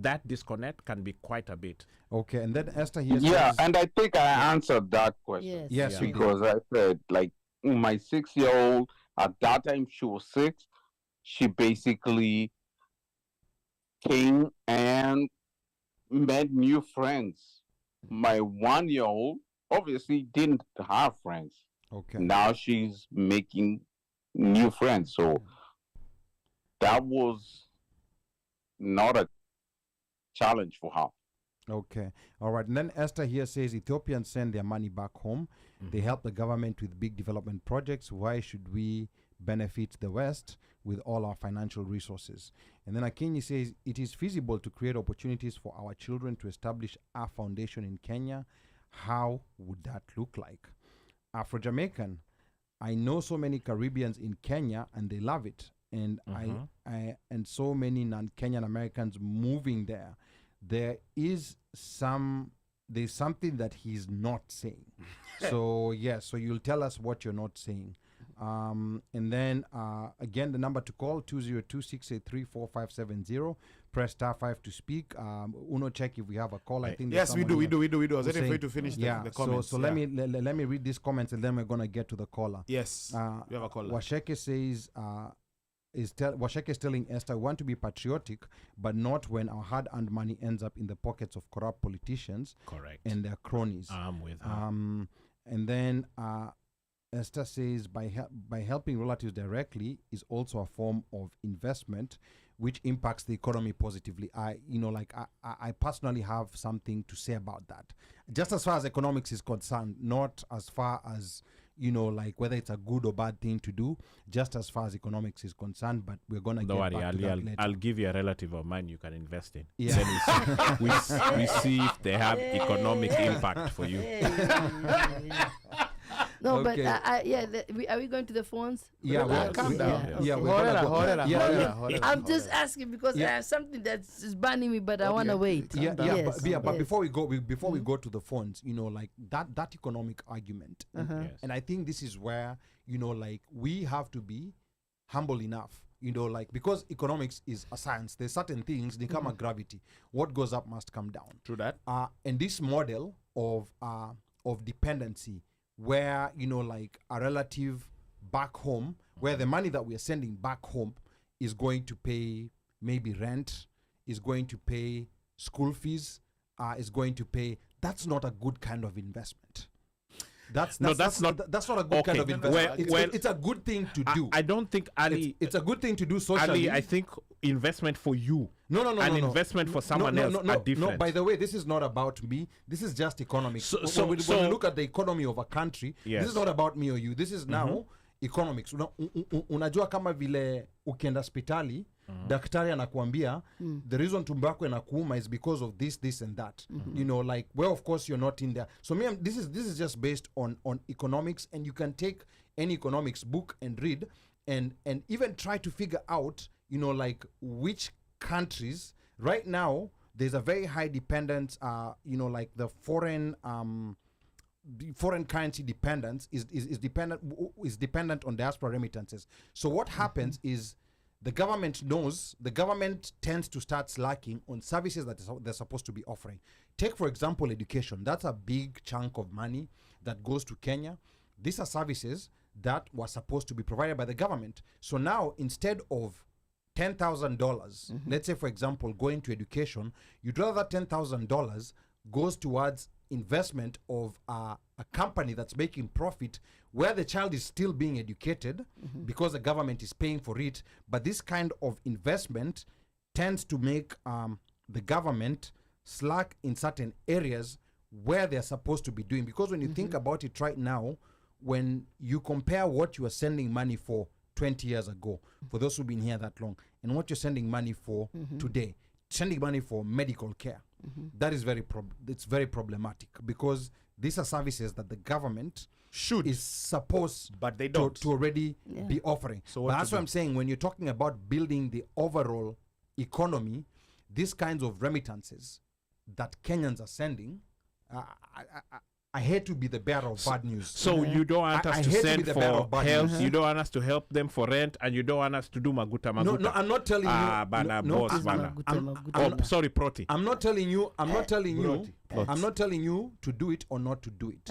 that disconnect can be quite a bit. Okay, and then Esther here Yeah, says, and I think I answered that question. Yes. yes, you did. Because I said, like, my 6-year-old, at that time she was 6, she basically came and met new friends. My 1-year-old obviously didn't have friends. Okay. Now she's making new friends. So that was not a challenge for her. Okay. All right. And then Esther here says Ethiopians send their money back home. They help the government with big development projects. Why should we benefit the West with all our financial resources? And then Akinyi says it is feasible to create opportunities for our children to establish a foundation in Kenya. How would that look like? Afro-Jamaican, I know so many Caribbeans in Kenya and they love it. and I and so many non-Kenyan Americans moving there, there's something that he's not saying. So so you'll tell us what you're not saying. And then again, the number to call 202-683-4570. Press *5 to speak. Uno, check if we have a call. I think yes, we do. I was waiting for you to finish the comments. So let me read these comments, and then we're gonna get to the caller. Yes, we have a caller. Washeke says Washeke is telling Esther, we want to be patriotic, but not when our hard-earned money ends up in the pockets of corrupt politicians. Correct. And their cronies. I'm with her. And then Esther says by helping relatives directly is also a form of investment which impacts the economy positively. I personally have something to say about that. Just as far as economics is concerned, not as far as, whether it's a good or bad thing to do, just as far as economics is concerned, but we're going to get back to that later. I'll give you a relative of mine you can invest in. Yeah. Then we see if they have economic impact for you. No, Okay. but are we going to the phones? Calm down. I'm just asking because I have something that's burning me, but I want to wait. But before we go, we go to the phones, that economic argument, and I think this is where we have to be humble enough, because economics is a science. There's certain things they come at gravity. What goes up must come down. True that. And this model of dependency, where a relative back home, where the money that we are sending back home is going to pay maybe rent, is going to pay school fees, is going to pay. That's not a good kind of investment. That's not a good kind of investment. It's a good thing to do. I don't think Ali. It's a good thing to do socially. Ali, I think investment for you. No. Investment for someone else are different. No, by the way, this is not about me. This is just economics. When we look at the economy of a country, this is not about me or you. This is now economics. Unajua kama vile ukienda hospitali, daktari anakuambia the reason tumbo yako inakuuma is because of this and that. Where of course you're not in there. So this is just based on economics, and you can take any economics book and read and even try to figure out which countries right now there's a very high dependence, the foreign currency dependence is dependent on diaspora remittances. So what happens is the government tends to start slacking on services that they're supposed to be offering. Take, for example, education. That's a big chunk of money that goes to Kenya. These are services that were supposed to be provided by the government. So now, instead of $10,000, let's say, for example, going to education, you'd rather that $10,000 goes towards investment of a company that's making profit, where the child is still being educated because the government is paying for it. But this kind of investment tends to make the government slack in certain areas where they're supposed to be doing. Because when you think about it right now, when you compare what you are sending money for 20 years ago, for those who've been here that long, and what you're sending money for today, sending money for medical care, that is very problematic, because these are services that the government is supposed but they don't to already be offering. So that's what I'm saying. When you're talking about building the overall economy, these kinds of remittances that Kenyans are sending, I hate to be the bearer of bad news. So you don't want us to send for help, you don't want us to help them for rent, and you don't want us to do maguta. No, I'm not telling you. Sorry, Proti. I'm not telling you to do it or not to do it.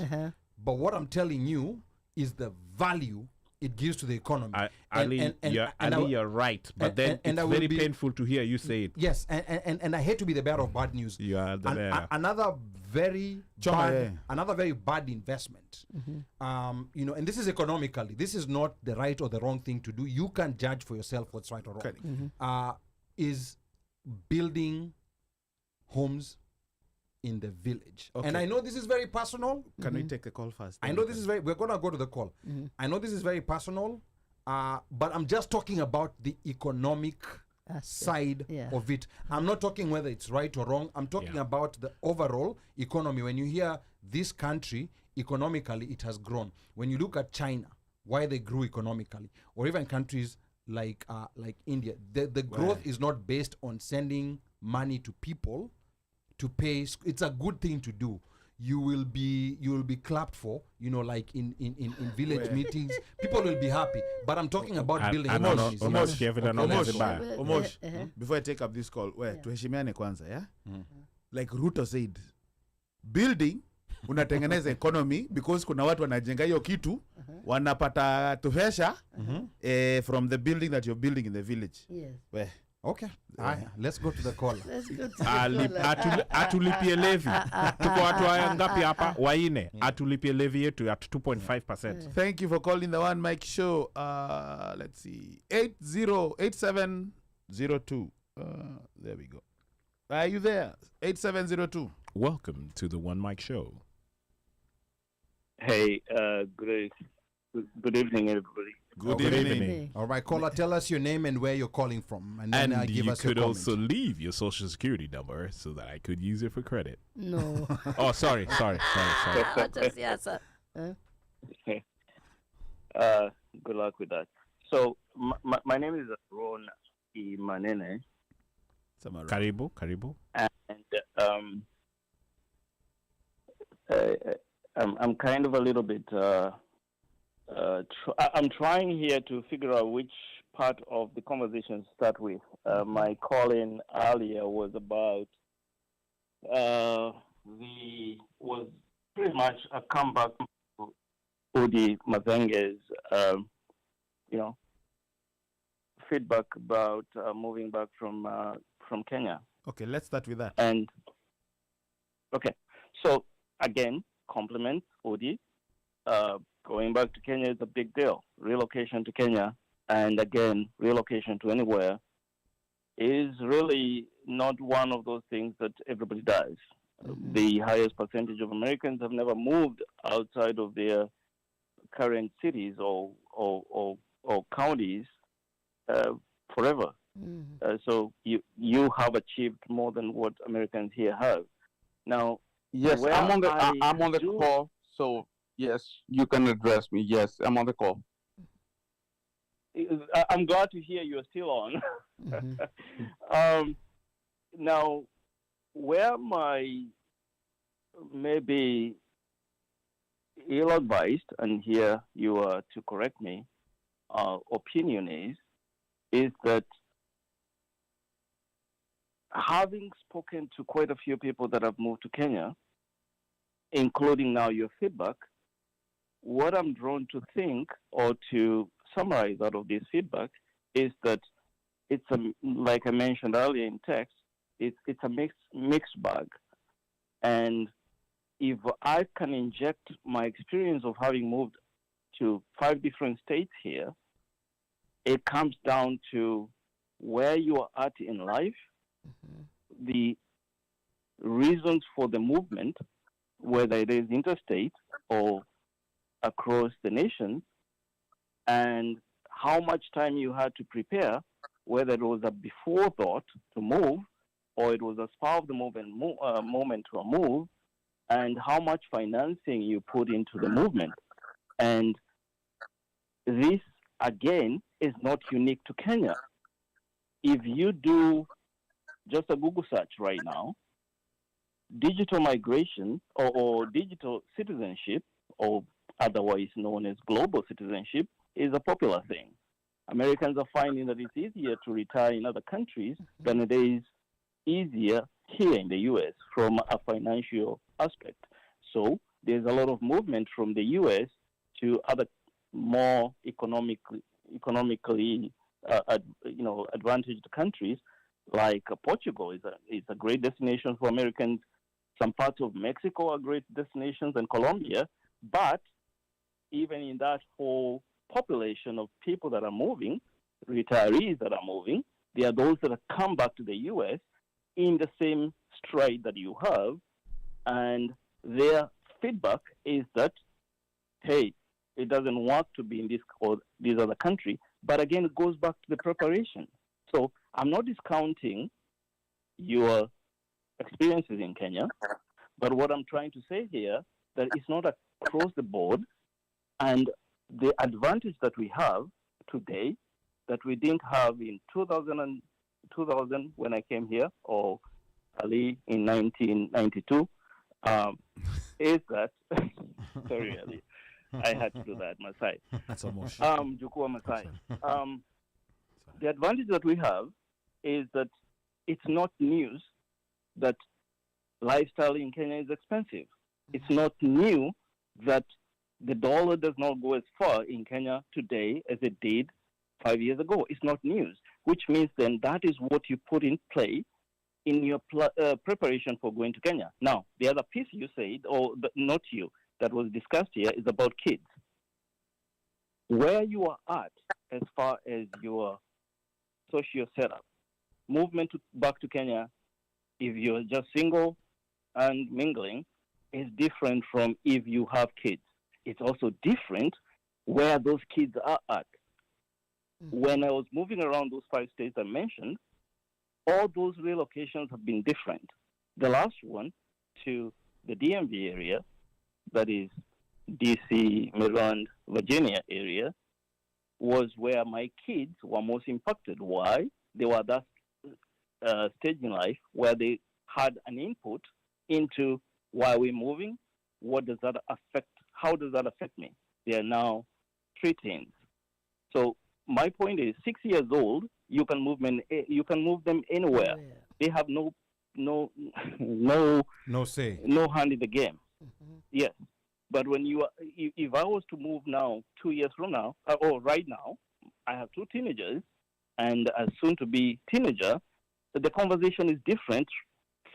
But what I'm telling you is the value it gives to the economy. Ali, you're right, but then it's very painful to hear you say it. Yes, and I hate to be the bearer of bad news. You are the bearer. Another very bad investment. And this is economically. This is not the right or the wrong thing to do. You can judge for yourself what's right or wrong. Is building homes in the village. And I know this is very personal. Can we take a call first? I know this is we're going to go to the call. I know this is very personal, but I'm just talking about the economic side of it. I'm not talking whether it's right or wrong. I'm talking about the overall economy. When you hear this country, economically, it has grown. When you look at China, why they grew economically, or even countries like India. The growth is not based on sending money to people to pay. It's a good thing to do. You will be clapped for, like in village meetings. People will be happy. But I'm talking about building economies. Omosh, before I take up this call, tuheshimiane kwanza, yeah? Like Ruto said, building unatengeneza economy because kuna watu wanajenga hiyo kitu wanapata tuhesha from the building that you're building in the village. Yes. Okay. Let's go to the caller. Let's go to the caller. Atulipie levy. Tuko watu ngapi hapa? Waine. Atulipie levy yetu at 2.5%. Thank you for calling the One Mike Show. Let's see. 808702. There we go. Are you there? 8702. Welcome to the One Mike Show. Hey, good evening, everybody. Good evening. All right, caller, tell us your name and where you're calling from, and then give us your comment. You could also leave your social security number so that I could use it for credit. No. Oh, sorry. Just yes, sir. Good luck with that. So, my name is Ron Imanene. Karibu. And I'm kind of a little bit. I'm trying here to figure out which part of the conversation to start with. My call-in earlier was about was pretty much a comeback to Udi Mathenge's feedback about moving back from Kenya. Okay, let's start with that. And okay, so again, compliments Udi. Going back to Kenya is a big deal. Relocation to Kenya, and again, relocation to anywhere, is really not one of those things that everybody does. The highest percentage of Americans have never moved outside of their current cities or counties forever. So you have achieved more than what Americans here have. Now, yes, I'm on the call, so. Yes, you can address me. Yes, I'm on the call. I'm glad to hear you're still on. Now, where my maybe ill-advised, and here you are to correct me, opinion is that having spoken to quite a few people that have moved to Kenya, including now your feedback, what I'm drawn to think or to summarize out of this feedback is that it's like I mentioned earlier in text, it's a mixed bag. And if I can inject my experience of having moved to 5 different states here, it comes down to where you are at in life, the reasons for the movement, whether it is interstate or across the nation, and how much time you had to prepare, whether it was a before thought to move or it was a spur of the moment to a move, and how much financing you put into the movement. And this, again, is not unique to Kenya. If you do just a Google search right now, digital migration or digital citizenship, or otherwise known as global citizenship, is a popular thing. Americans are finding that it's easier to retire in other countries than it is easier here in the U.S. from a financial aspect. So there's a lot of movement from the U.S. to other more economically advantaged countries, like Portugal is a great destination for Americans. Some parts of Mexico are great destinations, and Colombia. But even in that whole population of people that are moving, retirees that are moving, there are those that have come back to the U.S. in the same stride that you have, and their feedback is that, hey, it doesn't work to be in this or this other country. But again, it goes back to the preparation. So I'm not discounting your experiences in Kenya, but what I'm trying to say here, that it's not across the board, and the advantage that we have today that we didn't have in 2000 when I came here, or early in 1992, is that, sorry, Ali, I had to do that, Masai. That's almost. Jukua Masai. The advantage that we have is that it's not news that lifestyle in Kenya is expensive. It's not new that the dollar does not go as far in Kenya today as it did 5 years ago. It's not news, which means then that is what you put in play in your preparation for going to Kenya. Now, the other piece you said, or not you, that was discussed here is about kids. Where you are at as far as your social setup, movement back to Kenya, if you're just single and mingling, is different from if you have kids. It's also different where those kids are at. When I was moving around those 5 states I mentioned, all those relocations have been different. The last one to the DMV area, that is DC, Maryland, Virginia area, was where my kids were most impacted. Why? They were that stage in life where they had an input into why we're moving, what does that affect, how does that affect me? They are now preteens. So my point is, 6 years old, you can move them anywhere. They have no say, no hand in the game. Yes, but when if I was to move now, 2 years from now, or right now, I have 2 teenagers and a soon-to-be teenager. The conversation is different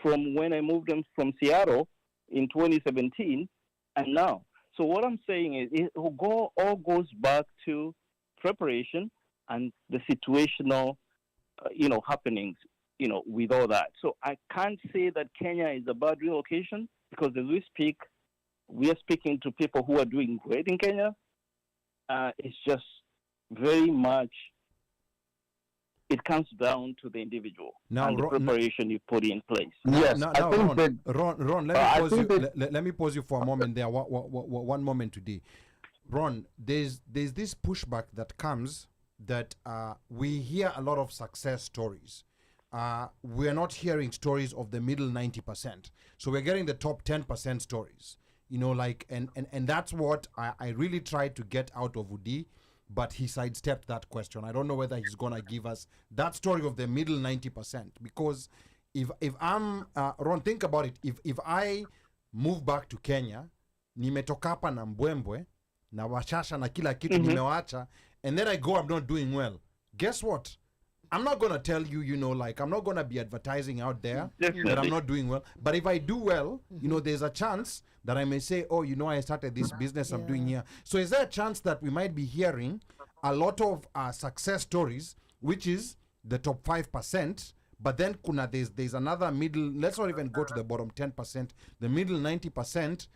from when I moved them from Seattle in 2017 and now. So what I'm saying is, it all goes back to preparation and the situational, happenings, with all that. So I can't say that Kenya is a bad relocation, because as we speak, we are speaking to people who are doing great in Kenya. It's just very much, it comes down to the individual and the preparation you put in place. Yes, I think Ron, let me pause you for a moment there. One moment today. Ron, there's this pushback that comes that we hear a lot of success stories. We're not hearing stories of the middle 90%. So we're getting the top 10% stories. And that's what I really tried to get out of Udi, but he sidestepped that question. I don't know whether he's going to give us that story of the middle 90%. Because if I'm, Ron, think about it. If I move back to Kenya, nimetoka hapa na mbwembwe, na washasha na kila kitu nimewacha, and then I go, I'm not doing well. Guess what? I'm not going to tell you, I'm not going to be advertising out there that I'm not doing well. But if I do well, there's a chance that I may say, oh, I started this business I'm doing here. So is there a chance that we might be hearing a lot of success stories, which is the top 5%, but then there's another middle, let's not even go to the bottom 10%, the middle 90%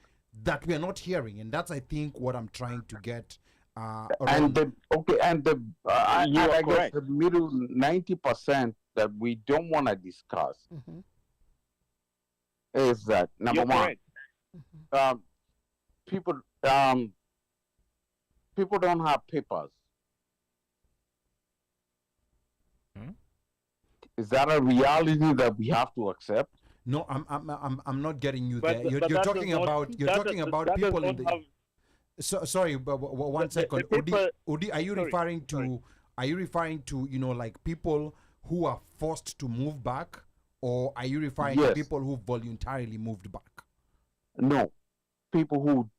that we are not hearing. And that's, I think, what I'm trying to get I guess the middle 90% that we don't want to discuss is that number one, people don't have papers. Is that a reality that we have to accept? No, I'm not getting you there. You're talking about people in the. So, sorry, but 1 second. Udi, are you referring to like people who are forced to move back, or are you referring to people who voluntarily moved back? No, people who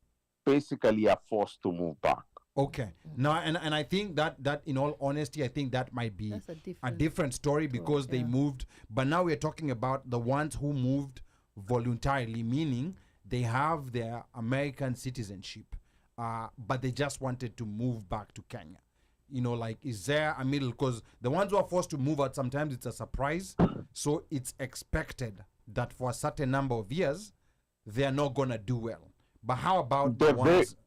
basically are forced to move back. Okay. Now, and I think that in all honesty, I think that might be a different story, because they moved. But now we're talking about the ones who moved voluntarily, meaning they have their American citizenship. But they just wanted to move back to Kenya. Is there a middle? Because the ones who are forced to move out, sometimes it's a surprise. So it's expected that for a certain number of years, they are not going to do well. But how about the ones?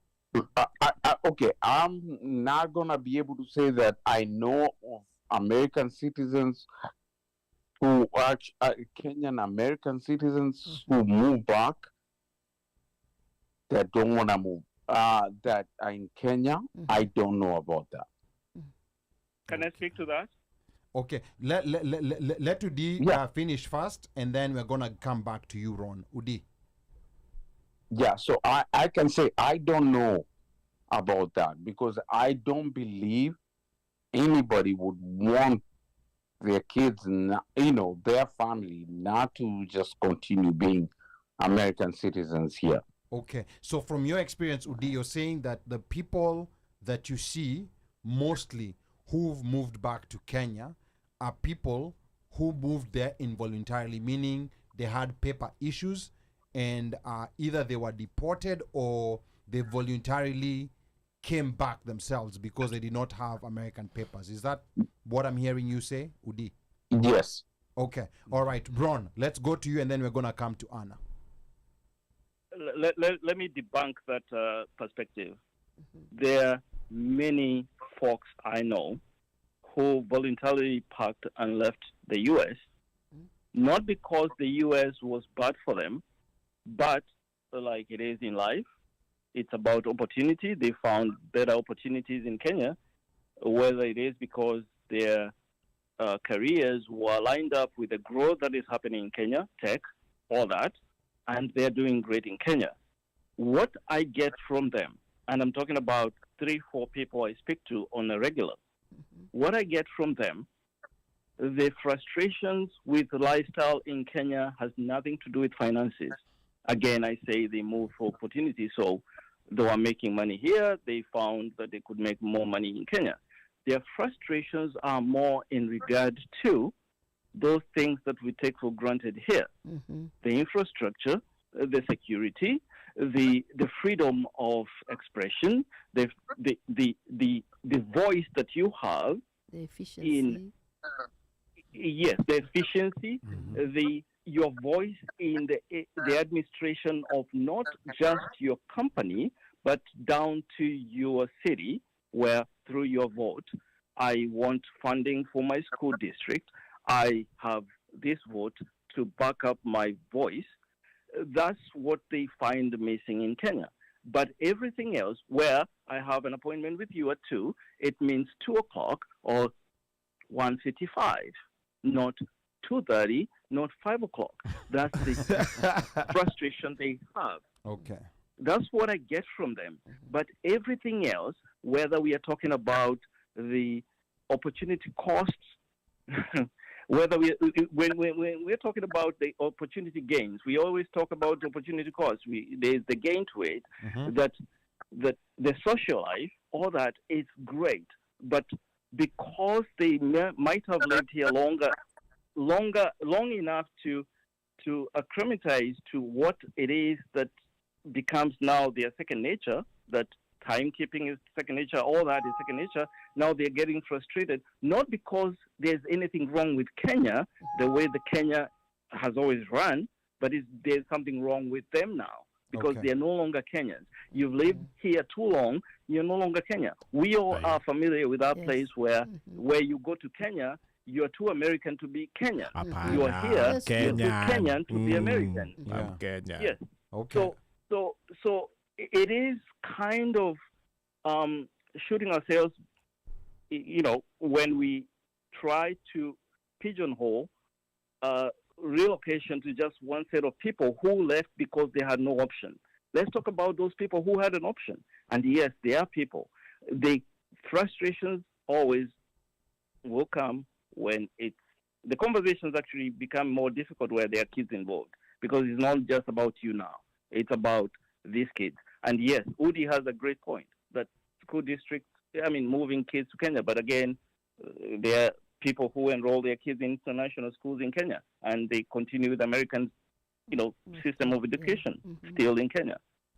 Okay, I'm not going to be able to say that I know of American citizens who are Kenyan American citizens who move back that don't want to move. That are in Kenya, I don't know about that. Can I speak to that? Okay, let Udi Yeah. finish first, and then we're gonna come back to you, Ron. Udi. Yeah, so I can say I don't know about that because I don't believe anybody would want their kids, their family not to just continue being American citizens here. Okay, so from your experience, Udi, you're saying that the people that you see mostly who've moved back to Kenya are people who moved there involuntarily, meaning they had paper issues and either they were deported or they voluntarily came back themselves because they did not have American papers. Is that what I'm hearing you say, Udi? Yes. Okay, all right, Ron, let's go to you and then we're going to come to Anna. Let me debunk that perspective. There are many folks I know who voluntarily packed and left the U.S., not because the U.S. was bad for them, but like it is in life, it's about opportunity. They found better opportunities in Kenya, whether it is because their careers were lined up with the growth that is happening in Kenya, tech, all that, and they're doing great in Kenya. What I get from them, and I'm talking about 3-4 people I speak to on a regular, what I get from them, the frustrations with lifestyle in Kenya has nothing to do with finances. Again, I say they moved for opportunity, so they were making money here. They found that they could make more money in Kenya. Their frustrations are more in regard to those things that we take for granted here. The infrastructure, the security, the freedom of expression, the voice that you have, The efficiency. the efficiency, your voice in the administration of not just your company, but down to your city, where through your vote, I want funding for my school district. I have this vote to back up my voice. That's what they find missing in Kenya. But everything else, where I have an appointment with you at 2, it means 2 o'clock or 1:55, not 2:30, not 5 o'clock. That's the frustration they have. Okay. That's what I get from them. But everything else, whether we are talking about the opportunity costs, whether when we're talking about the opportunity gains, we always talk about opportunity costs. There's the gain to it, that the social life, all that is great, but because they might have lived here long enough to acclimatize to what it is that becomes now their second nature, that timekeeping is second nature, all that is second nature. Now they're getting frustrated, not because there's anything wrong with Kenya, the way the Kenya has always run, but there's something wrong with them now, because they're no longer Kenyans. You've lived here too long, you're no longer Kenya. We all are familiar with that place where you go to Kenya, you're too American to be Kenyan. You are here, you're too Kenyan to be American. I'm Kenyan. Yes. Okay. So it is kind of shooting ourselves, when we try to pigeonhole relocation to just one set of people who left because they had no option. Let's talk about those people who had an option. And yes, they are people. The frustrations always will come when the conversations actually become more difficult where there are kids involved, because it's not just about you now. It's about these kids. And yes, Udi has a great point that school districts, moving kids to Kenya. But again, there are people who enroll their kids in international schools in Kenya, and they continue with American, system of education still in Kenya.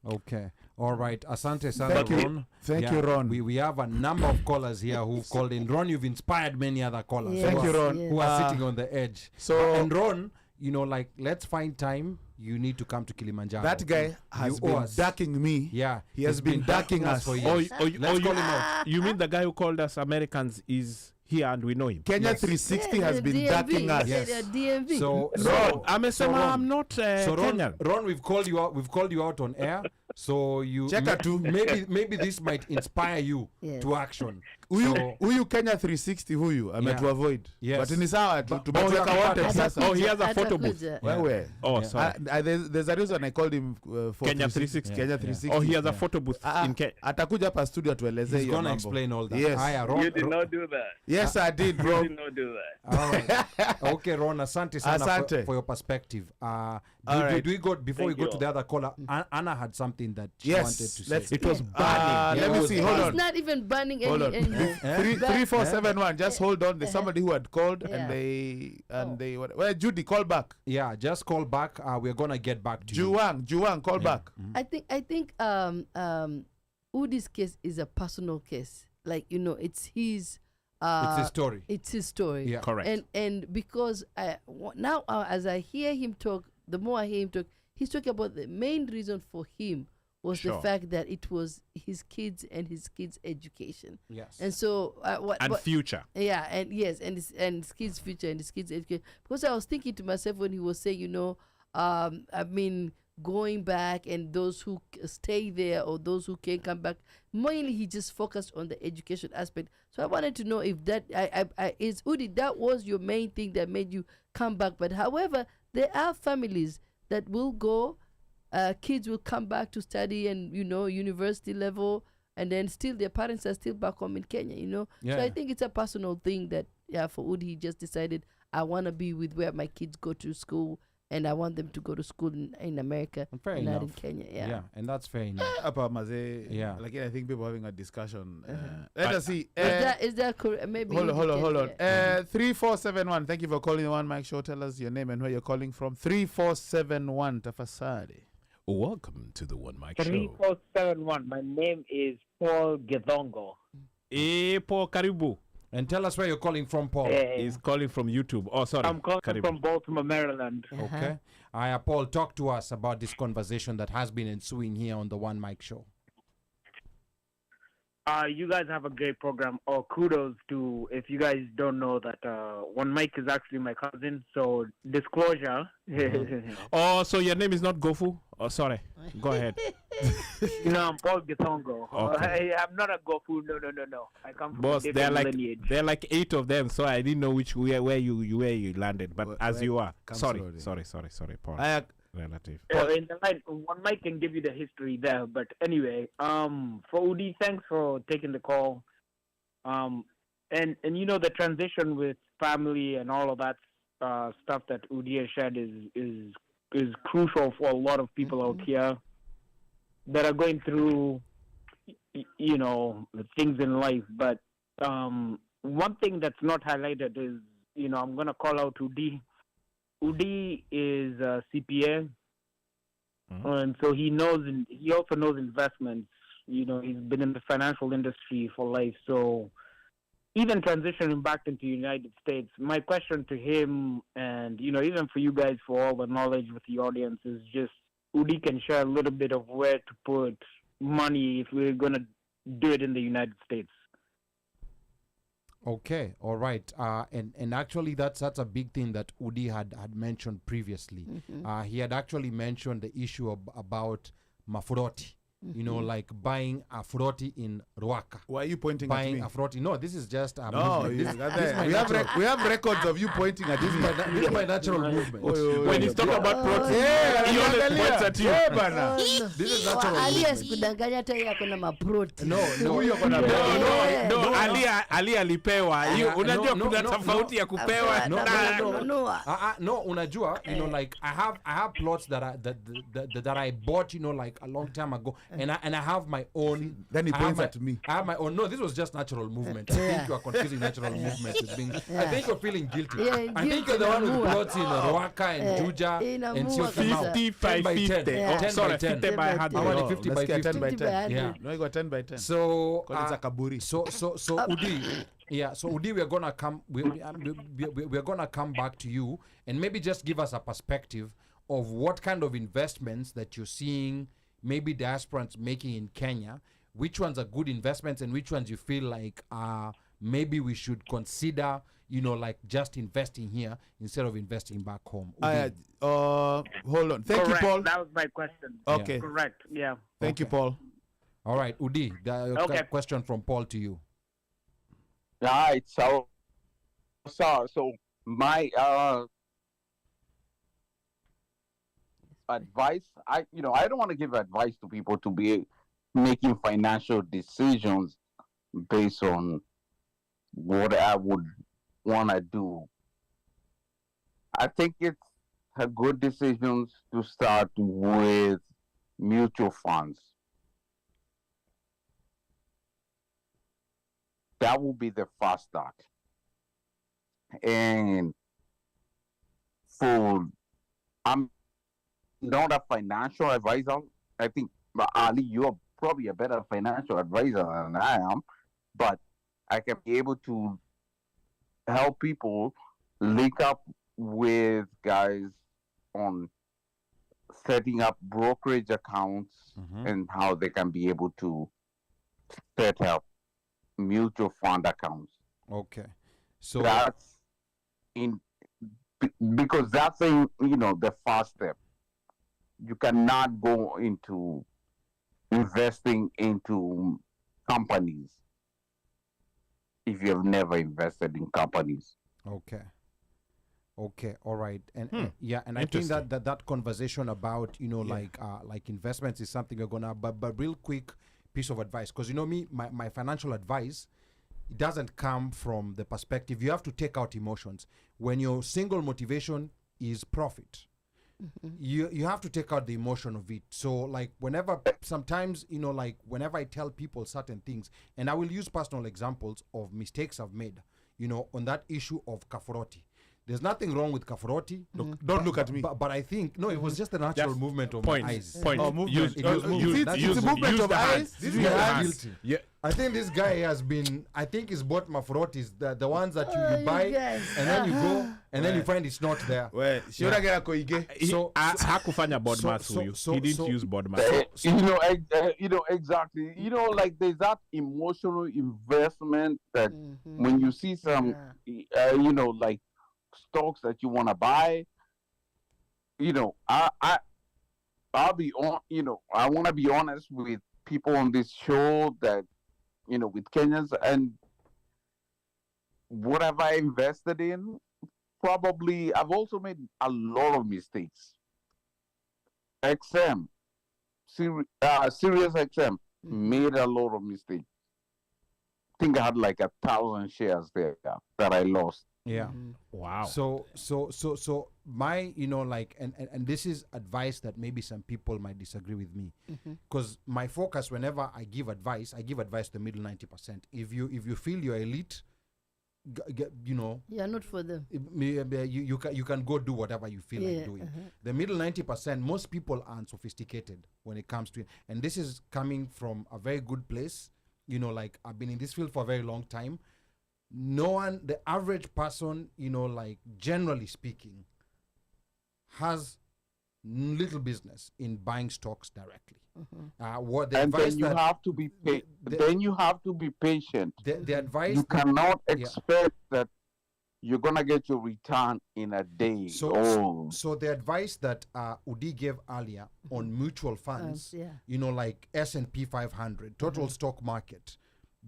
Okay. All right. Asante sana, Thank you. Ron. Thank you, Ron. We have a number of callers here who've called in. Ron, you've inspired many other callers. Yes, Thank you, Ron. yes. Who are sitting on the edge. So- and Ron, let's find time. You need to come to Kilimanjaro. That guy has You owe been us. ducking me. Yeah. He has he's been ducking us for Oh, years. Let's call him out. you mean the guy who called us Americans is here and we know him? Kenya Yes. 360 has been ducking us. Yes. DMV. So Ron, amesema Ron- I'm not So Kenyan. Ron, we've called you out. We've called you out on air. So you Check out too. maybe this might inspire you Yes. to action. Huyu Kenya 360 huyu ametuavoid. Yes. But ni sawa tu. But- Tumeweka wanted Atakuja, sasa. Oh, he has a photo booth. atakuja. Wewe. Oh, sorry. There's a reason I called him for Kenya 360. Kenya Yeah. 360. Oh, he has a photo booth in Kenya. Atakuja hapa studio atueleze He's hiyo gonna mambo. explain all that. Yes. Haya, You did not do that. Yes, I did, bro. You did not do that. All right. Okay, Ron, asante sana Asante. for your perspective. right. Do we go before Thank we go you to the other caller? Anna had something that she Yes, wanted to let's- say. It was Let burning. me see. Hold It's on. not even burning Hold on. any 3471. Just hold on. There's somebody who had called Yeah. and they well, Judy, call back. Yeah, just call back. We're gonna get back to you. Juwang, call back. I think Udi's case is a personal case. Like, it's his It's his story. It's his story. Yeah. Correct. And because now as I hear him talk, the more I hear him talk, he's talking about the main reason for him was the Sure. fact that it was his kids and his kids' education. Yes. And so And future. yeah, and yes, and his kids' future and his kids' education. Because I was thinking to myself when he was saying, I mean, going back and those who stay there or those who can come back, mainly he just focused on the education aspect. So I wanted to know if that is Udi, that was your main thing that made you come back. But however, there are families that will go, kids will come back to study and university level, and then still their parents are still back home in Kenya. Yeah. So I think it's a personal thing that for Udi, he just decided, I want to be with where my kids go to school, and I want them to go to school in America, Fair and not in enough. Kenya. Yeah, and that's fair enough. Apa maze. Yeah. Like I think people are having a discussion. Let us see. Is that correct? Maybe Hold Udi on. can- yeah. 3471. Thank you for calling the One Mic Show. Tell us your name and where you're calling from. 3471. Tafasari. Welcome to the One Mic Show. 3471. My name is Paul Githongo. Paul Karibu And tell us where you're calling from, Paul. is calling from YouTube. Oh, sorry. I'm calling Karibu. from Baltimore, Maryland. Okay. Paul, talk to us about this conversation that has been ensuing here on the One Mic Show. You guys have a great program. Kudos to, if you guys don't know that One Mike is actually my cousin. So disclosure. Oh, so your name is not Gofu? Oh, sorry. Go ahead. I'm Paul Githongo. Okay. I'm not a Gofu. No. I come from Boss, a there are different lineage. like 8 of them, so I didn't know where you landed. But as you are, come sorry, Paul. Relative. In the line, One Mike can give you the history there. But anyway, for Udi, thanks for taking the call. And the transition with family and all of that stuff that Udi has shared is crucial for a lot of people out here that are going through, things in life. But one thing that's not highlighted is, I'm going to call out Udi. Udi is a CPA, and so he also knows investments. He's been in the financial industry for life. So even transitioning back into the United States, my question to him, and even for you guys, for all the knowledge with the audience, is just Udi can share a little bit of where to put money if we're gonna do it in the United States. Okay, all right. And actually that's a big thing that Udi had mentioned previously. He had actually mentioned the issue about mafuroti. Like buying a froti in Ruaka. Why are you pointing at Buying me? a froti. No, this is just a No, movement. This is my we natural- have records of you pointing at this me. is my natural movement. When he's talking about protein, Yeah, he always angalia. points at you. Yeah, bana. This is natural alias movement. kudanganya hata yeye akona maproti. No. Huyu ako na- No, Ali alipewa. Yeah, Unajua no, kuna no, tofauti ya kupewa. No, unajua, like I have plots that I bought, like a long time ago, and I have my own. Then he I have points my- at me. I have my own. No, this was just natural movement. I think you are confusing natural movement with being. I think you're feeling guilty. Yeah, I think you're the one with guilty plots in Ruaka and Juja and inamua Sio kabisa. 50 by 10 by 10. 50. Yeah. 10 Sorry, by 10. 50 by I 100. want No, 50 by let's get 50. 10 by 10. Yeah. No, you got 10 by 10. So Because it's a kaburi. So Udi, Udi, we're gonna come. We're gonna come back to you and maybe just give us a perspective of what kind of investments that you're seeing, maybe diasporans making in Kenya. Which ones are good investments and which ones you feel like maybe we should consider, like just investing here instead of investing back home. Udi. Hold on. Thank Correct. you, Paul. That was my question. Okay. Correct. Yeah. Thank you, Paul. All right, Udi, the Okay. question from Paul to you. Right. So my advice, I don't want to give advice to people to be making financial decisions based on what I would want to do. I think it's a good decision to start with mutual funds. That will be the first start. And for I'm not a financial advisor. I think, Ali, you're probably a better financial advisor than I am, but I can be able to help people link up with guys on setting up brokerage accounts and how they can be able to set up mutual fund accounts. Okay. So That's because that's the first step. You cannot go into investing into companies if you have never invested in companies. Okay. Okay. All right. And yeah, and I think that conversation about like investments is something we're gonna. But real quick piece of advice, because me, my financial advice, it doesn't come from the perspective. You have to take out emotions. When your single motivation is profit, you have to take out the emotion of it. So like sometimes whenever I tell people certain things, and I will use personal examples of mistakes I've made, on that issue of Kafuroti. There's nothing wrong with Kafuroti. Don't look at me. But I think it was just a natural movement of my eyes. Oh, movement. It's a movement of eyes. This guy is Guilty. Yeah. I think this guy has been. I think he's bought Mafurotis, the ones that you buy, and then you go, and then you find it's not there. Well, So hakufanya board math huyu. He didn't use board math. Exactly. Like there's that emotional investment that when you see some, like stocks that you want to buy, I'll be on. I want to be honest with people on this show that, with Kenyans, and what have I invested in? Probably, I've also made a lot of mistakes. XM, Sirius XM, made a lot of mistakes. I think I had like 1,000 shares there that I lost. Yeah. Wow. So my, and this is advice that maybe some people might disagree with me, because my focus, whenever I give advice to the middle 90%. If you feel you're elite, you're not for them. You can go do whatever you feel like doing. The middle 90%, most people aren't sophisticated when it comes to it, and this is coming from a very good place. I've been in this field for a very long time. No one, the average person, generally speaking, has little business in buying stocks directly. Then you have to be patient. The advice you cannot expect that you're gonna get your return in a day. So the advice that Udi gave earlier on mutual funds, like S&P 500, total stock market.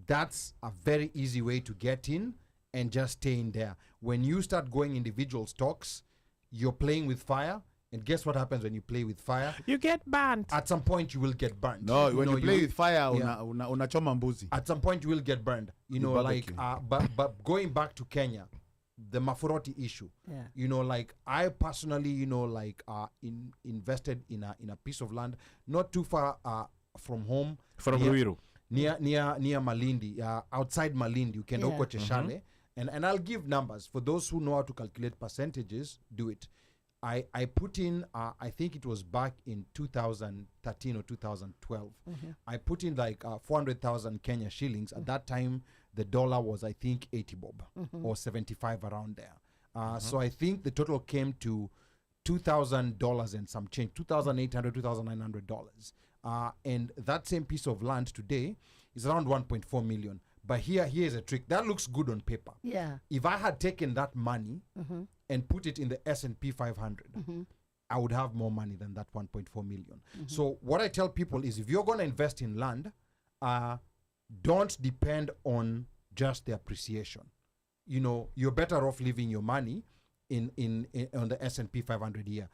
That's a very easy way to get in and just stay in there. When you start going individual stocks, you're playing with fire. And guess what happens when you play with fire? You get burnt. At some point, you will get burned. No, when you play with fire, unachoma mbuzi. At some point, you will get burned. But going back to Kenya, the Mafuroti issue. I personally, invested in a piece of land not too far from home. From Ruiru. Near Malindi, outside Malindi, you can go to Cheshire, and I'll give numbers for those who know how to calculate percentages. Do it. I put in, I think it was back in 2013 or 2012. I put in like 400,000 Kenya shillings. At that time, the dollar was, I think, 80 bob or 75 around there. So I think the total came to $2,000 and some change, $2,800, $2,900. And that same piece of land today is around 1.4 million. But here's a trick. That looks good on paper. Yeah. If I had taken that money and put it in the S&P 500, I would have more money than that 1.4 million. So what I tell people is, if you're going to invest in land, don't depend on just the appreciation. You know, you're better off leaving your money in on the S&P 500 year.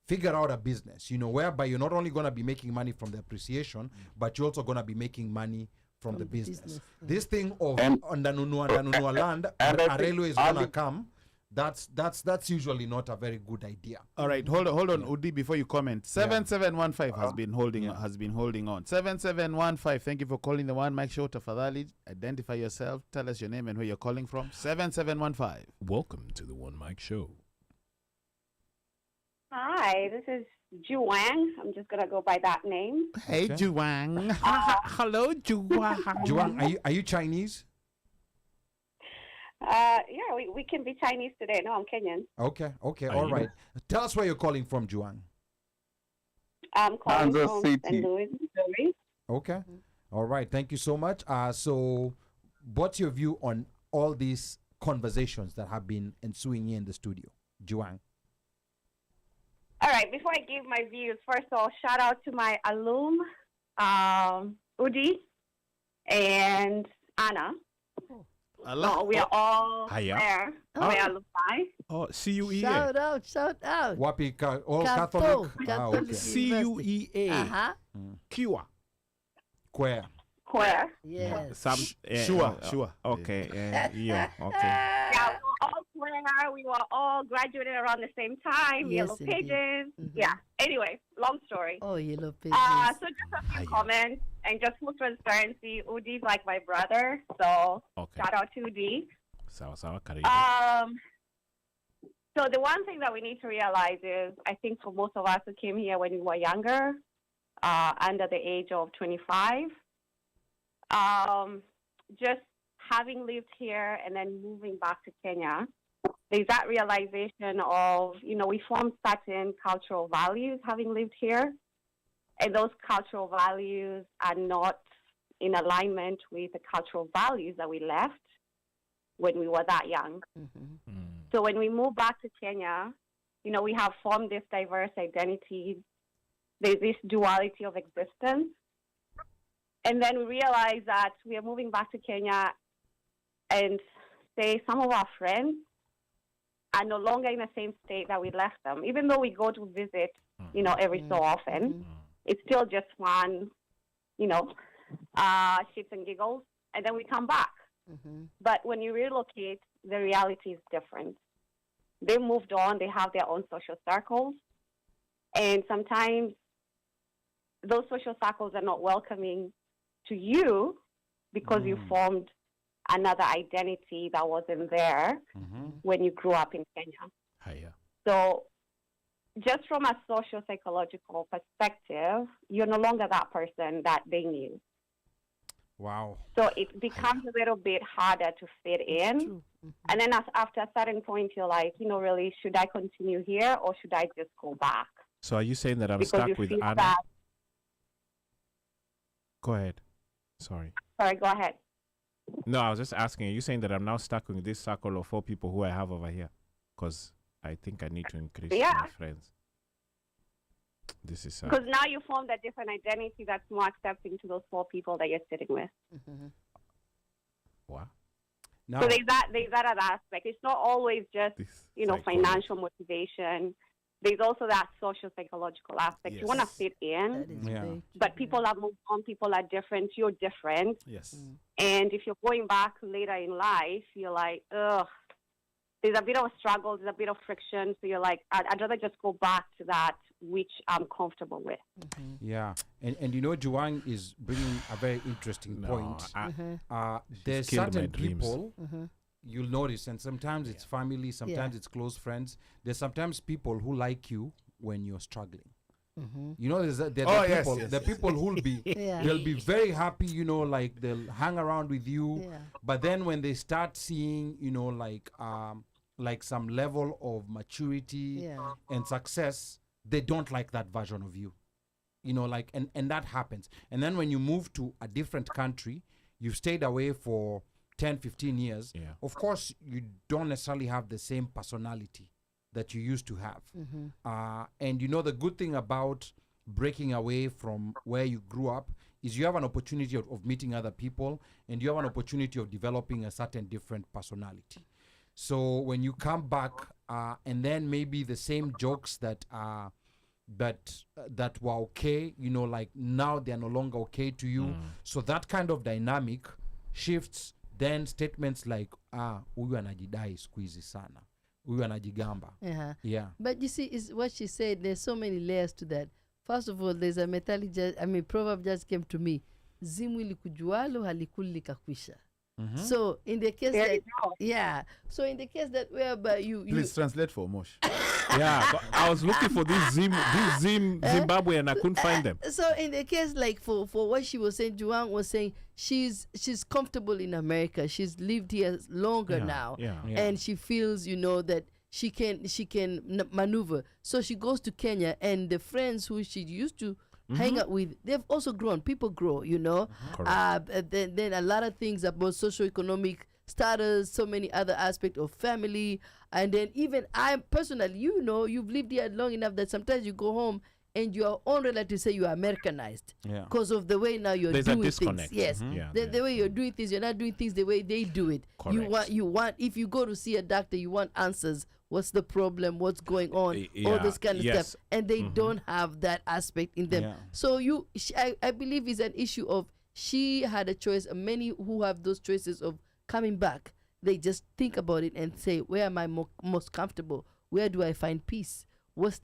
Figure out a business, you know, whereby you're not only going to be making money from the appreciation, but you're also going to be making money from the business. This thing of Andanunua land, a railway is going to come. That's usually not a very good idea. All right, hold on, Udi, before you comment. 7715 has been holding on. 7715, thank you for calling the One Mic Show. Tafadhali, identify yourself, tell us your name and where you're calling from. 7715. Welcome to the One Mic Show. Hi, this is Juang. I'm just gonna go by that name. Hey, Juang. Hello, Juang. Juang, are you Chinese? Yeah, we can be Chinese today. No, I'm Kenyan. Okay, all right. Tell us where you're calling from, Juang. I'm calling Kansas from City. St. Louis, Missouri. Okay. All right. Thank you so much. So what's your view on all these conversations that have been ensuing here in the studio, Juang? All right, before I give my views, first of all, shout out to my alum, Udi and Anna. Allah. We are all Hiya. there. We're alumni. Oh, CUEA. Shout out. Wapi, all Catholic. Catholic? Catholic. Okay. CUEA. Uh-huh. Kiwa. Where? Where? Yes. Sure. Okay. Okay. Yeah, we were all square. We were all graduated around the same time. Yes, Yellow indeed. Pages. Mhm. Yeah. Anyway, long story. Oh, Yellow Pages. So just a few comments and just full transparency. Udi's like my brother, so Okay. shout out to Udi. Sawa, karibu. So the one thing that we need to realize is, I think for most of us who came here when we were younger, under the age of 25, just having lived here and then moving back to Kenya, there's that realization of, we formed certain cultural values having lived here, and those cultural values are not in alignment with the cultural values that we left when we were that young. Mm-hmm. So when we move back to Kenya, we have formed this diverse identities. There's this duality of existence. And then we realize that we are moving back to Kenya and say some of our friends are no longer in the same state that we left them. Even though we go to visit, every so often, it's still just fun, shits and giggles, and then we come back. Mm-hmm. But when you relocate, the reality is different. They moved on. They have their own social circles. And sometimes those social circles are not welcoming to you because you formed another identity that wasn't there when you grew up in Kenya. Hiya. So just from a social psychological perspective, you're no longer that person that they knew. Wow. So it becomes a little bit harder to fit in. True. Mm-hmm. And then after a certain point, you're like, really, should I continue here or should I just go back? So are you saying that I'm Because stuck you with feel Anna? that. Go ahead. Sorry, Sorry, go ahead. No, I was just asking, are you saying that I'm now stuck with this circle of 4 people who I have over here? Because I think I need to increase my friends. This is Because now you formed a different identity that's more accepting to those 4 people that you're sitting with. Mm-hmm. Wow. Now, So there's that other aspect. It's not always just, financial motivation. There's also that social psychological aspect. You want to fit in, That is very true. but people have moved on. People are different. You're different. Yes. And if you're going back later in life, you're like, ugh, there's a bit of a struggle. There's a bit of friction. So you're like, I'd rather just go back to that which I'm comfortable with. yeah. And Juang is bringing a very interesting point. There's killed my certain dreams. people you'll notice, and sometimes it's family, sometimes it's close friends. There's sometimes people who like you when you're struggling. There's the people who'll be they'll be very happy, like they'll hang around with you. Yeah. But then when they start seeing, like some level of maturity and success, they don't like that version of you. And that happens. And then when you move to a different country, you've stayed away for 10, 15 years, of course, you don't necessarily have the same personality that you used to have. And the good thing about breaking away from where you grew up is you have an opportunity of meeting other people, and you have an opportunity of developing a certain different personality. So when you come back, and then maybe the same jokes that that were okay, you know, like now they are no longer okay to you. So that kind of dynamic shifts. Then statements like, huyu anajidai siku hizi sana, huyu anajigamba. Yeah. But you see, is what she said, there's so many layers to that. First of all, there's a proverb just came to me. Zimu likujualo halikuli likakwisha. So in the case so in the case that whereby you Please translate for Mosh. Yeah, but I was looking for this Zimbabwe and I couldn't find them. So in the case, like for what she was saying, Juan was saying she's comfortable in America. She's lived here longer now, and she feels, you know, that she can maneuver. So she goes to Kenya, and the friends who she used to hang out with, they've also grown. People grow, you know. Then a lot of things about socioeconomic status, so many other aspects of family, and then even I personally, you know, you've lived here long enough that sometimes you go home and your own relatives say you are Americanized because of the way now you're doing things. Yes, the way you're doing things, you're not doing things the way they do it. Correct. You want if you go to see a doctor, you want answers. What's the problem? What's going on? All this kind of stuff, and they don't have that aspect in them. So I believe it's an issue of she had a choice. Many who have those choices of coming back, they just think about it and say, where am I most comfortable? Where do I find peace? What's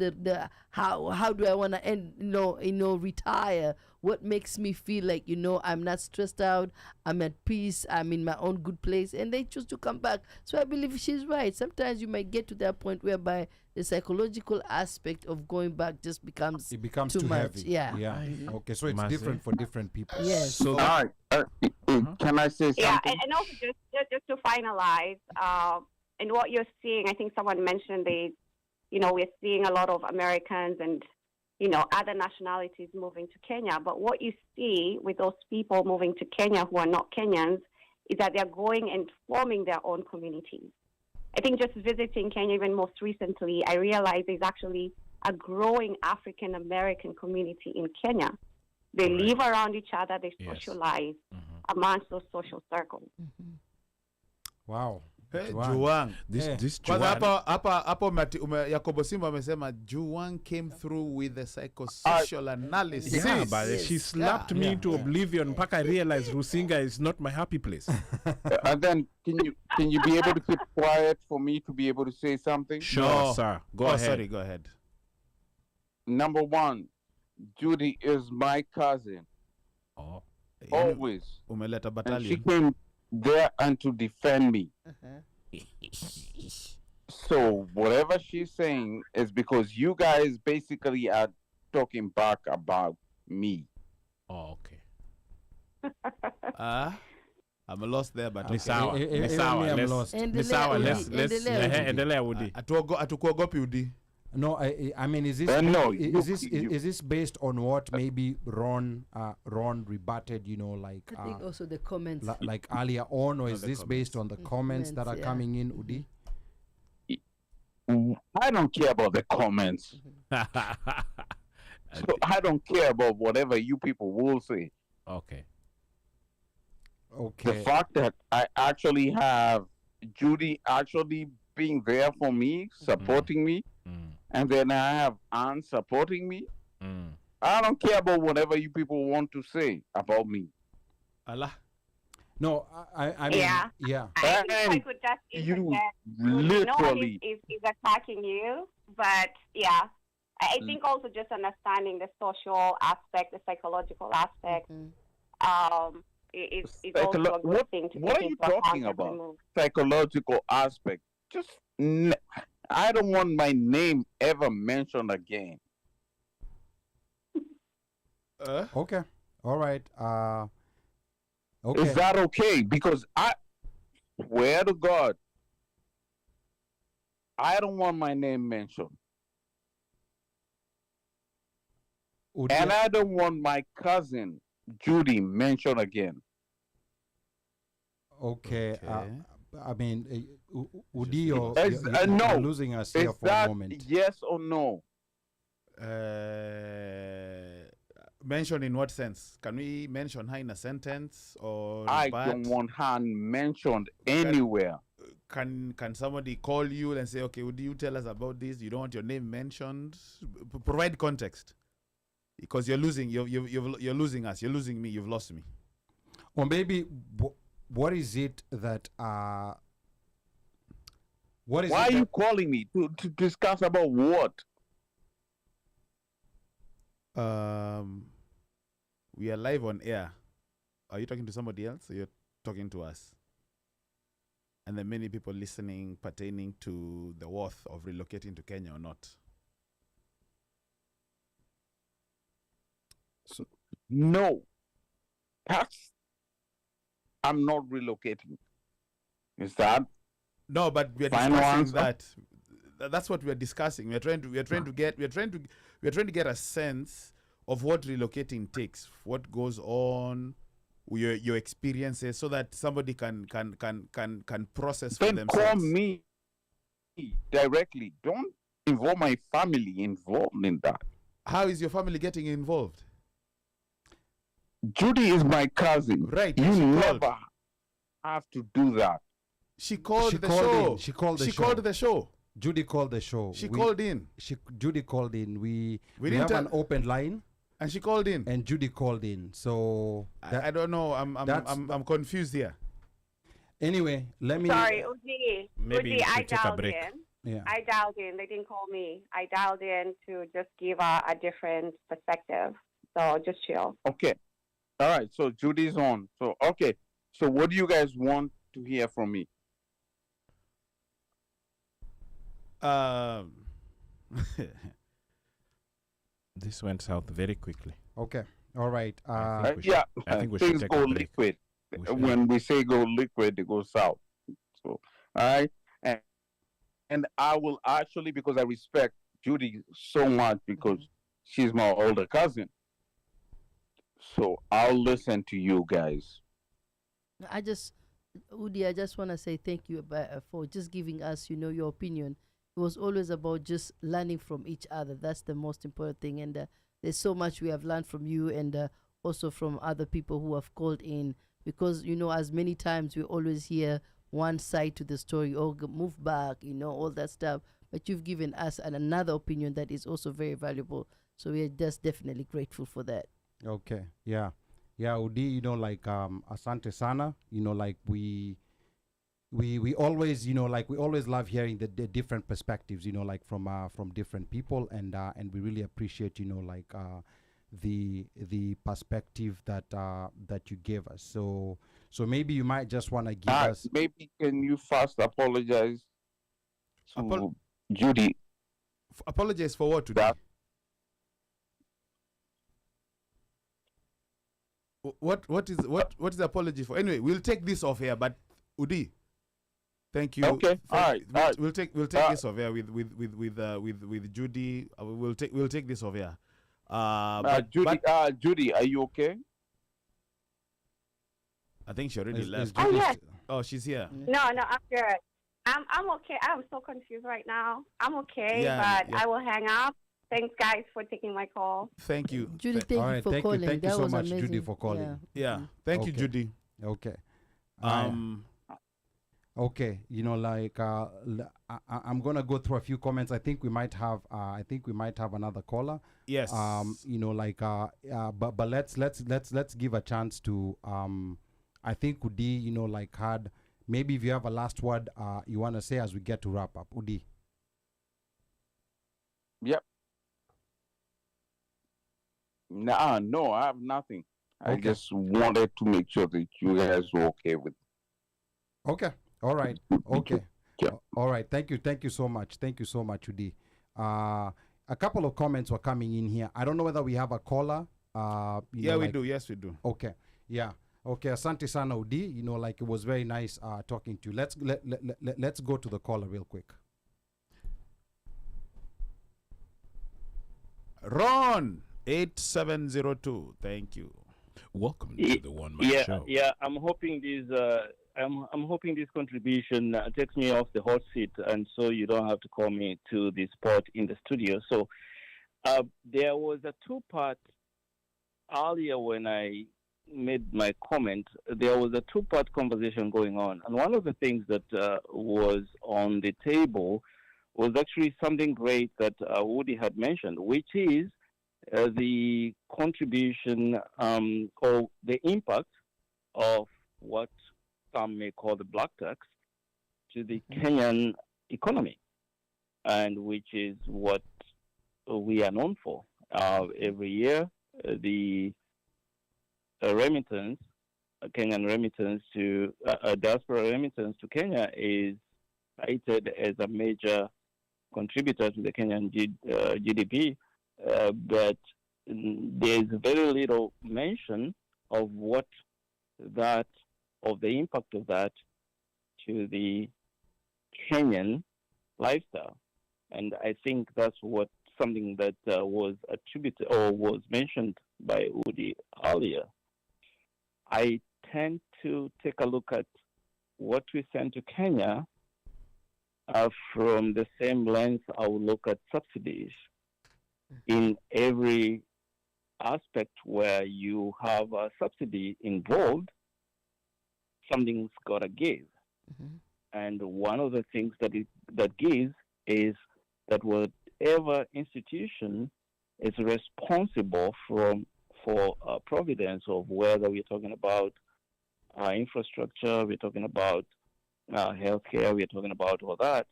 how do I want to end, retire? What makes me feel like, you know, I'm not stressed out, I'm at peace, I'm in my own good place, and they choose to come back. So I believe she's right. Sometimes you might get to that point whereby the psychological aspect of going back just becomes too much. Heavy. Yeah. Okay, so it's different for different people. Yes. So all right, can I say something? Yeah, and also just to finalize, and what you're seeing, I think someone mentioned we're seeing a lot of Americans and, you know, other nationalities moving to Kenya. But what you see with those people moving to Kenya who are not Kenyans is that they're going and forming their own communities. I think just visiting Kenya even most recently, I realized there's actually a growing African American community in Kenya. They live around each other, they socialize amongst those social circles. Wow. Juan. This Kwanza Juan. hapo Yakobo Simba amesema Juan came through with the psychosocial analysis. Yeah, but she slapped me into oblivion. Mpaka I realized Rusinga is not my happy place. And then can you be able to keep quiet for me to be able to say something? Sure, sir. Go ahead. Sorry, go ahead. Number one, Judy is my cousin. Oh. Always. Umeleta And battalion. she came there and to defend me. So whatever she's saying is because you guys basically are talking back about me. Oh, okay. I'm lost there, but Ni sawa. Let's endelea Udi. Hatukuogopi Udi. No, I mean, is this is this based on what maybe Ron rebutted? You know, like I think also the comments, like earlier on, or is this based on the comments that are coming in, Udi? I don't care about the comments. So I don't care about whatever you people will say. Okay. The fact that I actually have Judy actually being there for me, supporting me, and then I have Anne supporting me. I don't care about whatever you people want to say about me. Allah. No, I mean, yeah. I think I could just you literally is attacking you, but yeah, I think also just understanding the social aspect, the psychological aspect, is also a good thing to what are you talking about? Psychological aspect. Just I don't want my name ever mentioned again. Okay. All right. Okay. Is that okay? Because I swear to God, I don't want my name mentioned. And I don't want my cousin Judy mentioned again. Okay. I mean, Udi, you're no, losing us here for a moment. Yes or no? Mention in what sense? Can we mention her in a sentence or I but don't want her mentioned anywhere. can somebody call you and say, okay, would you tell us about this? You don't want your name mentioned. Provide context, because you're losing. You're losing us. You're losing me. You've lost me. Or maybe what is it that what is Why it are you that, calling me to discuss about what? We are live on air. Are you talking to somebody else, or you're talking to us? And there are many people listening pertaining to the worth of relocating to Kenya or not. So, no, I'm not relocating. Is that no? But we are final discussing answer? that. That's what we are discussing. We are trying to get a sense of what relocating takes, what goes on, your experiences, so that somebody can process for Then themselves. call me directly. Don't involve my family involved in that. How is your family getting involved? Judy is my cousin. Right. You she never called. have to do that. She called She the called show. in. She called the She show. called the show. Judy called the show. She called in. Judy called in. We didn't have tell- an open line, And she called in. and Judy called in. So I don't know. I'm confused here. anyway, let me. Sorry, Udi. Maybe Udi, we I should take a dialed break. in. Yeah. I dialed in. They didn't call me. I dialed in to just give a different perspective. So just chill. Okay. All right. So Judy's on. So, okay. So what do you guys want to hear from me? This went south very quickly. Okay. All right. think we should- I think we should things take go a break. liquid. We should- When we say go liquid, it goes south. So, all right. And I will actually, because I respect Judy so much, because she's my older cousin. So I'll listen to you guys. Udi, I just want to say thank you for just giving us, your opinion. It was always about just learning from each other. That's the most important thing. And there's so much we have learned from you, and also from other people who have called in. Because, as many times we always hear one side to the story, or move back, all that stuff. But you've given us another opinion that is also very valuable. So we're just definitely grateful for that. Okay. Yeah. Udi, asante sana. We always, we always love hearing the different perspectives, from different people, and we really appreciate, the perspective that you gave us. So maybe you might just want to give us. Maybe can you first apologize to Judy? Apologize for what today? That What is the apology for? Anyway, we'll take this off here. But Udi, thank you. Okay. All right. We'll take this off here with Judy. We'll take this off here. Judy, are you okay? I think she already left. Oh, yes. Oh, she's here. No, I'm good. I'm okay. I'm so confused right now. I'm okay, Yeah, but I will hang up. Thanks, guys, for taking my call. Thank you. Judy, thank All you right, for calling. Thank you That so was much, amazing. Judy, for calling. Yeah. Thank you, Okay. Judy. Okay. Okay, I'm gonna go through a few comments. I think we might have another caller. Yes. But let's give a chance to I think Udi, had maybe if you have a last word you want to say as we get to wrap up. Udi. Yep. No, I have nothing. I Okay. just wanted to make sure that you guys were okay with it. Okay. All right. Okay. Yeah. All right. Thank you so much. Thank you so much, Udi. A couple of comments were coming in here. I don't know whether we have a caller. We do. Yes, we do. Okay. Yeah. Okay. Asante sana, Udi. It was very nice talking to you. Let's go to the caller real quick. Ron 8702. Thank you. Welcome to the One Man Show. Yeah. I'm hoping this contribution takes me off the hot seat, and so you don't have to call me to the spot in the studio. So there was a two-part earlier when I made my comment, there was a two-part conversation going on. And one of the things that was on the table was actually something great that Udi had mentioned, which is the contribution or the impact of what some may call the black tax to the Kenyan economy, and which is what we are known for. Every year, the remittance, Kenyan remittance to diaspora remittance to Kenya is cited as a major contributor to the Kenyan GDP, but there's very little mention of the impact of that to the Kenyan lifestyle. And I think that's something that was attributed or was mentioned by Udi earlier. I tend to take a look at what we send to Kenya from the same lens I would look at subsidies. In every aspect where you have a subsidy involved, something's got to give. And one of the things that gives is that whatever institution is responsible for providence of whether we're talking about infrastructure, we're talking about healthcare, we're talking about all that,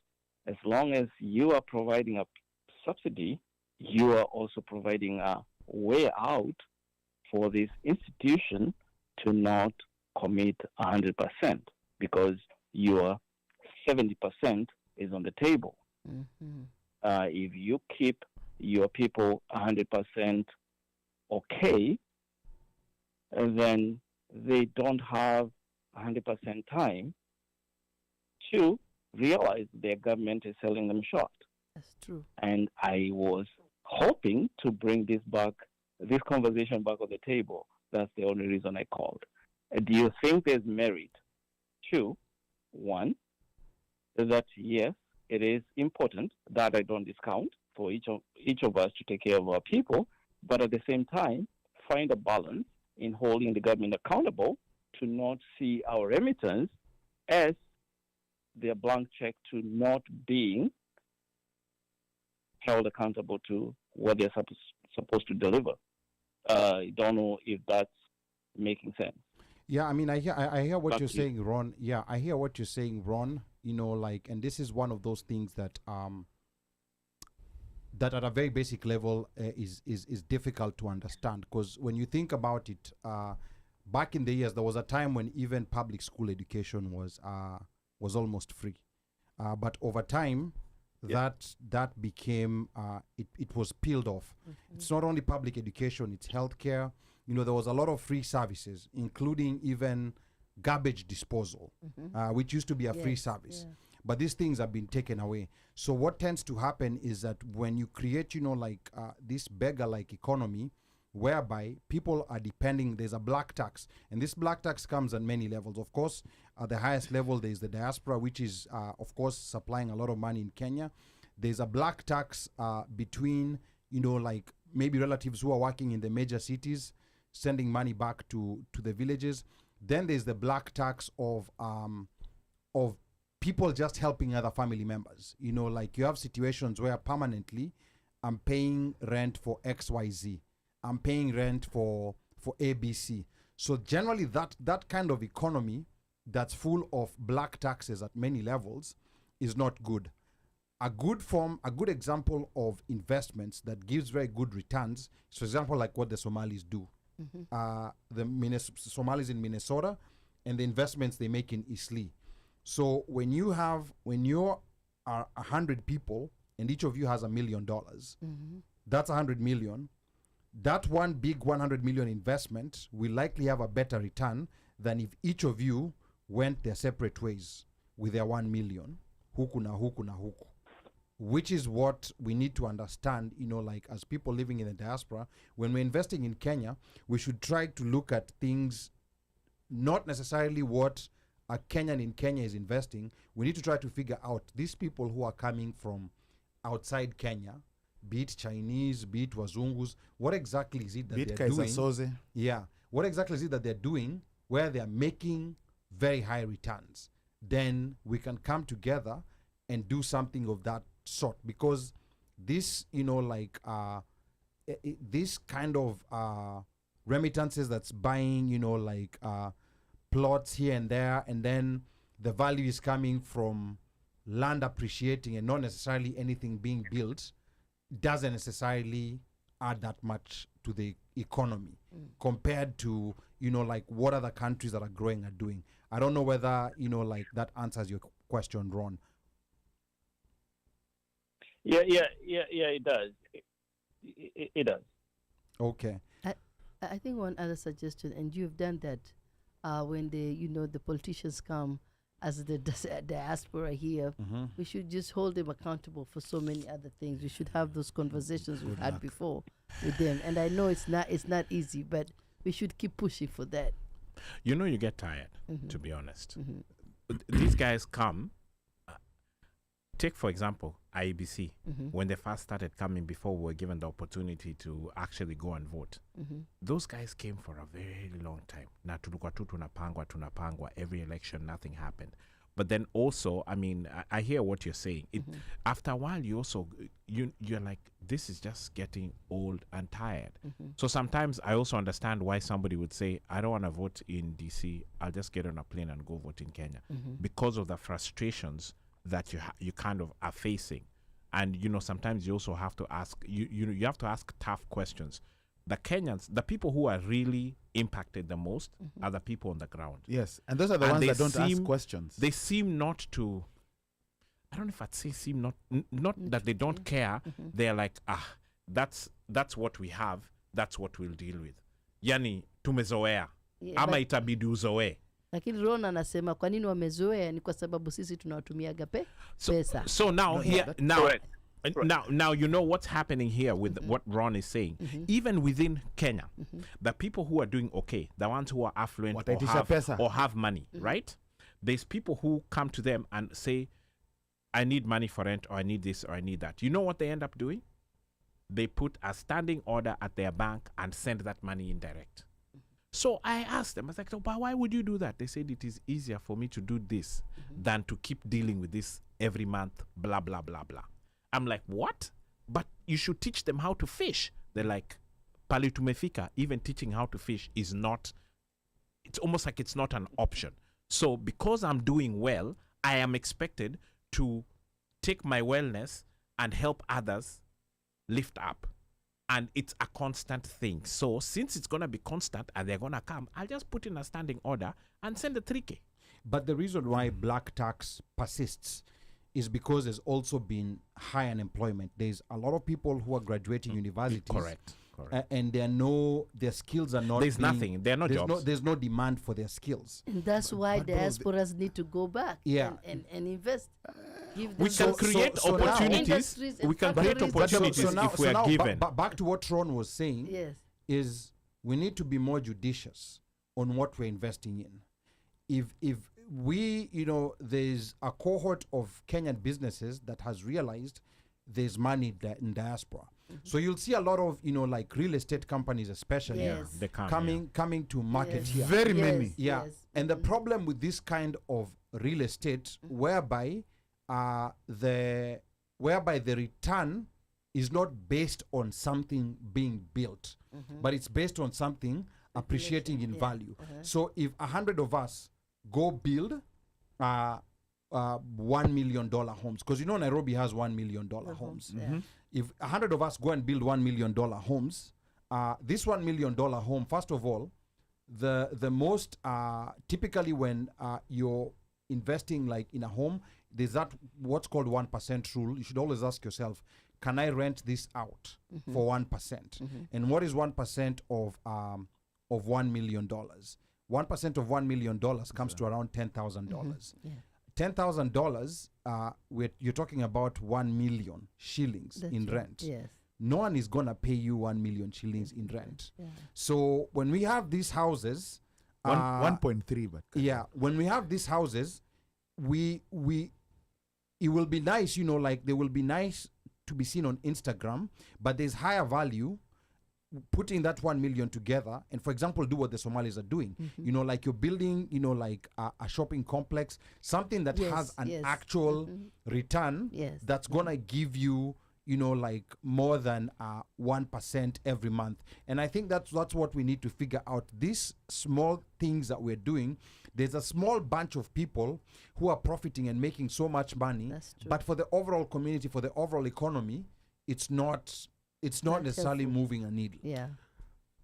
as long as you are providing a subsidy, you are also providing a way out for this institution to not commit 100%, because your 70% is on the table. If you keep your people 100% okay, then they don't have 100% time to realize their government is selling them short. That's true. And I was hoping to bring this conversation back on the table. That's the only reason I called. Do you think there's merit to, one, that yes, it is important, that I don't discount, for each of us to take care of our people, but at the same time, find a balance in holding the government accountable to not see our remittance as their blank check to not being held accountable to what they're supposed to deliver. I don't know if that's making sense. Yeah, I mean, I hear what you're saying, Ron. Yeah, I hear what you're saying, Ron. And this is one of those things that that at a very basic level is difficult to understand, because when you think about it, back in the years, there was a time when even public school education was almost free, but over time, that became it was peeled off. It's not only public education; it's healthcare. There was a lot of free services, including even garbage disposal, which used to be a free service. Yeah. But these things have been taken away. So what tends to happen is that when you create, this beggar-like economy, whereby people are depending, there's a black tax. And this black tax comes at many levels. Of course, at the highest level, there's the diaspora, which is, of course, supplying a lot of money in Kenya. There's a black tax between, maybe relatives who are working in the major cities, sending money back to the villages. Then there's the black tax of people just helping other family members. You have situations where permanently I'm paying rent for XYZ. I'm paying rent for ABC. So generally that kind of economy that's full of black taxes at many levels is not good. A good example of investments that gives very good returns is, for example, like what the Somalis do. The Somalis in Minnesota and the investments they make in Eastleigh. So when you are 100 people and each of you has $1 million, that's 100 million. That one big 100 million investment will likely have a better return than if each of you went their separate ways with their 1 million, huku na huku na huku. Which is what we need to understand, as people living in the diaspora. When we're investing in Kenya, we should try to look at things, not necessarily what a Kenyan in Kenya is investing. We need to try to figure out these people who are coming from outside Kenya, be it Chinese, be it Wazungus, what exactly is it that Bit they're doing? Soze. Yeah. What exactly is it that they're doing where they're making very high returns? Then we can come together and do something of that sort, because this, this kind of remittances that's buying, plots here and there, and then the value is coming from land appreciating and not necessarily anything being built, doesn't necessarily add that much to the economy compared to, what other countries that are growing are doing. I don't know whether, that answers your question, Ron. Yeah, it does. It does. Okay. I think one other suggestion, and you've done that when the politicians come as the diaspora here, we should just hold them accountable for so many other things. We should have those conversations we've had before with them. And I know it's not easy, but we should keep pushing for that. You get tired, to be honest. These guys come. Take, for example, IEBC. When they first started coming, before we were given the opportunity to actually go and vote, those guys came for a very long time. Na tulikuwa tu tunapangwa, every election, nothing happened. But then also, I hear what you're saying. After a while, you're like, this is just getting old and tired. So sometimes I also understand why somebody would say, I don't want to vote in DC. I'll just get on a plane and go vote in Kenya, because of the frustrations that you kind of are facing. And sometimes you also have to ask you have to ask tough questions. The Kenyans, the people who are really impacted the most, are the people on the ground. Yes, and those are the ones that don't ask questions. They seem not to, I don't know if I'd say seem not that they don't care. They're like, that's what we have, that's what we'll deal with. Yani tumezoea, ama itabidi uzoe. Lakini Ron anasema kwa nini wamezoea, ni kwa sababu sisi tunawatumiaga pesa. So now now you know what's happening here with what Ron is saying. Even within Kenya, the people who are doing okay, the ones who are affluent or have money, right? There's people who come to them and say, I need money for rent, or I need this, or I need that. You know what they end up doing? They put a standing order at their bank and send that money in direct. So I asked them, I was like, but why would you do that? They said it is easier for me to do this than to keep dealing with this every month, blah, blah, blah, blah. I'm like, what? But you should teach them how to fish. They're like, pali tumefika, even teaching how to fish is not, it's almost like it's not an option. So because I'm doing well, I am expected to take my wellness and help others lift up. And it's a constant thing. So since it's going to be constant and they're going to come, I'll just put in a standing order and send the 3K. But the reason why black tax persists is because there's also been high unemployment. There's a lot of people who are graduating universities. Correct. And their skills are not. There's nothing. There are no jobs. There's no demand for their skills. And that's why diasporas need to go back and invest. We can create opportunities. We can create opportunities if we are given. Back to what Ron was saying, is we need to be more judicious on what we're investing in. If we, there's a cohort of Kenyan businesses that has realized there's money in diaspora. So you'll see a lot of, like real estate companies especially they coming to market here. Very many. Yeah. And the problem with this kind of real estate whereby the return is not based on something being built, but it's based on something appreciating in value. So if 100 of us go build $1 million homes, because Nairobi has $1 million homes. If 100 of us go and build $1 million homes, this $1 million home, first of all, the most typically when you're investing like in a home, there's that what's called 1% rule. You should always ask yourself, can I rent this out for 1%? And what is 1% of $1 million? 1% of $1 million comes to around $10,000. $10,000, you're talking about 1 million shillings in rent. No one is gonna pay you 1 million shillings in rent. So when we have these houses, 1.3, but when we have these houses, it will be nice, like they will be nice to be seen on Instagram, but there's higher value putting that 1 million together and, for example, do what the Somalis are doing. You know, like you're building, you know, like a shopping complex, something that has an actual return that's gonna give you, you know, like more than 1% every month. And I think that's what we need to figure out. These small things that we're doing, there's a small bunch of people who are profiting and making so much money, but for the overall community, for the overall economy, it's not necessarily moving a needle. Yeah.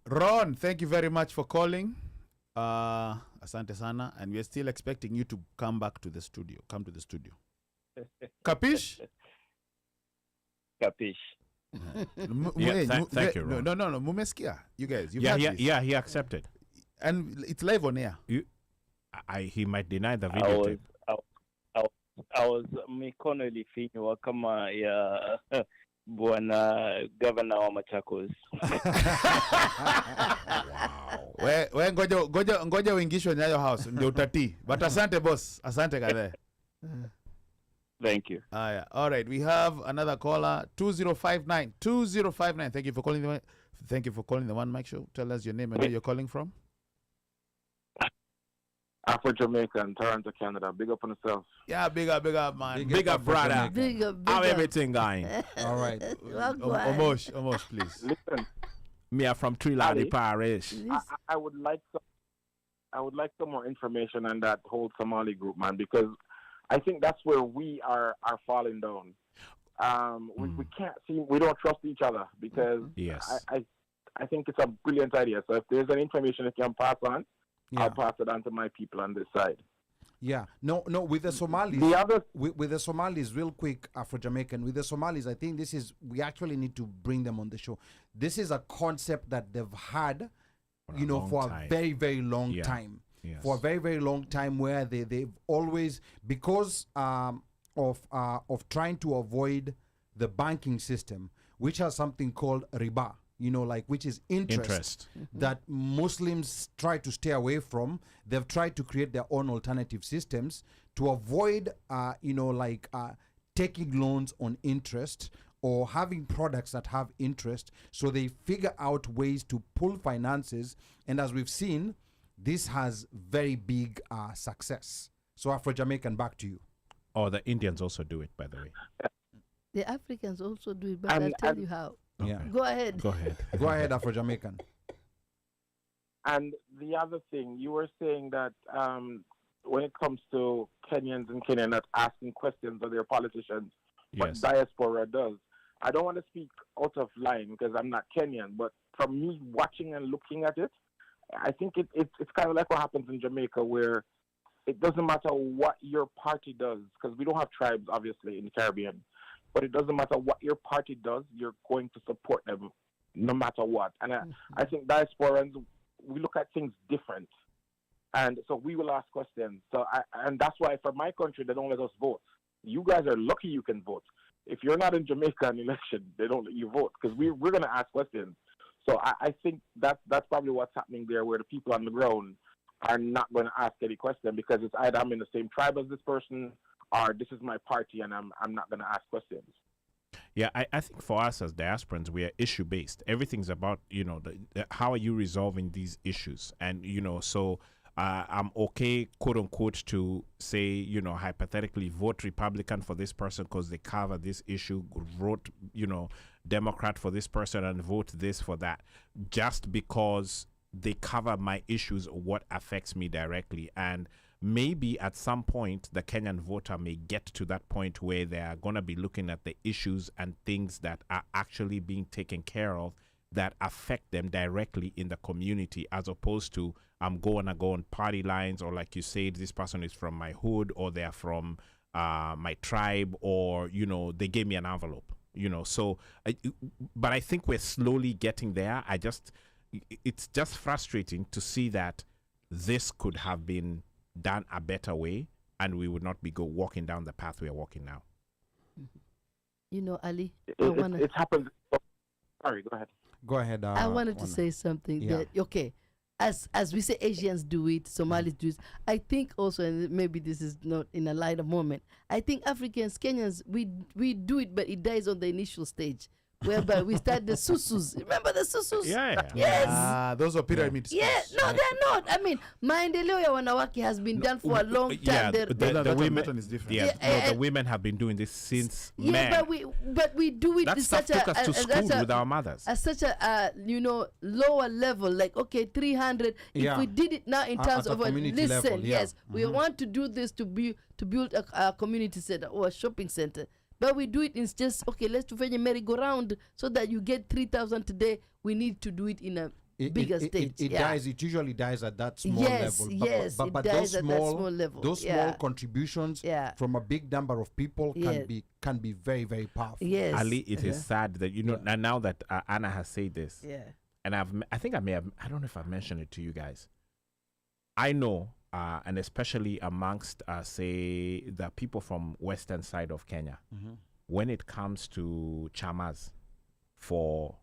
Ron, thank you very much for calling. Asante sana, and we're still expecting you to come back to the studio. Come to the studio. Capish? Capish. Thank you, Ron. No. Mumesikia. You guys. He accepted. And it's live on air. He might deny the video tape. I was mikono ilifinywa kama ya bwana governor wa Machakos. We ngoja uingishwe Nyayo House ndio utatii. But asante boss. Asante kadhe. Thank you. All right, we have another caller 2059. 2059. Thank you for calling the One Mic Show. Tell us your name and where you're calling from. Afro-Jamaican, Toronto, Canada. Big up on yourself. Yeah, big up, man. Big up, brother. Big up. How everything going? All right. Almost, please. Listen. Me are from Trilani Parish. I would like some more information on that whole Somali group, man, because I think that's where we are falling down. We can't see, we don't trust each other because I think it's a brilliant idea. So if there's any information that you can pass on, I'll pass it on to my people on this side. Yeah. No, with the Somalis, with the Somalis, real quick, Afro-Jamaican, with the Somalis, I think we actually need to bring them on the show. This is a concept that they've had, for a very, very long time. Yes. For a very, very long time, where they've always, because of trying to avoid the banking system, which has something called riba, which is interest. That Muslims try to stay away from. They've tried to create their own alternative systems to avoid, taking loans on interest or having products that have interest. So they figure out ways to pull finances. And as we've seen, this has very big success. So Afro-Jamaican, back to you. Oh, the Indians also do it, by the way. The Africans also do it, but I'll tell you how. Yeah. Go ahead. Go ahead. Go ahead, Afro-Jamaican. And the other thing, you were saying that when it comes to Kenyans and Kenya not asking questions of their politicians, what diaspora does. I don't want to speak out of line because I'm not Kenyan, but from me watching and looking at it, I think it's kind of like what happens in Jamaica, where it doesn't matter what your party does, because we don't have tribes, obviously, in the Caribbean. But it doesn't matter what your party does, you're going to support them no matter what. And I think diasporans, we look at things different. And so we will ask questions. And that's why for my country, they don't let us vote. You guys are lucky you can vote. If you're not in Jamaica in election, they don't let you vote because we're going to ask questions. So I think that's probably what's happening there, where the people on the ground are not going to ask any question because it's either I'm in the same tribe as this person, or this is my party and I'm not going to ask questions. Yeah, I think for us as diasporans, we are issue-based. Everything's about, how are you resolving these issues? And, so I'm okay, quote-unquote, to say, hypothetically, vote Republican for this person because they cover this issue, vote, Democrat for this person and vote this for that, just because they cover my issues or what affects me directly. And maybe at some point the Kenyan voter may get to that point where they are going to be looking at the issues and things that are actually being taken care of that affect them directly in the community, as opposed to I'm going to go on party lines, or like you said, this person is from my hood, or they're from my tribe, or they gave me an envelope, so but I think we're slowly getting there. It's just frustrating to see that this could have been done a better way, and we would not be walking down the path we are walking now. Ali, it happened. Sorry, go ahead. Go ahead. I wanted to say something that, okay, as we say Asians do it, Somalis do it. I think also, and maybe this is not in a lighter moment, I think Africans, Kenyans, we do it, but it dies on the initial stage, whereby we start the susus. Remember the susus? Yeah. Yes. Those are pyramids. Yeah, no, they're not. I mean, maendeleo ya wanawake has been done for a long time. Yeah, They're- the women that one is different. Yeah, Yeah, no, the women have been doing this since yeah, men. but we do it That in stuff such took us to school with our mothers. at such a lower level, like okay, 300. Yeah. If we did it now in At terms a of community listen, level, yeah. yes, we want to do this to build a community center or a shopping center. But we do it in just okay. Let's do a merry-go-round so that you get 3,000 today. We need to do it in a bigger stage. It yeah. dies. It usually dies at that small Yes, level. yes, but, it but dies those at that small, small level. those Yeah. small contributions Yeah. from a big number of people Yeah. can be very, very powerful. Yes. Ali, it is sad that and now that Anna has said this, Yeah. and I think I don't know if I've mentioned it to you guys. I know, and especially amongst say the people from western side of Kenya, when it comes to chamas for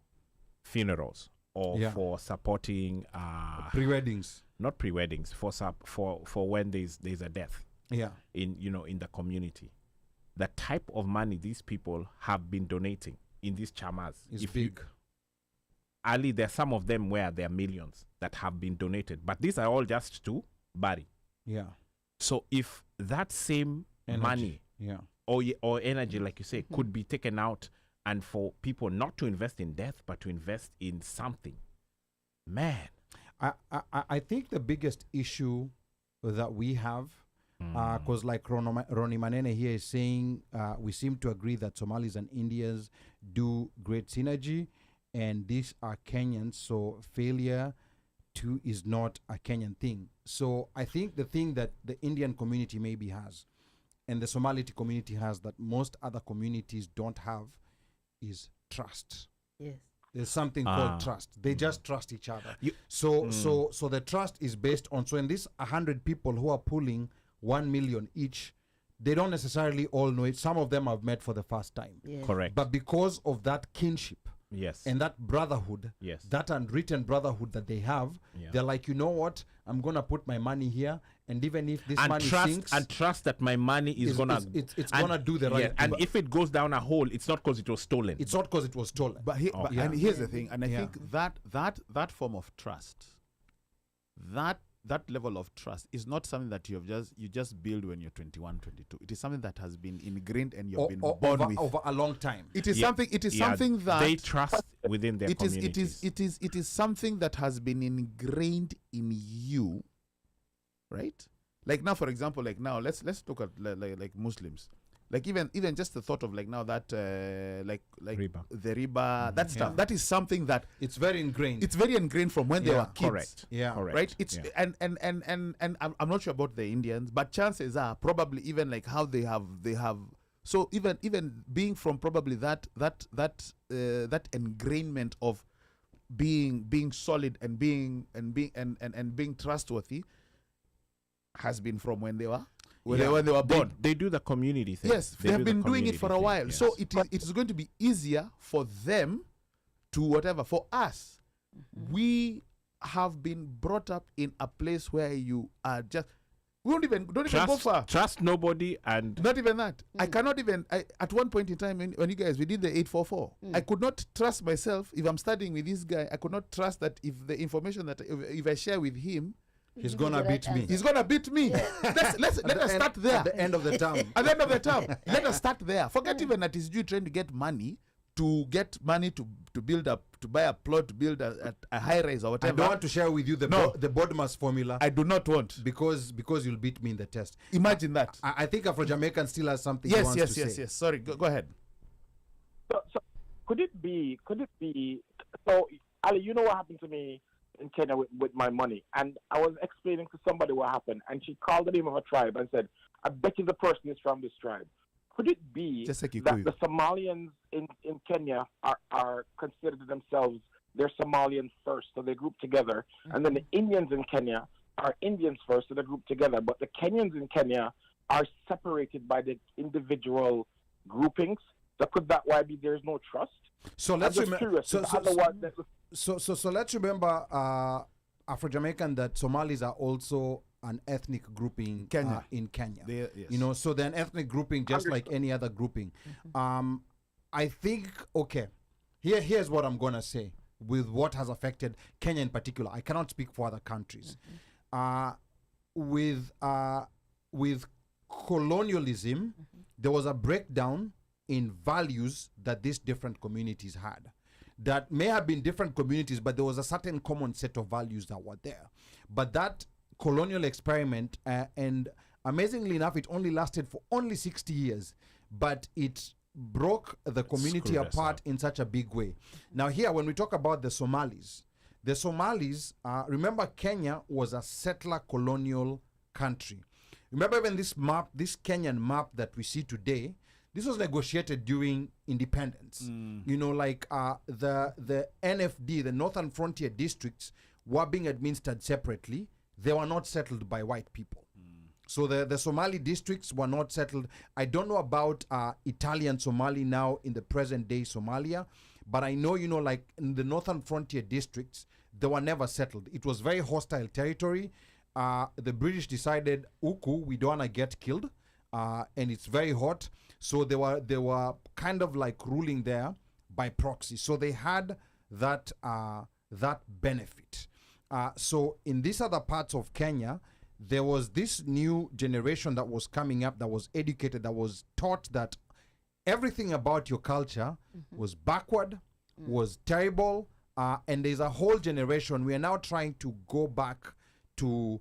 funerals or Yeah. for supporting Pre-weddings. not pre-weddings, for when there's a death Yeah. in the community, the type of money these people have been donating in these chamas It's if big. Ali, there are some of them where there are millions that have been donated, but these are all just to bury. Yeah. So if that same Energy. money Yeah. or energy, like you say, could be taken out and for people not to invest in death, but to invest in something, man. I think the biggest issue that we have, because like Ronnie Manene here is saying, we seem to agree that Somalis and Indians do great synergy, and these are Kenyans, so failure too is not a Kenyan thing. So I think the thing that the Indian community maybe has, and the Somali community has, that most other communities don't have, is trust. Yes. There's something called trust. They just trust each other. So the trust is based on, so in these 100 people who are pulling 1 million each, they don't necessarily all know it. Some of them have met for the first time. Yes. Correct. But because of that kinship Yes. and that brotherhood, Yes. that unwritten brotherhood that they have, Yeah. they're like, you know what? I'm going to put my money here, and even if this money sinks, and trust that my money is gonna it's gonna do the right thing. and if it goes down a hole, it's not because it was stolen. It's not because it was stolen. But, and here's the thing, and I think that form of trust, that level of trust is not something that you just build when you're 21, 22. It is something that has been ingrained and you've been born with over a long time. It is something. It is something that they trust within their communities. It is something that has been ingrained in you, right? Like now, for example, like now, let's look at like Muslims. Like even just the thought of like now that like Riba. the riba, that stuff, that is something that It's very ingrained. it's very ingrained from when they were kids. Correct. Yeah. Correct. Right. It's Yeah. and I'm not sure about the Indians, but chances are probably even like how they have so even being from probably that ingrainment of being solid and being trustworthy has been from when they were when they were born. They do the community thing. Yes, they have been doing it for a while. So it is going to be easier for them to whatever. For us, we have been brought up in a place where you are just don't even go far. Trust nobody, and Not even that. I cannot even. At one point in time, when you guys we did the 844, I could not trust myself. If I'm studying with this guy, I could not trust that if the information that if I share with him, He's gonna beat me. he's gonna beat me. Let us start there. At the end of the term. At the end of the term, let us start there. Forget even that is you trying to get money to build up, to buy a plot, to build a high rise or I whatever. don't want to share with you the the Bodmas formula I do not want. because you'll beat me in the test. Imagine that. I think Afro Jamaican still has something he wants to say. Yes. Sorry, go ahead. So could it be? So Ali, you know what happened to me in Kenya with my money, and I was explaining to somebody what happened, and she called the name of a tribe and said, "I bet you the person is from this tribe." Could it be Just like that the Somalians in Kenya are considered themselves, they're Somalians first, so they group together, and then the Indians in Kenya are Indians first, so they group together, but the Kenyans in Kenya are separated by the individual groupings? So could that why be there's no trust? So let's I'm just curious. So let's remember Afro-Jamaican, that Somalis are also an ethnic grouping in Kenya. You know, so they're an ethnic grouping just like any other grouping. I think, okay, here's what I'm going to say with what has affected Kenya in particular. I cannot speak for other countries. With colonialism, there was a breakdown in values that these different communities had. That may have been different communities, but there was a certain common set of values that were there. But that colonial experiment, and amazingly enough, it only lasted for only 60 years, but it broke the community apart in such a big way. Now here, when we talk about the Somalis, remember Kenya was a settler colonial country. Remember even this map, this Kenyan map that we see today, this was negotiated during independence. You know, like the NFD, the Northern Frontier Districts, were being administered separately. They were not settled by white people. So the Somali districts were not settled. I don't know about Italian Somali now in the present day Somalia, but I know, you know, like in the Northern Frontier Districts, they were never settled. It was very hostile territory. The British decided, Uku, we don't want to get killed, and it's very hot. So they were kind of like ruling there by proxy. So they had that benefit. So in these other parts of Kenya, there was this new generation that was coming up, that was educated, that was taught that everything about your culture was backward, was terrible, and there's a whole generation. We are now trying to go back to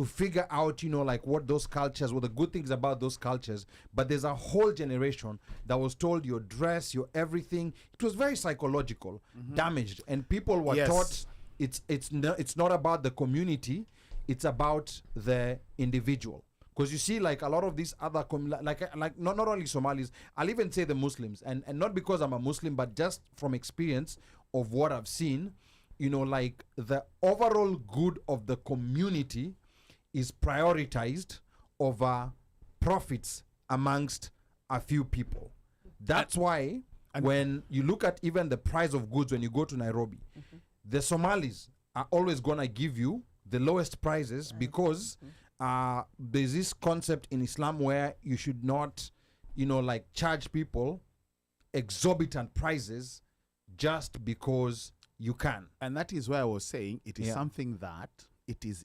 figure out, you know, like what those cultures, what the good things about those cultures. But there's a whole generation that was told your dress, your everything. It was very psychological, damaged, and people were taught it's not about the community, it's about the individual. Because you see, like a lot of these other like not only Somalis, I'll even say the Muslims, and not because I'm a Muslim, but just from experience of what I've seen, you know, like the overall good of the community is prioritized over profits amongst a few people. That's why when you look at even the price of goods when you go to Nairobi, the Somalis are always gonna give you the lowest prices because there's this concept in Islam where you should not, you know, like charge people exorbitant prices just because you can. And that is why I was saying it is something that it's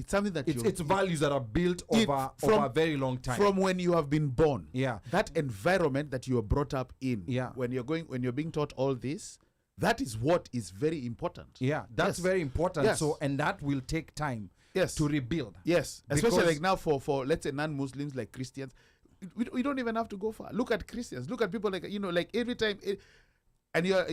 something that it's values that are built over a very long time, from when you have been born. That Yeah. environment that you were brought up in. Yeah. When you're being taught all this, that is what is very important. Yeah, that's very important. Yes. So, and that will take time to rebuild. Yes, especially like now for let's say non-Muslims like Christians, we don't even have to go far. Look at Christians. Look at people like, you know, like every time. And I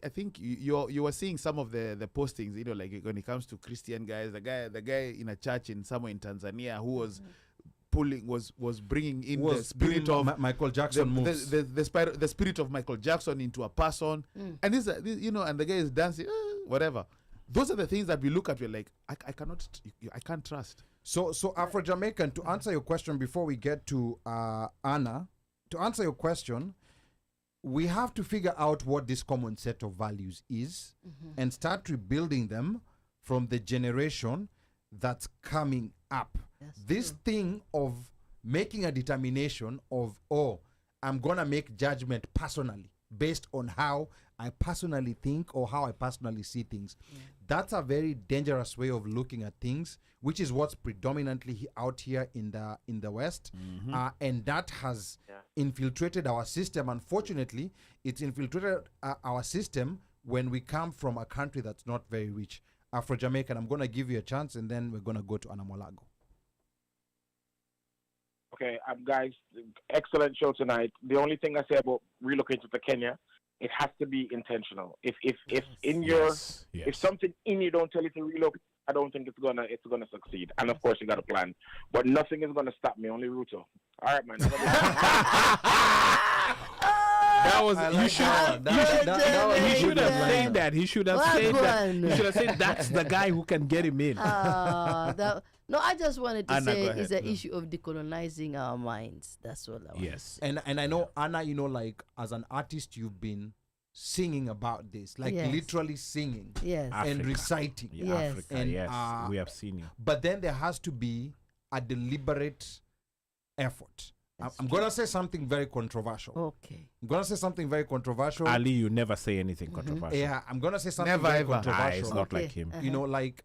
think you are seeing some of the postings, you know, like when it comes to Christian guys, the guy in a church in somewhere in Tanzania who was bringing in the spirit of Michael Jackson the spirit of Michael Jackson into a person, and this you know, and the guy is dancing, whatever. Those are the things that we look at. We're like, I can't trust. So Afro-Jamaican, to answer your question before we get to Anna, to answer your question, we have to figure out what this common set of values is and start rebuilding them from the generation that's coming up. This thing of making a determination of, I'm going to make judgment personally based on how I personally think or how I personally see things. That's a very dangerous way of looking at things, which is what's predominantly out here in the West. And that has infiltrated our system. Unfortunately, it's infiltrated our system when we come from a country that's not very rich. Afro-Jamaican, I'm going to give you a chance, and then we're going to go to Anamolago. Okay, guys, excellent show tonight. The only thing I say about relocating to Kenya, it has to be intentional. If something in you don't tell you to relocate, I don't think it's gonna succeed. And of course, you got a plan, but nothing is gonna stop me. Only Ruto. All right, man. That was you should have said that. He should have said that. He should have said that's the guy who can get him in. No, I just wanted to say it's an issue of decolonizing our minds. That's all I want. Yes. And I know, Anna, you know, like as an artist, you've been singing about this, like Yes. literally singing Yes. and Africa. reciting. Yeah, Yes. Africa, And, yes. We have seen you. But then there has to be a deliberate effort. I'm going to say something very controversial. Okay. I'm going to say something very controversial. Ali, you never say anything controversial. Yeah, I'm going to say something Never very ever. controversial. It's not Okay. like him. You know, like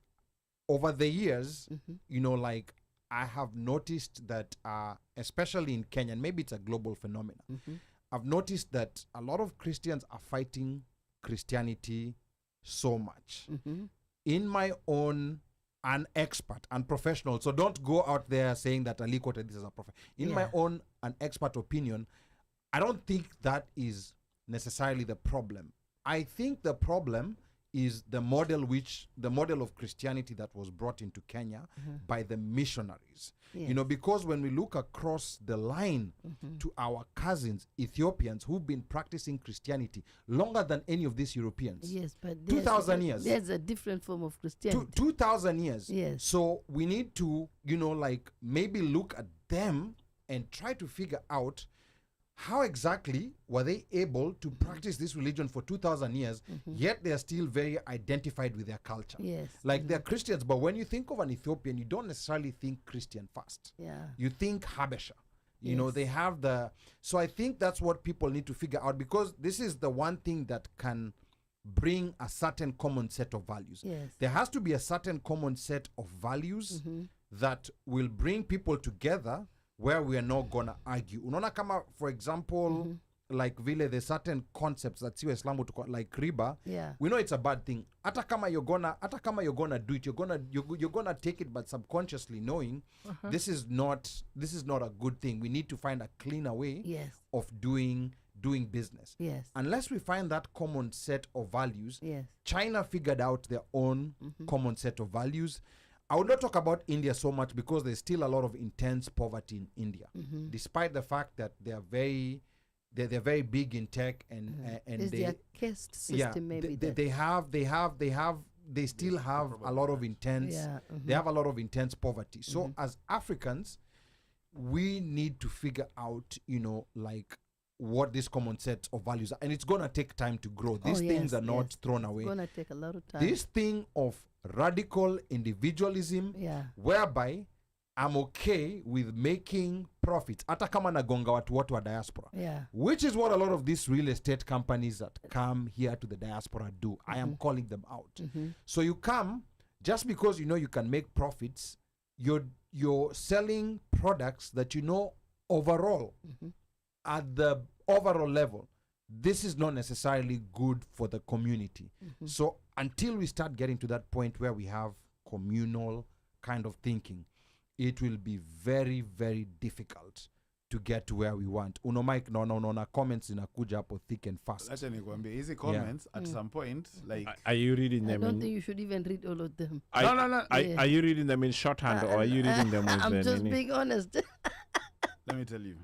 over the years, Mhm. you know, like I have noticed that, especially in Kenya, and maybe it's a global phenomenon, Mhm. I've noticed that a lot of Christians are fighting Christianity so much. Mhm. In my own, an expert and professional, so don't go out there saying that Ali quoted this as a prophet. In my Yeah. own, an expert opinion, I don't think that is necessarily the problem. I think the problem is the model of Christianity that was brought into Kenya by the missionaries. Yes. You know, because when we look across the line to our cousins, Ethiopians, who've been practicing Christianity longer than any of these Europeans. Yes, but 2,000 years. There's a different form of Christianity. 2,000 years. Yes. So we need to, you know, like maybe look at them and try to figure out how exactly were they able to practice this religion for 2,000 years, yet they are still very identified with their culture. Yes. Like they're Christians, but when you think of an Ethiopian, you don't necessarily think Christian first. Yeah. You think Habesha. You know, Yes. they have the... So I think that's what people need to figure out, because this is the one thing that can bring a certain common set of values. Yes. There has to be a certain common set of values that will bring people together where we are not gonna argue. Unaona kama, for example, like vile there's certain concepts that si Waislamu tuko, like riba. Yeah. We know it's a bad thing. Hata kama you're gonna do it, you're gonna take it, but subconsciously knowing this is not a good thing. We need to find a cleaner way Yes. of doing business. Yes. Unless we find that common set of values, Yes. China figured out their own common set of values. I would not talk about India so much because there's still a lot of intense poverty in India, despite the fact that they're very big in tech and Is they, their caste system yeah, maybe? they still have a lot of intense. Yeah, They have a lot of intense poverty. So as Africans, we need to figure out, you know, like what this common set of values are, and it's gonna take time to grow. These things are not thrown away. It's gonna take a lot of time. This thing of radical individualism, whereby I'm okay with making profits, hata kama nagonga watu wote wa diaspora, which is what a lot of these real estate companies that come here to the diaspora do. I am calling them out. So you come just because you know you can make profits. You're selling products that you know overall at the overall level, this is not necessarily good for the community. So until we start getting to that point where we have communal kind of thinking, it will be very, very difficult to get to where we want. Uno Mike, no, comments inakuja hapo thick and fast. Acha nikwambie, hizi comments at some point, like... Are you reading them? I don't think you should even read all of them. No. Are you reading them in shorthand or are you reading them with I'm just Nini? being honest. Let me tell you.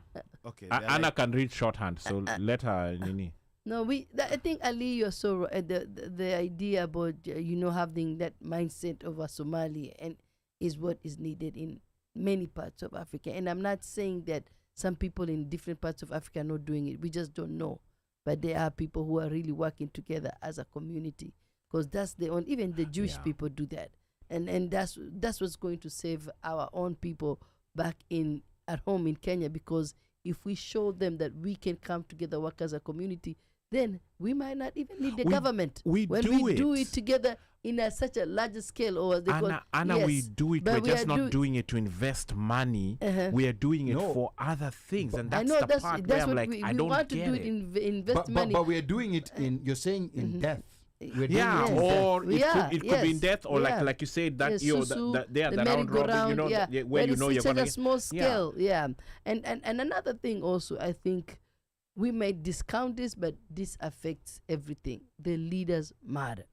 Okay. Anna can read shorthand, so let her, Nini. No, I think Ali, you're so right. The idea about having that mindset of a Somali and is what is needed in many parts of Africa. And I'm not saying that some people in different parts of Africa are not doing it. We just don't know. But there are people who are really working together as a community, because that's even the Jewish people do that, and that's what's going to save our own people back at home in Kenya, because if we show them that we can come together, work as a community, then we might not even need the government. We do it together in such a larger scale, or as they call Anna, yes, we do it. We're just not doing it to invest money. We are doing it for other things, and that's the part where I'm like, I don't want get to do it. Invest money. But we're doing it in. You're saying in death. Or it could be in death, or like you said, that the round robin, where you know you're such gonna a small scale, and another thing also, I think we might discount this, but this affects everything. The leaders matter.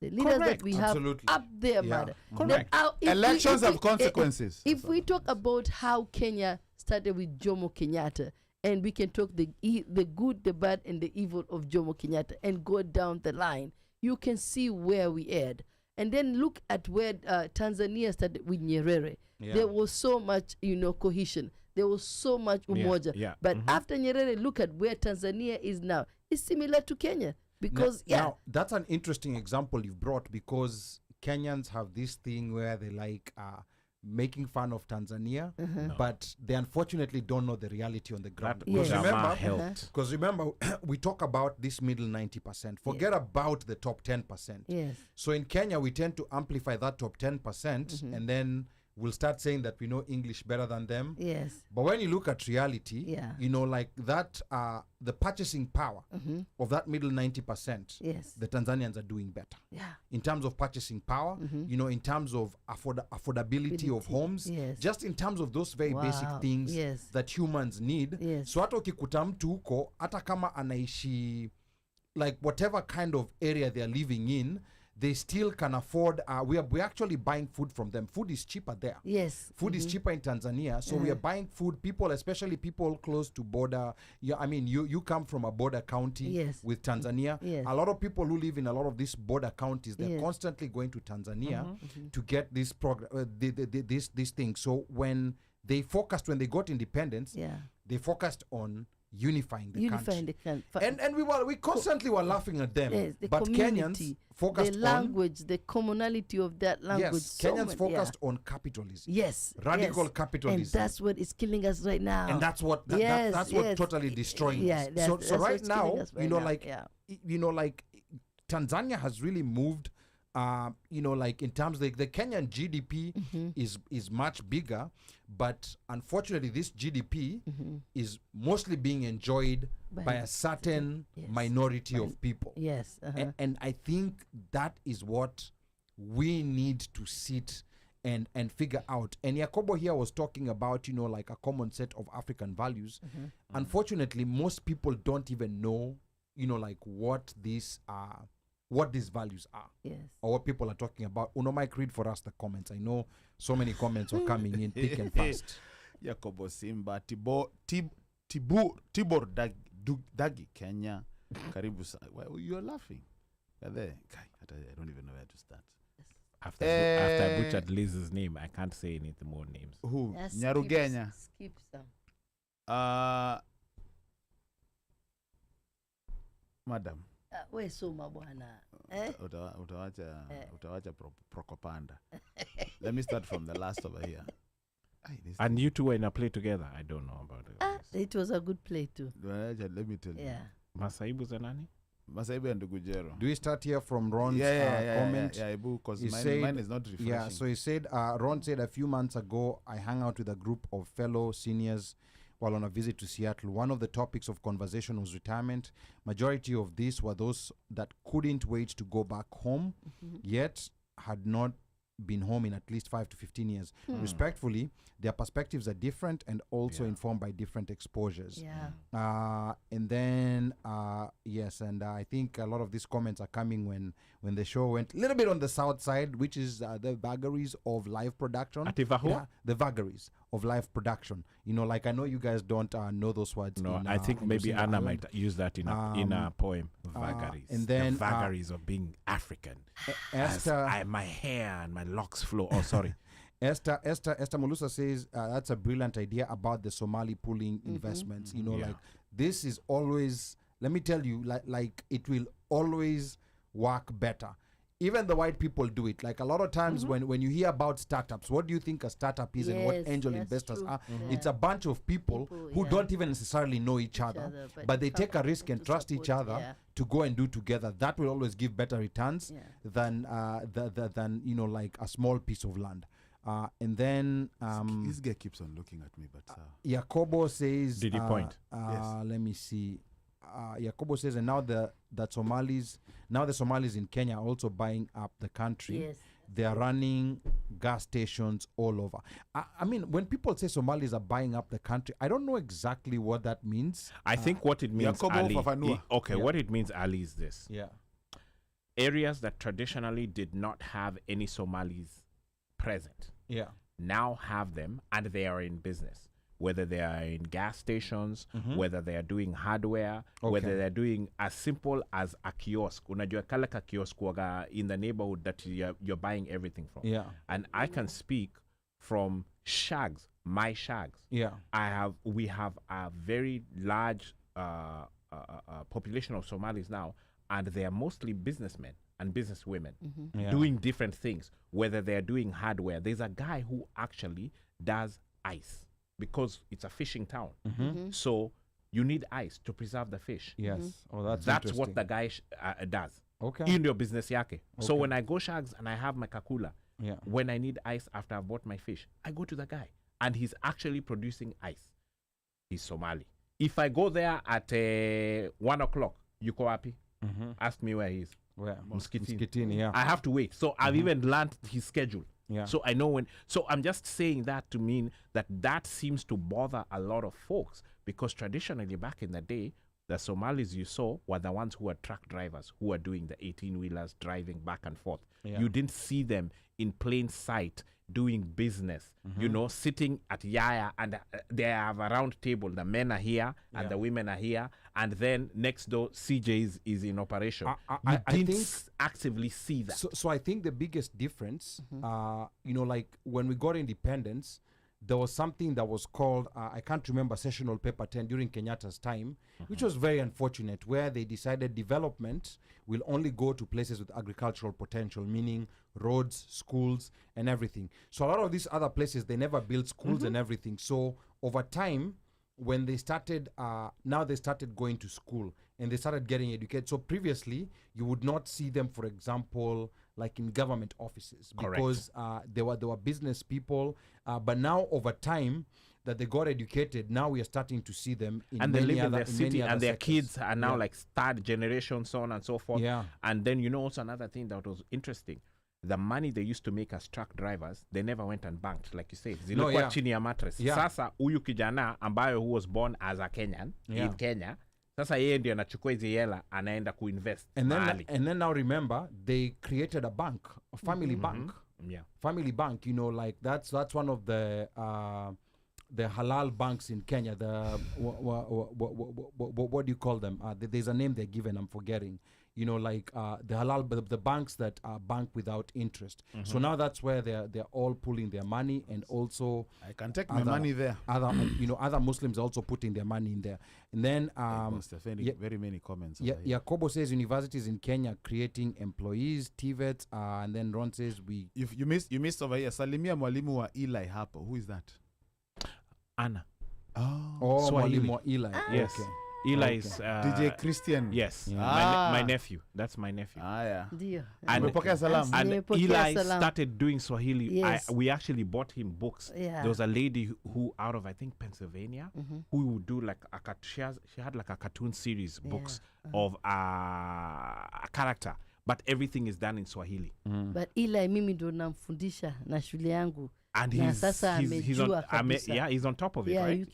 The leaders that we have up there matter. Correct. Elections have consequences. If we talk about how Kenya started with Jomo Kenyatta, and we can talk the good, the bad, and the evil of Jomo Kenyatta, and go down the line, you can see where we aired. And then look at where Tanzania started with Nyerere. There was so much, cohesion. There was so much umoja. But after Nyerere, look at where Tanzania is now. It's similar to Kenya, Because Now, that's an interesting example you've brought, because Kenyans have this thing where they like making fun of Tanzania, but they unfortunately don't know the reality on the ground. Yes. Because remember, we talk about this middle 90%. Forget about the top 10%. Yes. So in Kenya, we tend to amplify that top 10%, and then we'll start saying that we know English better than them. Yes. But when you look at reality, you know, like that, the purchasing power of that middle 90%, the Tanzanians are doing better. Yeah. In terms of purchasing power, you know, in terms of affordability of homes, just in terms of those very basic things that humans need. So hata ukikuta mtu huko, hata kama anaishi, like whatever kind of area they're living in, they still can afford. We're actually buying food from them. Food is cheaper there. Yes. Food is cheaper in Tanzania. So we are buying food. People, especially people close to border. Yeah, I mean, you come from a border county with Tanzania. A lot of people who live in a lot of these border counties, they're constantly going to Tanzania to get this this thing. So when they got independence, they focused on unifying the country. And we constantly were laughing at them. Yes, the but community, Kenyans focused the language, the commonality of that language. Yes, Kenyans focused on capitalism. Yes, radical capitalism. And that's what is killing us right now. And that's what that's what totally destroying us. So right now, you know, like Tanzania has really moved. You know, like in terms of the Kenyan GDP is much bigger, but unfortunately this GDP is mostly being enjoyed by a certain minority of people. Yes. And I think that is what we need to sit and figure out. And Yakobo here was talking about, you know, like a common set of African values. Unfortunately, most people don't even know, you know, like what these values are, or what people are talking about. Uno, Mike, read for us the comments. I know so many comments are coming in thick and fast. Yakobo Simba, Tibor Dagi, Kenya. Karibu. You're laughing. I don't even know where to start. After I butchered Liz's name, I can't say any more names. Who? Nyarugenya. Skip some. Madam. We soma bwana. Utawacha Prokopanda. Let me start from the last over here. And you two were in a play together? I don't know about it. It was a good play too. Let me tell you. Masaibu Zanani? Masaibu and Gujero. Do we start here from Ron's comment? Yeah, because mine is not refreshing. Yeah, so he said, Ron said a few months ago, I hung out with a group of fellow seniors while on a visit to Seattle. One of the topics of conversation was retirement. Majority of these were those that couldn't wait to go back home, yet had not been home in at least 5 to 15 years. Respectfully, their perspectives are different and also informed by different exposures. And then yes, and I think a lot of these comments are coming when the show went a little bit on the south side, which is the vagaries of live production. The vagaries of live production. You know, like I know you guys don't know those words. No, I think maybe Anna might use that in a poem. Vagaries. And then the vagaries of being African. My hair and my locks flow. Oh, sorry. Esa Mulusa says that's a brilliant idea about the Somali pooling investments. You know, like this is always, let me tell you, like it will always work better. Even the white people do it. Like a lot of times when you hear about startups, what do you think a startup is and what angel investors are? It's a bunch of people who don't even necessarily know each other, but they take a risk and trust each other to go and do together. That will always give better returns than you know, like a small piece of land. And then this guy keeps on looking at me, but Yakobo says, did he point? Let me see. Yakobo says, and now the Somalis in Kenya are also buying up the country. They are running gas stations all over. I mean, when people say Somalis are buying up the country, I don't know exactly what that means. I think what it means, Ali, what it means, Ali, is this. Areas that traditionally did not have any Somalis present now have them, and they are in business. Whether they are in gas stations, whether they are doing hardware, whether they're doing as simple as a kiosk. Unajua kale ka kiosk waga in the neighborhood that you're buying everything from. And I can speak from shags, my shags. We have a very large population of Somalis now. and they are mostly businessmen and businesswomen Yeah. doing different things, whether they're doing hardware. There's a guy who actually does ice because it's a fishing town. So you need ice to preserve the fish. Yes. Oh, that's That's what interesting. the guy does. Okay. In your business yake. So Okay. when I go Shags and I have my kakula, Yeah. when I need ice after I've bought my fish, I go to the guy and he's actually producing ice. He's Somali. If I go there at 1 o'clock, you go happy? Ask me where he is. Where? Mskitini. Mskitini, yeah. I have to wait. So I've even learned his schedule. Yeah. So I know when. So I'm just saying that to mean that seems to bother a lot of folks, because traditionally back in the day, the Somalis you saw were the ones who were truck drivers, who were doing the 18-wheelers driving back and forth. Yeah. You didn't see them in plain sight doing business, you know, sitting at Yaya, and they have a round table. The men are here and the women are here, and then next door CJ is in operation. I didn't think actively see that. So I think the biggest difference, you know, like when we got independence, there was something that was called, I can't remember, Sessional Paper 10 during Kenyatta's time, which was very unfortunate, where they decided development will only go to places with agricultural potential, meaning roads, schools, and everything. So a lot of these other places, they never built schools and everything. So over time, when they started, now they started going to school and they started getting educated. So previously, you would not see them, for example, like in government offices, because they were business people. But now over time that they got educated, now we are starting to see them in and they many live in other, their city, many and other their sectors. kids are now Yeah. like third generation, so on and so forth. Yeah. And then, you know, also another thing that was interesting, the money they used to make as truck drivers, they never went and banked, like you said. Zilikuwa yeah. chini ya mattress. Yeah. Sasa huyu kijana ambayo who was born as a Kenyan in Kenya, sasa yeye ndio anachukua hizi hela anaenda kuinvest mahali. And then now remember, they created a bank, a family bank. Yeah. Family bank, you know, like that's one of the halal banks in Kenya. The what do you call them? There's a name they're given, I'm forgetting. You know, like the halal, the banks that are bank without interest. So now that's where they're all pulling their money, and also I can take my money there. Other you know, other Muslims are also putting their money in there. And then very many comments. Yakobo says universities in Kenya creating employees, TVETs, and then Ron says you missed over here. Salimia mwalimu wa Eli hapo. Who is that? Anna. Oh, Swahili. mwalimu wa Eli. Yes. Okay. Eli is DJ Christian. Yes. Yeah. My nephew. That's my nephew. Yeah. Ndio. And Nimepokea Eli salamu. started doing Swahili. Yes. We actually bought him books. Yeah. There was a lady who out of, I think, Pennsylvania, who would do like she had like a cartoon series books of a character, but everything is done in Swahili. But Eli mimi ndo namfundisha na shule yangu. And na he's sasa amejua kabisa. yeah, he's on top of it, yeah, right? You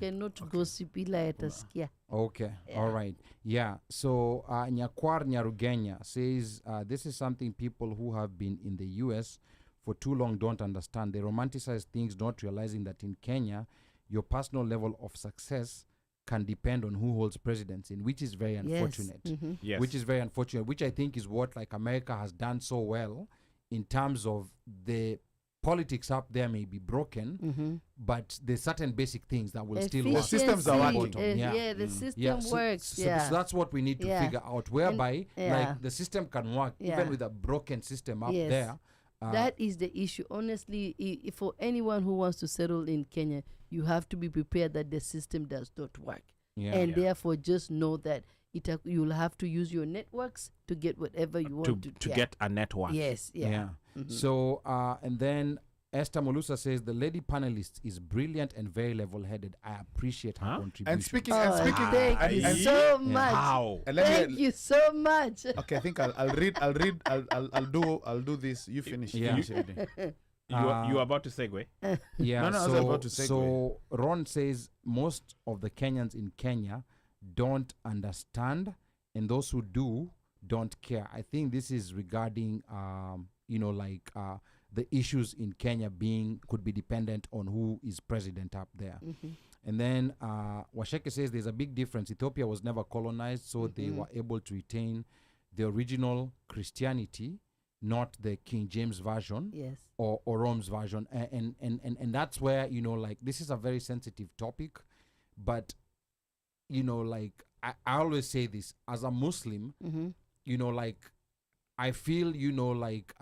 cannot gossip Eli atasikia. Okay, all right. Yeah, so Nyakwar Nyarugenya says, this is something people who have been in the US for too long don't understand. They romanticize things, not realizing that in Kenya, your personal level of success can depend on who holds presidency, which is very unfortunate. Yes. Which is very unfortunate, which I think is what like America has done so well in terms of the politics up there may be broken, but there's certain basic things that will still work. The systems are working. The system works. So that's what we need to figure out, whereby like the system can work even with a broken system up there. That is the issue. Honestly, for anyone who wants to settle in Kenya, you have to be prepared that the system does not work. And therefore just know that you'll have to use your networks to get whatever you want to get a network. Yes. So and then Esa Mulusa says the lady panelist is brilliant and very level-headed. I appreciate her contribution. And speaking, thank you so much. How? Thank you so much. Okay, I think I'll read. I'll do this. You finish. Finish reading. You are about to segue? Yeah. No, I was about to segue. So Ron says most of the Kenyans in Kenya don't understand, and those who do don't care. I think this is regarding you know, like the issues in Kenya could be dependent on who is president up there. And then Washeke says there's a big difference. Ethiopia was never colonized, so they were able to retain the original Christianity, not the King James version or Rome's version. And that's where, you know, like this is a very sensitive topic, but you know, like I always say this as a Muslim, like I feel, like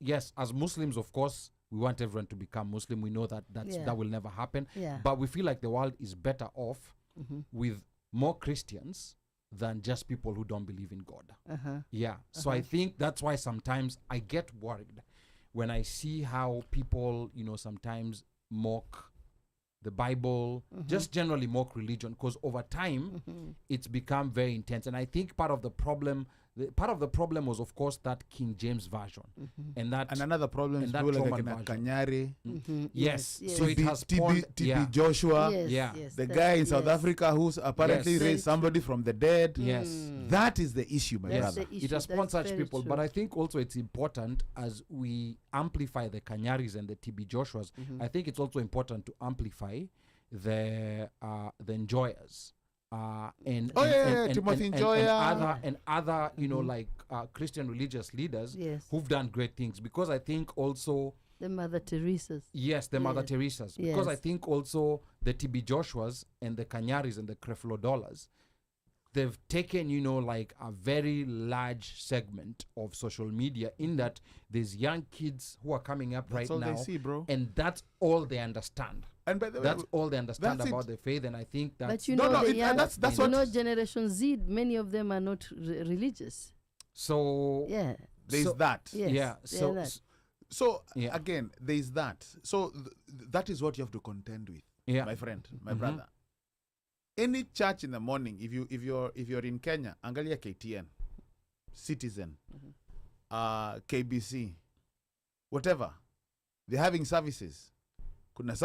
yes, as Muslims, of course, we want everyone to become Muslim. We know that that will never happen. Yeah. But we feel like the world is better off with more Christians than just people who don't believe in God. Yeah. So I think that's why sometimes I get worried when I see how people, sometimes mock the Bible, just generally mock religion, because over time it's become very intense. And I think part of the problem was, of course, that King James version, and another problem is people like Kanyari. Yes. So it has TB Joshua. Yes, the guy in South Africa who's apparently raised somebody from the dead. Yes. That is the issue, my brother. It has spawned such people. But I think also it's important, as we amplify the Kanyaris and the TB Joshuas, I think it's also important to amplify the enjoyers. Timothy Njoya and other like Christian religious leaders who've done great things, because I think also the Mother Teresa's. Yes, the Mother Teresa's. Because I think also the TB Joshuas and the Kanyaris and the Creflo Dollars, they've taken, like a very large segment of social media, in that there's young kids who are coming up that's right now. They see, bro. And that's all they understand. And by the way, that's all they understand about the faith. And I think that's... But that's what... Generation Z, many of them are not religious. So... Yeah. There's that. Yes, yeah. So again, there's that. So that is what you have to contend with, my friend, my brother. Any church in the morning, if you're in Kenya, angalia KTN, Citizen, KBC, whatever, they're having services. Kuna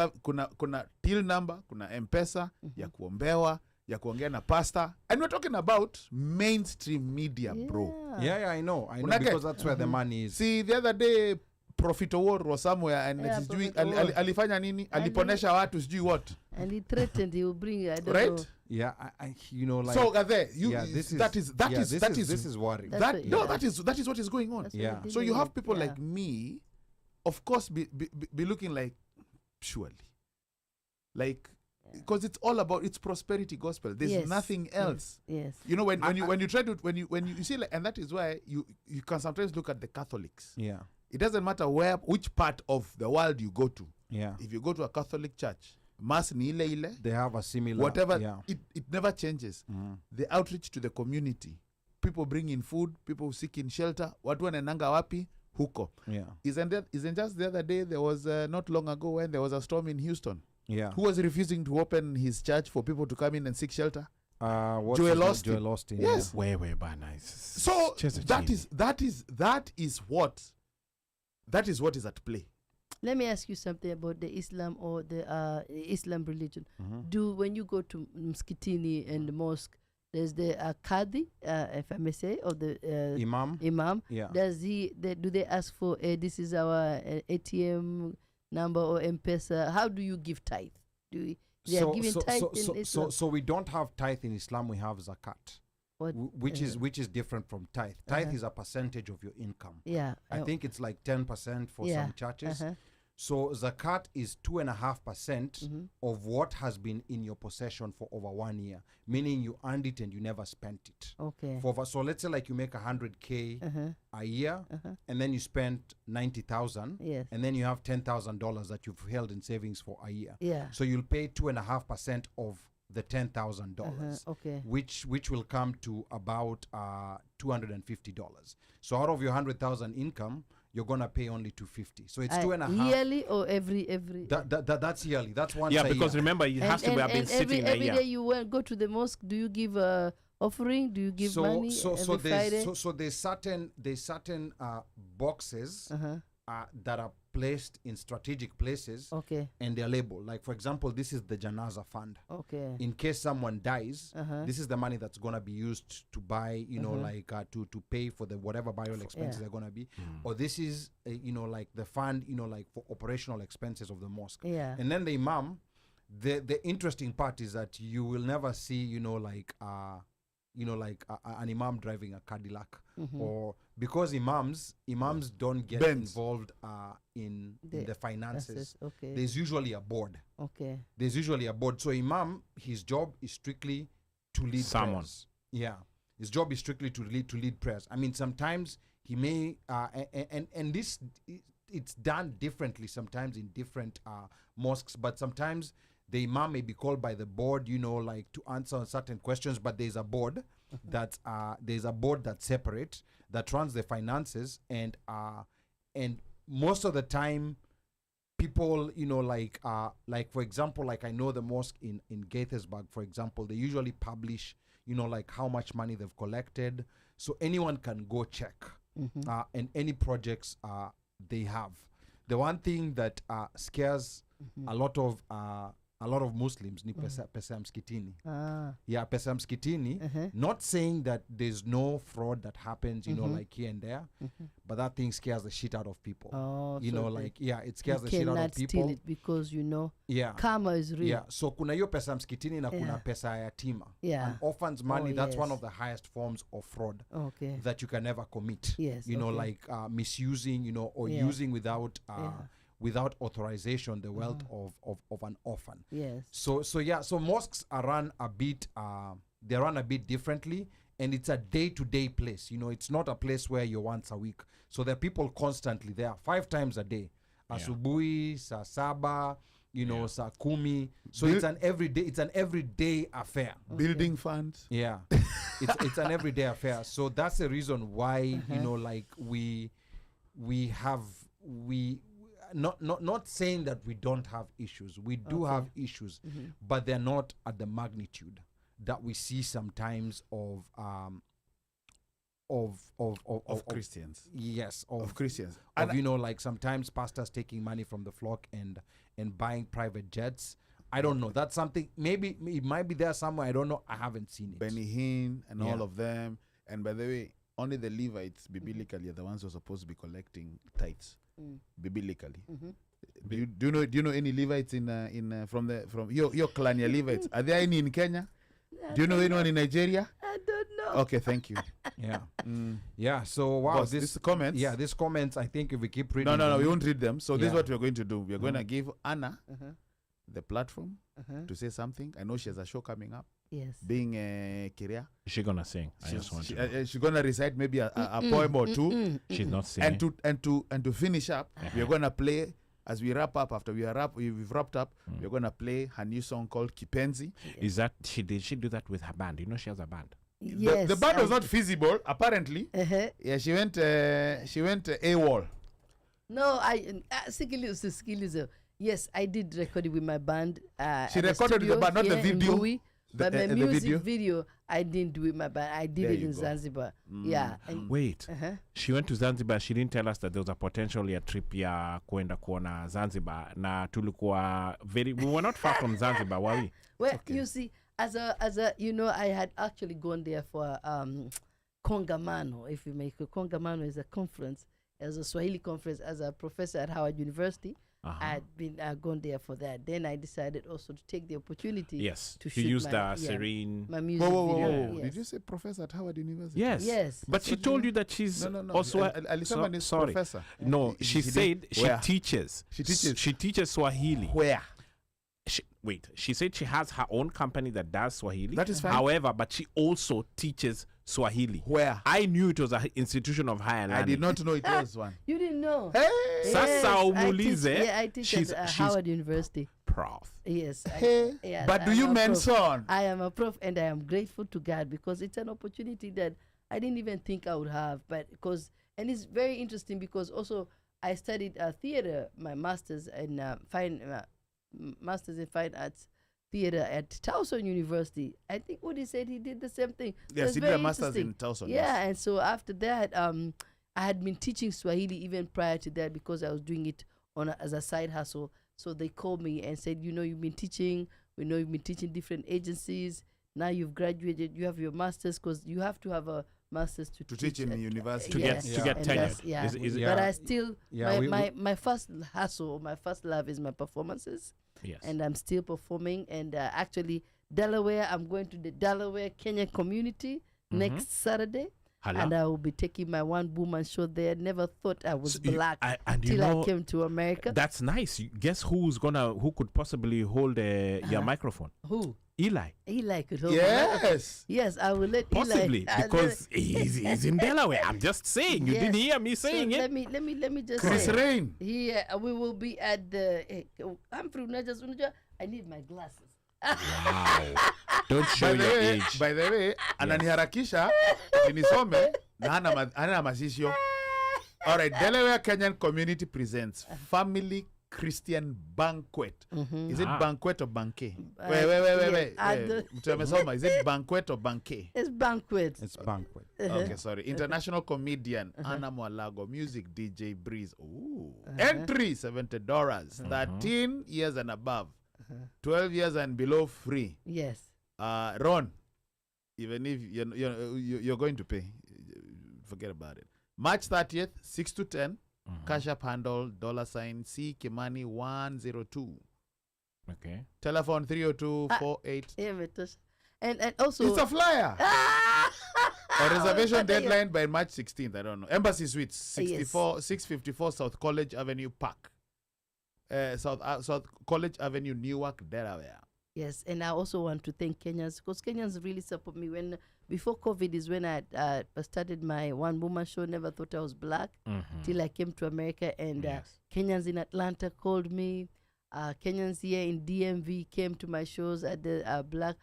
till number, kuna M-Pesa, ya kuombewa, ya kuongea na pastor, and we're talking about mainstream media, bro. Yeah, I know, because that's where the money is. See, the other day, Prophet Award was somewhere, and sijui alifanya nini, aliponesha watu sijui what, and he threatened he will bring, I don't know. Yeah, I like. So there, this is worrying. That is what is going on. That's so you have people like me, of course, be looking like, surely, like, because it's all about, it's prosperity gospel. There's nothing else. Yes. When you try to you see, like, and that is why you can sometimes look at the Catholics. Yeah. It doesn't matter which part of the world you go to. Yeah. If you go to a Catholic church, mass ni ile, they have a similar whatever. It never changes. The outreach to the community, people bring in food, people seeking shelter. Watu wanaendanga wapi? Huko. Yeah. Isn't just the other day, there was not long ago when there was a storm in Houston. Yeah. Who was refusing to open his church for people to come in and seek shelter? Joel Austin. Yes. Way nice. So that is what is at play. Let me ask you something about the Islam or the Islam religion. When you go to Mskitini and the mosque, there's the Qadi, if I may say, or the Imam. Yeah. Do they ask for this is our ATM number or M-Pesa? How do you give tithe? They are giving tithe in Islam? So we don't have tithe in Islam. We have zakat. Which is different from tithe. Tithe is a percentage of your income. Yeah. I think it's like 10% for some churches. So zakat is 2.5% of what has been in your possession for over 1 year, meaning you earned it and you never spent it. Okay. So let's say like you make 100K a year, and then you spent 90,000, and then you have $10,000 that you've held in savings for a year. Yeah. So you'll pay 2.5% of the $10,000, which will come to about $250. So out of your 100,000 income, you're gonna pay only $250. So it's 2.5 yearly or every. That's yearly. That's once. Yeah, a because year. remember, it has to have been sitting a year. Every day you go to the mosque, do you give offering? Do you give money every Friday? So there's certain boxes that are placed in strategic places, and they're labeled. Like, for example, this is the Janaza fund. Okay. In case someone dies, this is the money that's gonna be used to buy, to pay for the whatever burial expenses are gonna be, or this is, like the fund, like for operational expenses of the mosque. Yeah. And then the imam, the interesting part is that you will never see, an imam driving a Cadillac, or because imams don't get involved in the finances. Okay. There's usually a board. Okay. There's usually a board. So imam, his job is strictly to lead Someone. prayers. Yeah, his job is strictly to lead prayers. I mean, sometimes he may and this it's done differently sometimes in different mosques, but sometimes the imam may be called by the board, like to answer certain questions, but there's a board that's separate, that runs the finances, and most of the time people, like for example, like I know the mosque in Gaithersburg, for example, they usually publish, like how much money they've collected, so anyone can go check and any projects they have. The one thing that scares a lot of Muslims ni pesa ya msikitini. Yeah, pesa ya msikitini. Not saying that there's no fraud that happens, like here and there, but that thing scares the shit out of people. It scares the shit out of people. Steal it because karma is real. Yeah, so kuna hiyo pesa ya msikitini na kuna pesa ya yatima. Yeah. And orphans money, that's one of the highest forms of fraud that you can never commit. Yes. Like misusing, or using without authorization the wealth of an orphan. Yes. So mosques are run a bit they run a bit differently, and it's a day-to-day place. It's not a place where you're once a week. So there are people constantly there 5 times a day. Asubuhi, saa saba, saa kumi. So it's an everyday affair. Building funds. Yeah. it's an everyday affair. So that's the reason why, like we not saying that we don't have issues. We do have issues, but they're not at the magnitude that we see sometimes of Christians. Yes, of Christians. Of, like sometimes pastors taking money from the flock and buying private jets. I don't know. That's something, maybe it might be there somewhere. I don't know. I haven't seen it. Benny Hinn and all of them. And by the way, only the Levites biblically are the ones who are supposed to be collecting tithes. Biblically. Do you know any Levites from your clan, your Levites? Are there any in Kenya? Do you know anyone in Nigeria? I don't know. Okay, thank you. Yeah. Yeah, so wow, Boss, this comments. Yeah, these comments, I think if we keep reading No, we won't read them. So this is what we're going to do. We're going to give Anna the platform to say something. I know she has a show coming up. Yes. Being a Kiria. She's gonna sing. She's gonna recite maybe a poem or two. She's not singing. And to finish up, we're gonna play as we wrap up. After we've wrapped up, we're gonna play her new song called Kipenzi. Is that did she do that with her band? She has a band. Yes. The band was not feasible apparently. Yeah, she went AWOL. No, Sikilizo. Yes, I did record it with my band. She recorded with the band, not the video. Ngui, but my music video, I didn't do it with my band. I did it in Zanzibar. Yeah. And wait, she went to Zanzibar. She didn't tell us that there was a potentially a trip ya kwenda kuona Zanzibar. Na tulikuwa we were not far from Zanzibar, were we? Well, you see, as a I had actually gone there for Kongamano. If you make a Kongamano is a conference, as a Swahili conference, as a professor at Howard University. I had been gone there for that. Then I decided also to take the opportunity to shoot use the Serene. My music video. Yes. Did you say professor at Howard University? Yes. But she told you that she's also sorry. Professor. No, she said she teaches. She teaches Swahili. Where? She said she has her own company that does Swahili. That is fine. However, but she also teaches Swahili. Where? I knew it was an institution of higher learning. I did not know it was one. You didn't know? Hey! Sasa Umulize. I teach at Howard University. Prof. Yes. But do you mention? I am a prof, and I am grateful to God because it's an opportunity that I didn't even think I would have. And it's very interesting because also I studied theater, my master's in fine arts theater at Towson University. I think Udi said he did the same thing. Yes, he did a master's in Towson. Yeah, and so after that, I had been teaching Swahili even prior to that because I was doing it as a side hustle. So they called me and said, you've been teaching. We know you've been teaching different agencies. Now you've graduated. You have your master's because you have to have a master's to teach in the university to get tenure. But I still my first hustle, my first love is my performances. Yes. And I'm still performing. And actually, Delaware, I'm going to the Delaware Kenyan community next Saturday. And I will be taking my one woman show there. Never thought I was black until I came to America. That's nice. Guess who could possibly hold your microphone? Who? Eli. Eli could hold Yes. Yes, I will let Possibly, Eli. because he's in Delaware. I'm just saying. You Yes. didn't hear me saying So it. Let me just Chris say. Rain. Here we will be at the. I'm through. I need my glasses. Wow. Don't show your age. By the way, ananiharakisha nisome na hana masisio. All right, Delaware Kenyan Community presents Family Christian Banquet. Is it banquet or banquet? Wait. Mtu amesoma, is it banquet or banquet? It's banquet. It's banquet. Okay, sorry. International comedian Anna Mwalago, music DJ Breeze. Ooh. Entry $70. 13 years and above. 12 years and below free. Yes. Ron, even if you're going to pay, forget about it. March 30th, 6 to 10. Cash App handle $ C Kimani 102. Okay. Telephone 302-48. And also it's a flyer. A reservation But, deadline by March 16th. I don't know. Embassy Suites 654 South College Avenue Park. South College Avenue, Newark, Delaware. Yes, and I also want to thank Kenyans because Kenyans really support me. Before COVID is when I started my one-woman show. Never thought I was black till I came to America, and Kenyans in Atlanta called me. Kenyans here in DMV came to my shows at the black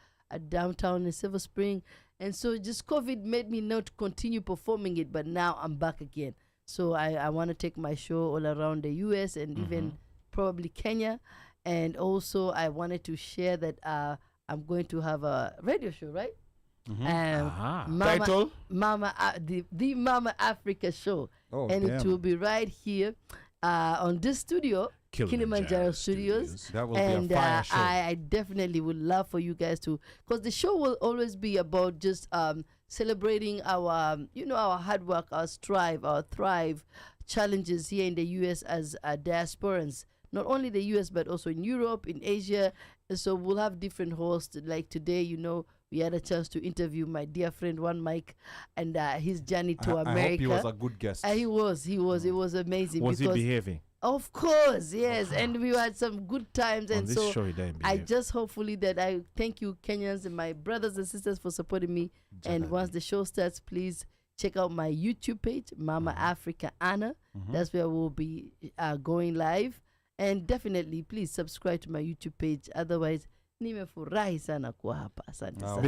downtown in Silver Spring, and so just COVID made me not continue performing it. But now I'm back again, so I want to take my show all around the U.S. and even probably Kenya. And also, I wanted to share that I'm going to have a radio show, right? Title? The Mama Africa Show. Oh, and damn. it will be right here on this studio, Kilimanjaro Studios. That will And be a fire show. I definitely would love for you guys to, because the show will always be about just celebrating our, our hard work, our strive, our thrive challenges here in the U.S. as diasporans. Not only the U.S., but also in Europe, in Asia. And so we'll have different hosts. Like today, we had a chance to interview my dear friend, One Mike, and his journey to America. I hope he was a good guest. He was. It was amazing. Was he behaving? Of course, yes. And we had some good times. On And this so show, he didn't I behave. just hopefully that I thank you, Kenyans, and my brothers and sisters for supporting me. And once the show starts, please check out my YouTube page, Mama Africa Anna. That's where we'll be going live. And definitely, please subscribe to my YouTube page. Otherwise, nimefurahi sana kuwa hapa. Asante sana.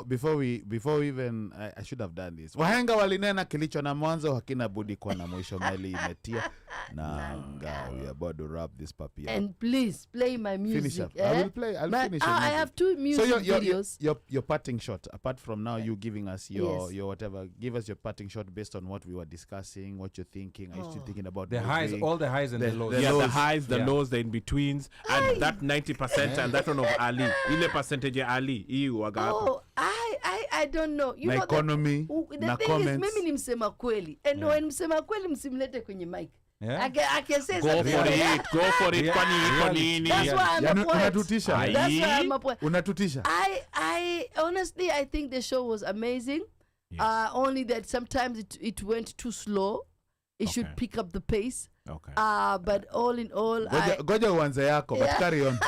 Before we even I should have done this. Wahenga walinena kilicho na mwanzo hakina budi kuwa na mwisho, mali imetia nanga. We are about to wrap this puppy up. And please play my music. Finish up. I will play. I'll finish. I have 2 music videos. Your parting shot. Apart from now, you giving us your whatever. Give us your parting shot based on what we were discussing, what you're thinking. Are you still thinking about the highs, all the highs and the lows? The highs, the lows, the in-betweens, and that 90% and that one of Ali. Ile percentage ya Ali. I don't know. Na economy, the na thing comments. is, mimi ni msema kweli. And when msema kweli, msimlete kwenye mic. Yeah. I can say Go something. for it. Go for it. Kwa nini? That's why I'm a poet. Unatutisha. That's why I'm a poet. Unatutisha. I honestly, I think the show was amazing. Yes. Only that sometimes it went too slow. It should pick up the pace. Okay. But all in all, Goja uanze yako, but carry on.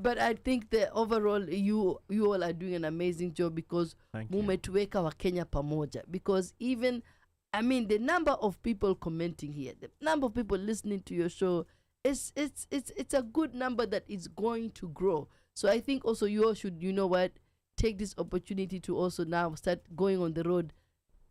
but I think that overall you all are doing an amazing job because mumetuweka wa Kenya pamoja. Because even, I mean, the number of people commenting here, the number of people listening to your show, it's a good number that is going to grow. So I think also you all should, take this opportunity to also now start going on the road,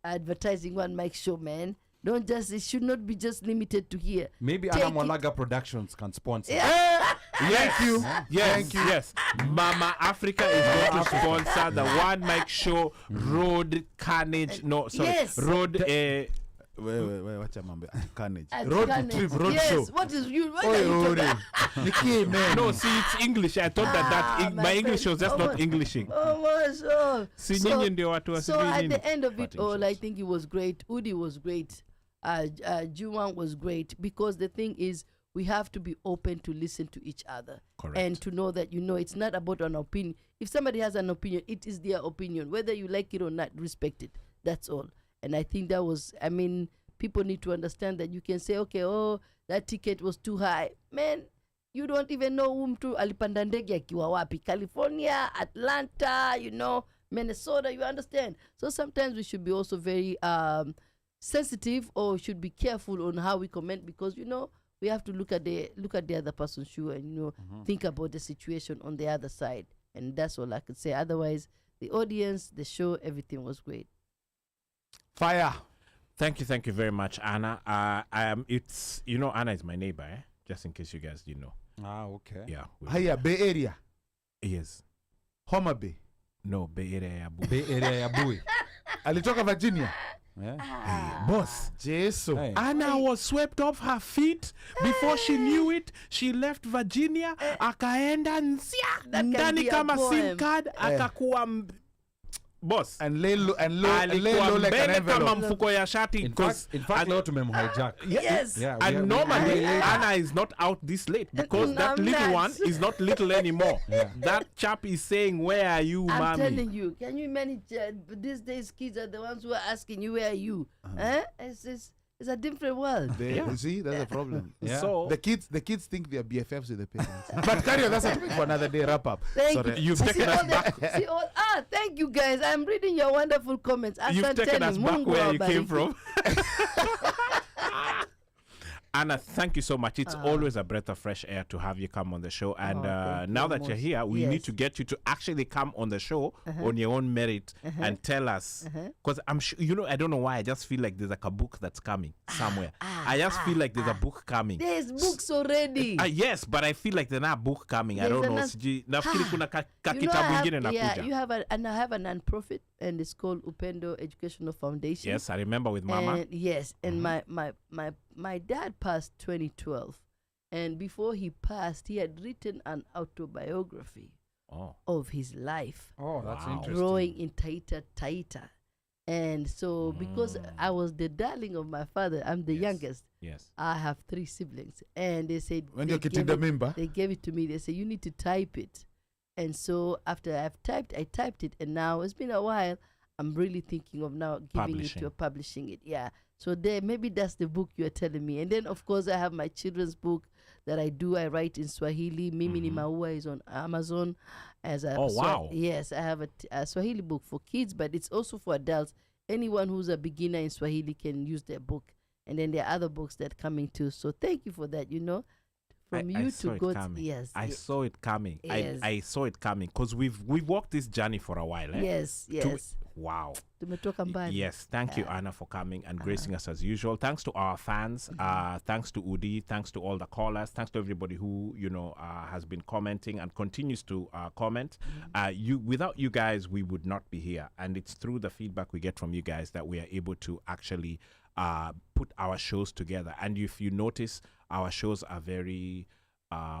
advertising One Mic Show, man. Don't just, it should not be just limited to here. Maybe Anna Mwalaga Productions can sponsor. Thank you. Yes. Mama Africa is going to sponsor the One Mic Show Road Carnage. No, sorry. Yes. Road. Wait, watch out, Carnage. At Road Carnage. trip, road yes. show. What is you? What are you talking? No, see, it's English. I thought my English was just not Englishing. Oh my God. So at the end of it all, I think it was great. Udi was great. Juwan was great, because the thing is, we have to be open to listen to each other. Correct. And to know that, it's not about an opinion. If somebody has an opinion, it is their opinion. Whether you like it or not, respect it. That's all. And I think that was, people need to understand that you can say, okay, that ticket was too high. Man, you don't even know who mtu alipanda ndege akiwa wapi. California, Atlanta, Minnesota, you understand? So sometimes we should be also very sensitive, or should be careful on how we comment, because we have to look at the other person's shoe and think about the situation on the other side. And that's all I could say. Otherwise, the audience, the show, everything was great. Fire. Thank you very much, Anna. It's Anna is my neighbor, just in case you guys didn't know. Okay. Yeah. Hiya, Bay Area. Yes. Homer Bay. No, Bay Area ya Bui. Bay Area ya Bui. Alitoka Virginia. Yeah. Hey, boss. Jesu. Hey. Anna was swept off her feet. Before she knew it, she left Virginia, akaenda nsia ndani kama SIM card, akakuwa boss. And lay low like an envelope. Kama mfuko ya shati. In fact, leo tumemhijack. Yes. Yeah, and normally Anna is not out this late because that little one is not little anymore. Yeah. That chap is saying, "Where are you, I'm mommy?" telling you, can you manage? These days, kids are the ones who are asking you, "Where are you?" It's a different world. You see, that's the problem. Yeah. So the kids think they are BFFs with the parents. But carry on, that's a topic for another day. Wrap up. Thank you. You've taken us back. Thank you guys. I'm reading your wonderful comments. You've taken us back where you came from. Anna, thank you so much. It's always a breath of fresh air to have you come on the show. And now that you're here, we need to get you to actually come on the show on your own merit and tell us. Because I'm sure, I don't know why, I just feel like there's like a book that's coming somewhere. I just feel like there's a book coming. There's books already. Yes, but I feel like there's not a book coming. I don't know. Nafikiri kuna kitabu ingine nakuja. You have I have a non-profit, and it's called Upendo Educational Foundation. Yes, I remember with Mama. And yes, and my dad passed 2012, and before he passed, he had written an autobiography of his life. Oh, that's interesting. Growing in Taita. And so, because I was the darling of my father, I'm the youngest. Yes. I have 3 siblings, and they said When you're getting the member, they gave it to me. They said, you need to type it. And so after I typed it, and now it's been a while. I'm really thinking of now giving it to publishing it. Yeah. So maybe that's the book you're telling me. And then, of course, I have my children's book that I write in Swahili. Mimi ni Maua is on Amazon. Wow. Yes, I have a Swahili book for kids, but it's also for adults. Anyone who's a beginner in Swahili can use their book. And then there are other books that are coming too. So thank you for that, From you to go yes. I saw it coming. Yes. I saw it coming because we've walked this journey for a while. Yes. Wow. Tumetoka mbali. Yes, thank you, Anna, for coming and gracing us as usual. Thanks to our fans. Thanks to Udi. Thanks to all the callers. Thanks to everybody who has been commenting and continues to comment. Without you guys, we would not be here. And it's through the feedback we get from you guys that we are able to actually put our shows together. And if you notice, our shows are very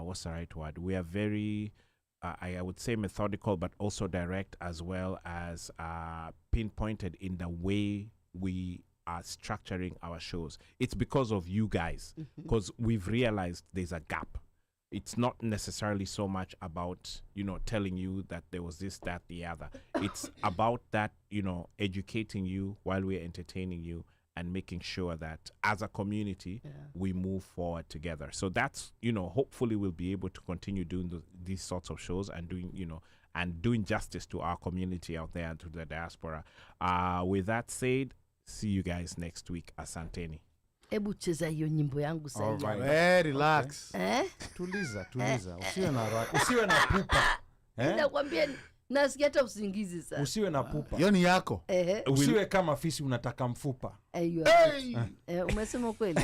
what's the right word? We are very I would say methodical, but also direct, as well as pinpointed in the way we are structuring our shows. It's because of you guys, because we've realized there's a gap. It's not necessarily so much about, telling you that there was this, that, the other. It's about that, educating you while we're entertaining you and making sure that as a community, we move forward together. So that's, hopefully we'll be able to continue doing these sorts of shows and doing justice to our community out there and to the diaspora. With that said, see you guys next week. Asanteni. Ebu cheza hiyo nyimbo yangu sasa. All right. Relax. Tuliza. Usiwe na pupa. Ninakwambia nasikia hata usingizi sasa. Usiwe na pupa. Hiyo ni yako. Usiwe kama fisi unataka mfupa. Umesema kweli.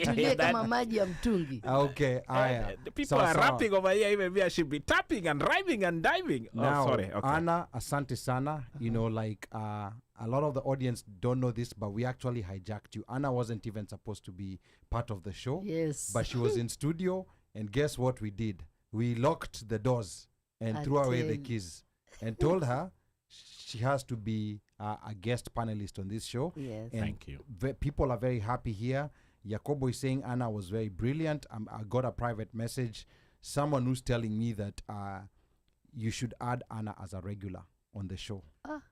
Tulie kama maji ya mtungi. Okay, aya. The people are rapping over here, even me I should be tapping and rhyming and diving. Now, sorry. Okay. Anna, asante sana. A lot of the audience don't know this, but we actually hijacked you. Anna wasn't even supposed to be part of the show. Yes. But she was in studio, and guess what we did? We locked the doors and threw away the keys and told her she has to be a guest panelist on this show. Yes. And thank you. People are very happy here. Jacobo is saying Anna was very brilliant. I got a private message. Someone who's telling me that you should add Anna as a regular on the show.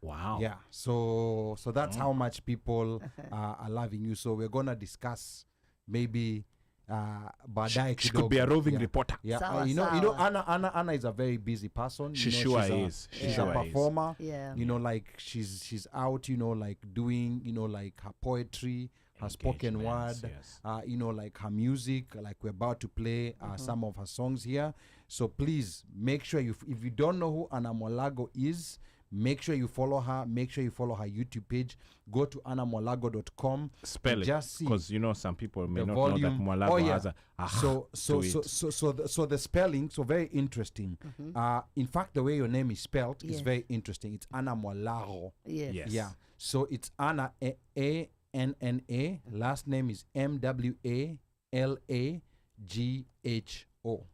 Wow. Yeah. So that's how much people are loving you. So we're going to discuss maybe baadaye she could be a roving reporter. Yeah, Sawa, you know, sawa. Anna is a very busy person. She you know, sure is. She's Sure a is. performer. Yeah. You know, like she's out, you know, like doing, you know, like her poetry, her spoken word, Yes. you know, like her music, like we're about to play some of her songs here. So please make sure if you don't know who Anna Mwalago is, make sure you follow her. Make sure you follow her YouTube page. Go to annamwalago.com. Spell it, just see because you know some people may the not volume. know that Mwalago has a so the spelling, so very interesting. In fact, the way your name is spelled is Yes. very interesting. It's Anna Mwalago. Yes. Yes. Yeah. So it's Anna A-N-N-A. Last name is M-W-A-L-A-G-H-O.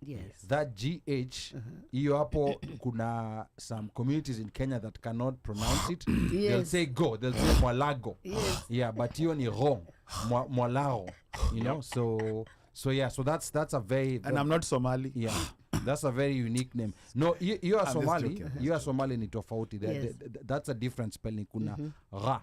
Yes. That GH, hiyo hapo kuna some communities in Kenya that cannot pronounce it. They'll Yes. say go, they'll say Mwalago. Yes. Yeah, but hiyo ni wrong. Mwalao, you know. So yeah, so that's a very And I'm not Somali. yeah. That's a very unique name. No, you are I'm just Somali. joking. You are Somali ni tofauti. Yes. That's a different spelling. Kuna ra,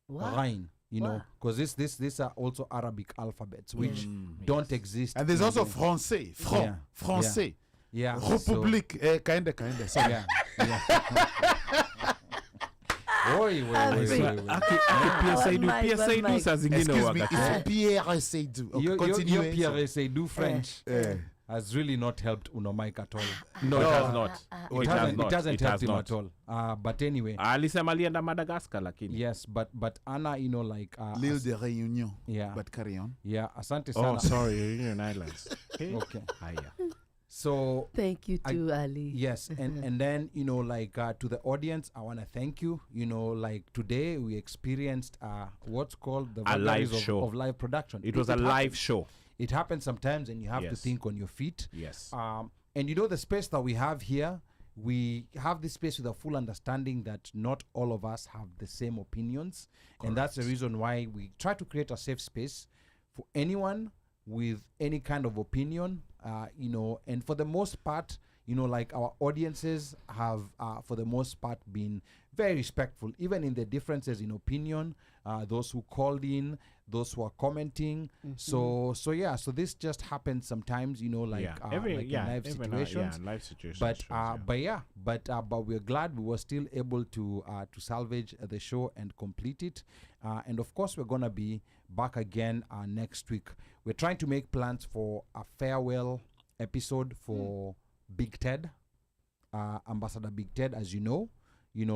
Wow. rain. You know, Wow. because these are also Arabic alphabets which Yes. don't exist. And there's in also the- français. Yeah. Français. Yeah. République. Kinda. Sorry. Yeah. Oi, wait. Pia Saidu saa zingine Excuse me, wakati. it's Pierre Seydou. Okay, Your continue. Pierre Seydou French Eh. has really not helped Uno Mike at all. No, it has not. It hasn't helped him at all. But anyway, Alisema alienda Madagascar lakini. yes, but Anna, you know, like L'île de Réunion. yeah, But carry on. yeah, asante Oh, sana. sorry, Union Islands. Okay. Haya. So Thank you to Ali. yes, and then, you know, like to the audience, I want to thank you. You know, like today we experienced what's called the A live vagaries show. of live production. It was a live happens. show. It happens sometimes, and you have to Yes. think on your feet. Yes. And you know, the space that we have here, we have this space with a full understanding that not all of us have the same opinions. And that's the reason why we try to create a safe space for anyone with any kind of opinion, you know, and for the most part, you know, like our audiences have, for the most part, been very respectful, even in the differences in opinion, those who called in, those who are commenting. So yeah, so this just happens sometimes, you know, like, like in live situations. Live situations. But we're glad we were still able to salvage the show and complete it. And of course, we're gonna be back again next week. We're trying to make plans for a farewell episode for Big Ted, Ambassador Big Ted, as you know,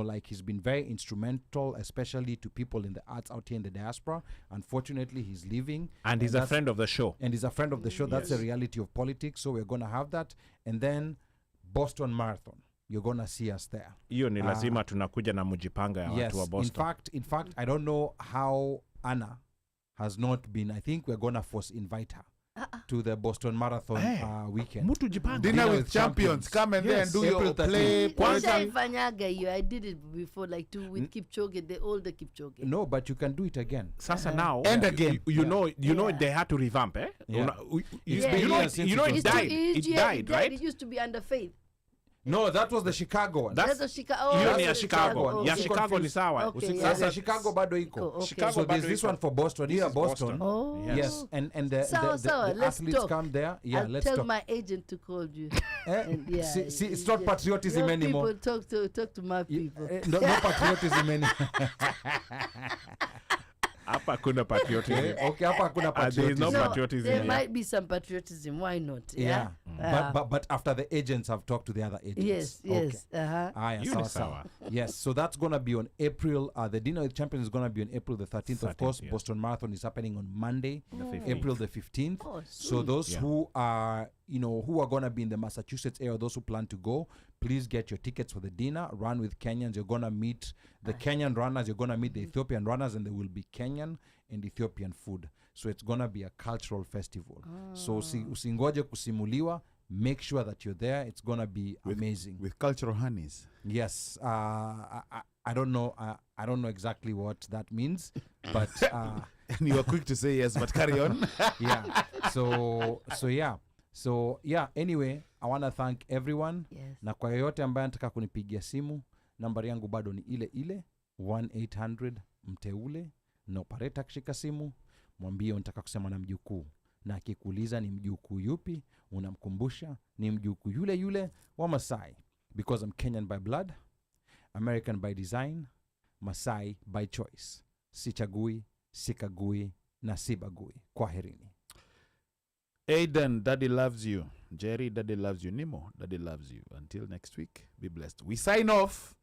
like he's been very instrumental, especially to people in the arts out here in the diaspora. Unfortunately, he's leaving. And he's a that's- friend of the show. And he's a friend of the show. That's the reality of politics. So we're going to have that. And then Boston Marathon. You're going to see us there. Hiyo ni lazima tunakuja na mujipanga ya Yes. watu wa Boston. In fact, I don't know how Anna has not been. I think we're going to force invite her to the Boston Marathon weekend. Mutu jipanga. Dinner with champions. Come and there and do April your 13th. play. Nishaifanyaga hiyo. I did it before, like with Kipchoge, the older Kipchoge. No, but you can do it again. Sasa now And again. you know they had to revamp, eh? Yeah. You been know years since you know it it was died. It It died, right? It used to be under Faith. No, that was the Chicago one. That's- That's a Chicago. hiyo Oh, ni ya that's Chicago. okay. Ya Usi Chicago ni confuse. sawa. Okay, Usi- yeah. Sasa sasa Chicago bado iko. Okay. Chicago So there's bado this iko. one for Boston. This Here, is Boston. Oh. Yes, and the Sawa, let's athletes talk. come there. Yeah, I'll let's tell talk. my agent to call you. And Yeah, see, it's not patriotism your anymore. People talk to my people. No patriotism anymore. hapa kuna patriotism. Okay, hapa hakuna There is no patriotism. patriotism. There here. might be some patriotism. Why not? Yeah, Yeah. but after the agents have talked to the other agents. Yes. Uh-huh. Yeah, You sawa, ni sawa. sawa. Yes, so that's gonna be on April. The Dinner with Champions is gonna be on April the 13th. Of 13th, course, yes. Boston Marathon is happening on Monday, 15th. April the 15th. Oh, So those Yeah. who are, who are gonna be in the Massachusetts area, those who plan to go, please get your tickets for the dinner. Run with Kenyans. You're gonna meet the Kenyan runners. You're gonna meet the Ethiopian runners, and there will be Kenyan and Ethiopian food. So it's gonna be a cultural festival. So usingoje kusimuliwa. Make sure that you're there. It's gonna be amazing. With cultural honeys. Yes, I don't know. I don't know exactly what that means, but And you are quick to say yes, but carry on. yeah. So yeah. Anyway, I want to thank everyone. Yes. Na kwa yoyote ambaye anataka kunipigia simu, nambari yangu bado ni ile 1-800 mteule, na operator akishika simu mwambie unataka kusema na mjukuu. na akikuuliza ni mjukuu yupi, unamkumbusha ni mjukuu yule yule wa Masai. Because I'm Kenyan by blood, American by design, Masai by choice. Sichagui, sikagui na sibagui. Kwaherini. Aiden, Daddy loves you. Jerry, Daddy loves you. Nimo, Daddy loves you. Until next week, be blessed. We sign off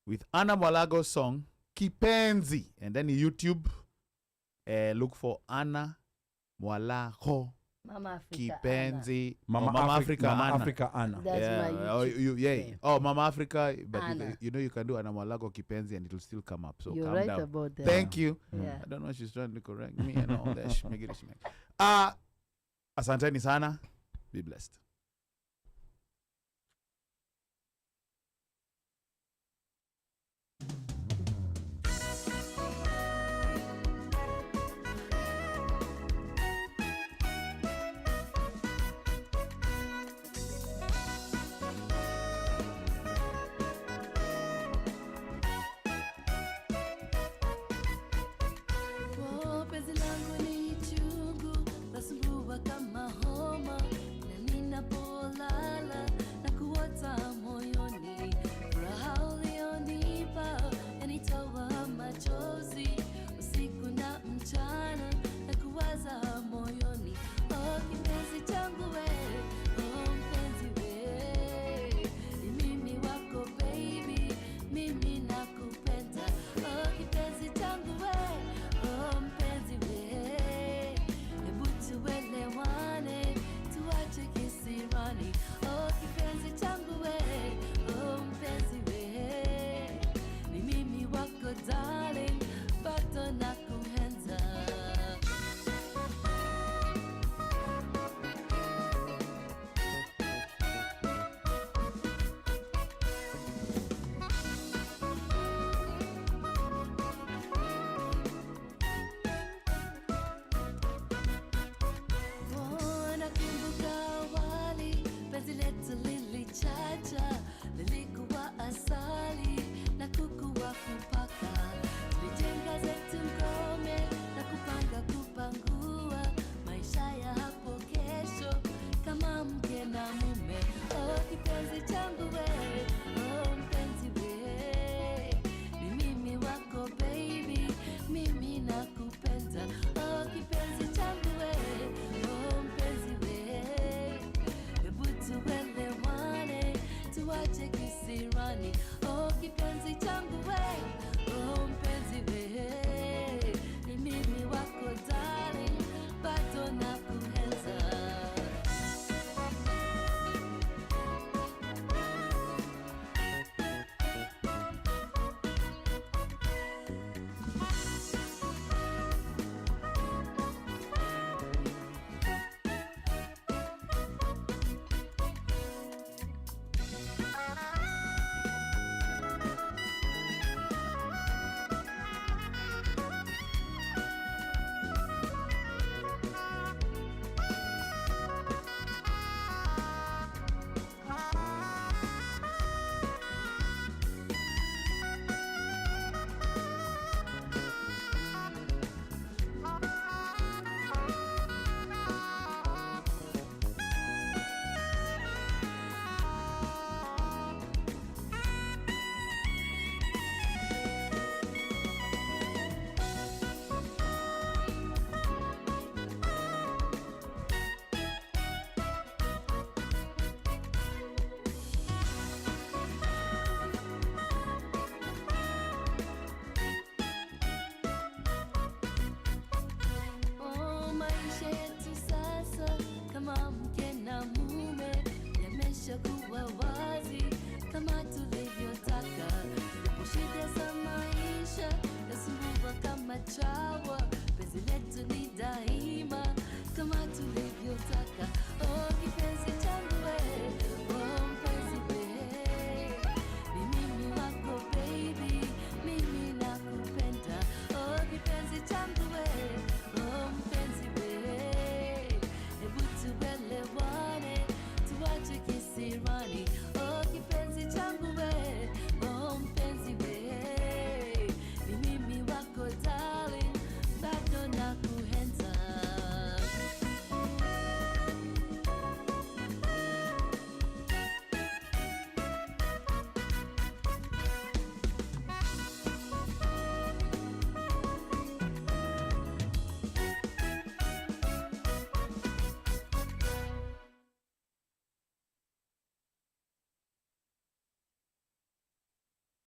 with Anna Mwalago's song, Kipenzi. And then YouTube, look for Anna Mwalago. Mama Africa Kipenzi. Mama Africa Mama Anna. Africa Anna. That's my YouTube. Yeah. Oh, Mama Africa. But Anna. you know you can do Anna Mwalago Kipenzi and it will still come up. So You're calm right down. about that. Thank you. Yeah. I don't know if she's trying to correct me and all that. Asanteni sana. Be blessed. Penzi langu ni chungu, lasumbua kama homa, na ninapolala na kuota moyoni. Furaha ulionipa yanitoa machozi, usiku na mchana na kuwaza moyoni. Oh, kipenzi changu we, oh mpenzi we, ni mimi wako baby, mimi nakupenda. Oh, kipenzi changu we, oh mpenzi we, hebu tuelewane, tuache kisirani. Oh, kipenzi changu we, oh mpenzi we, ni mimi wako darling, bado nakuenza. Nakumbuka awali, penzi letu lilichacha, lilikuwa asali na kuku wa kupaka. Tulijenga zetu ngome na kupanga kupangua maisha ya hapo kesho kama mke na mume. Oh, kipenzi changu we, oh mpenzi we, ni mimi wako baby, mimi nakupenda. Oh, kipenzi changu we, oh mpenzi we, hebu tuelewane, tuache kisirani. Oh, kipenzi changu we, oh mpenzi we, ni mimi wako darling, bado nakuenza. Oh, maisha yetu sasa kama mke na mume yameshakuwa wazi kama tulivyotaka. Zipo shida za maisha yasumbua kama chawa, penzi letu ni daima kama tulivyotaka. Oh, kipenzi changu we, oh mpenzi we, ni mimi wako baby, mimi nakupenda. Oh, kipenzi changu we, oh mpenzi we, hebu tuelewane, tuache kisirani. Oh, kipenzi changu we, oh mpenzi we, ni mimi wako darling, bado nakupenda.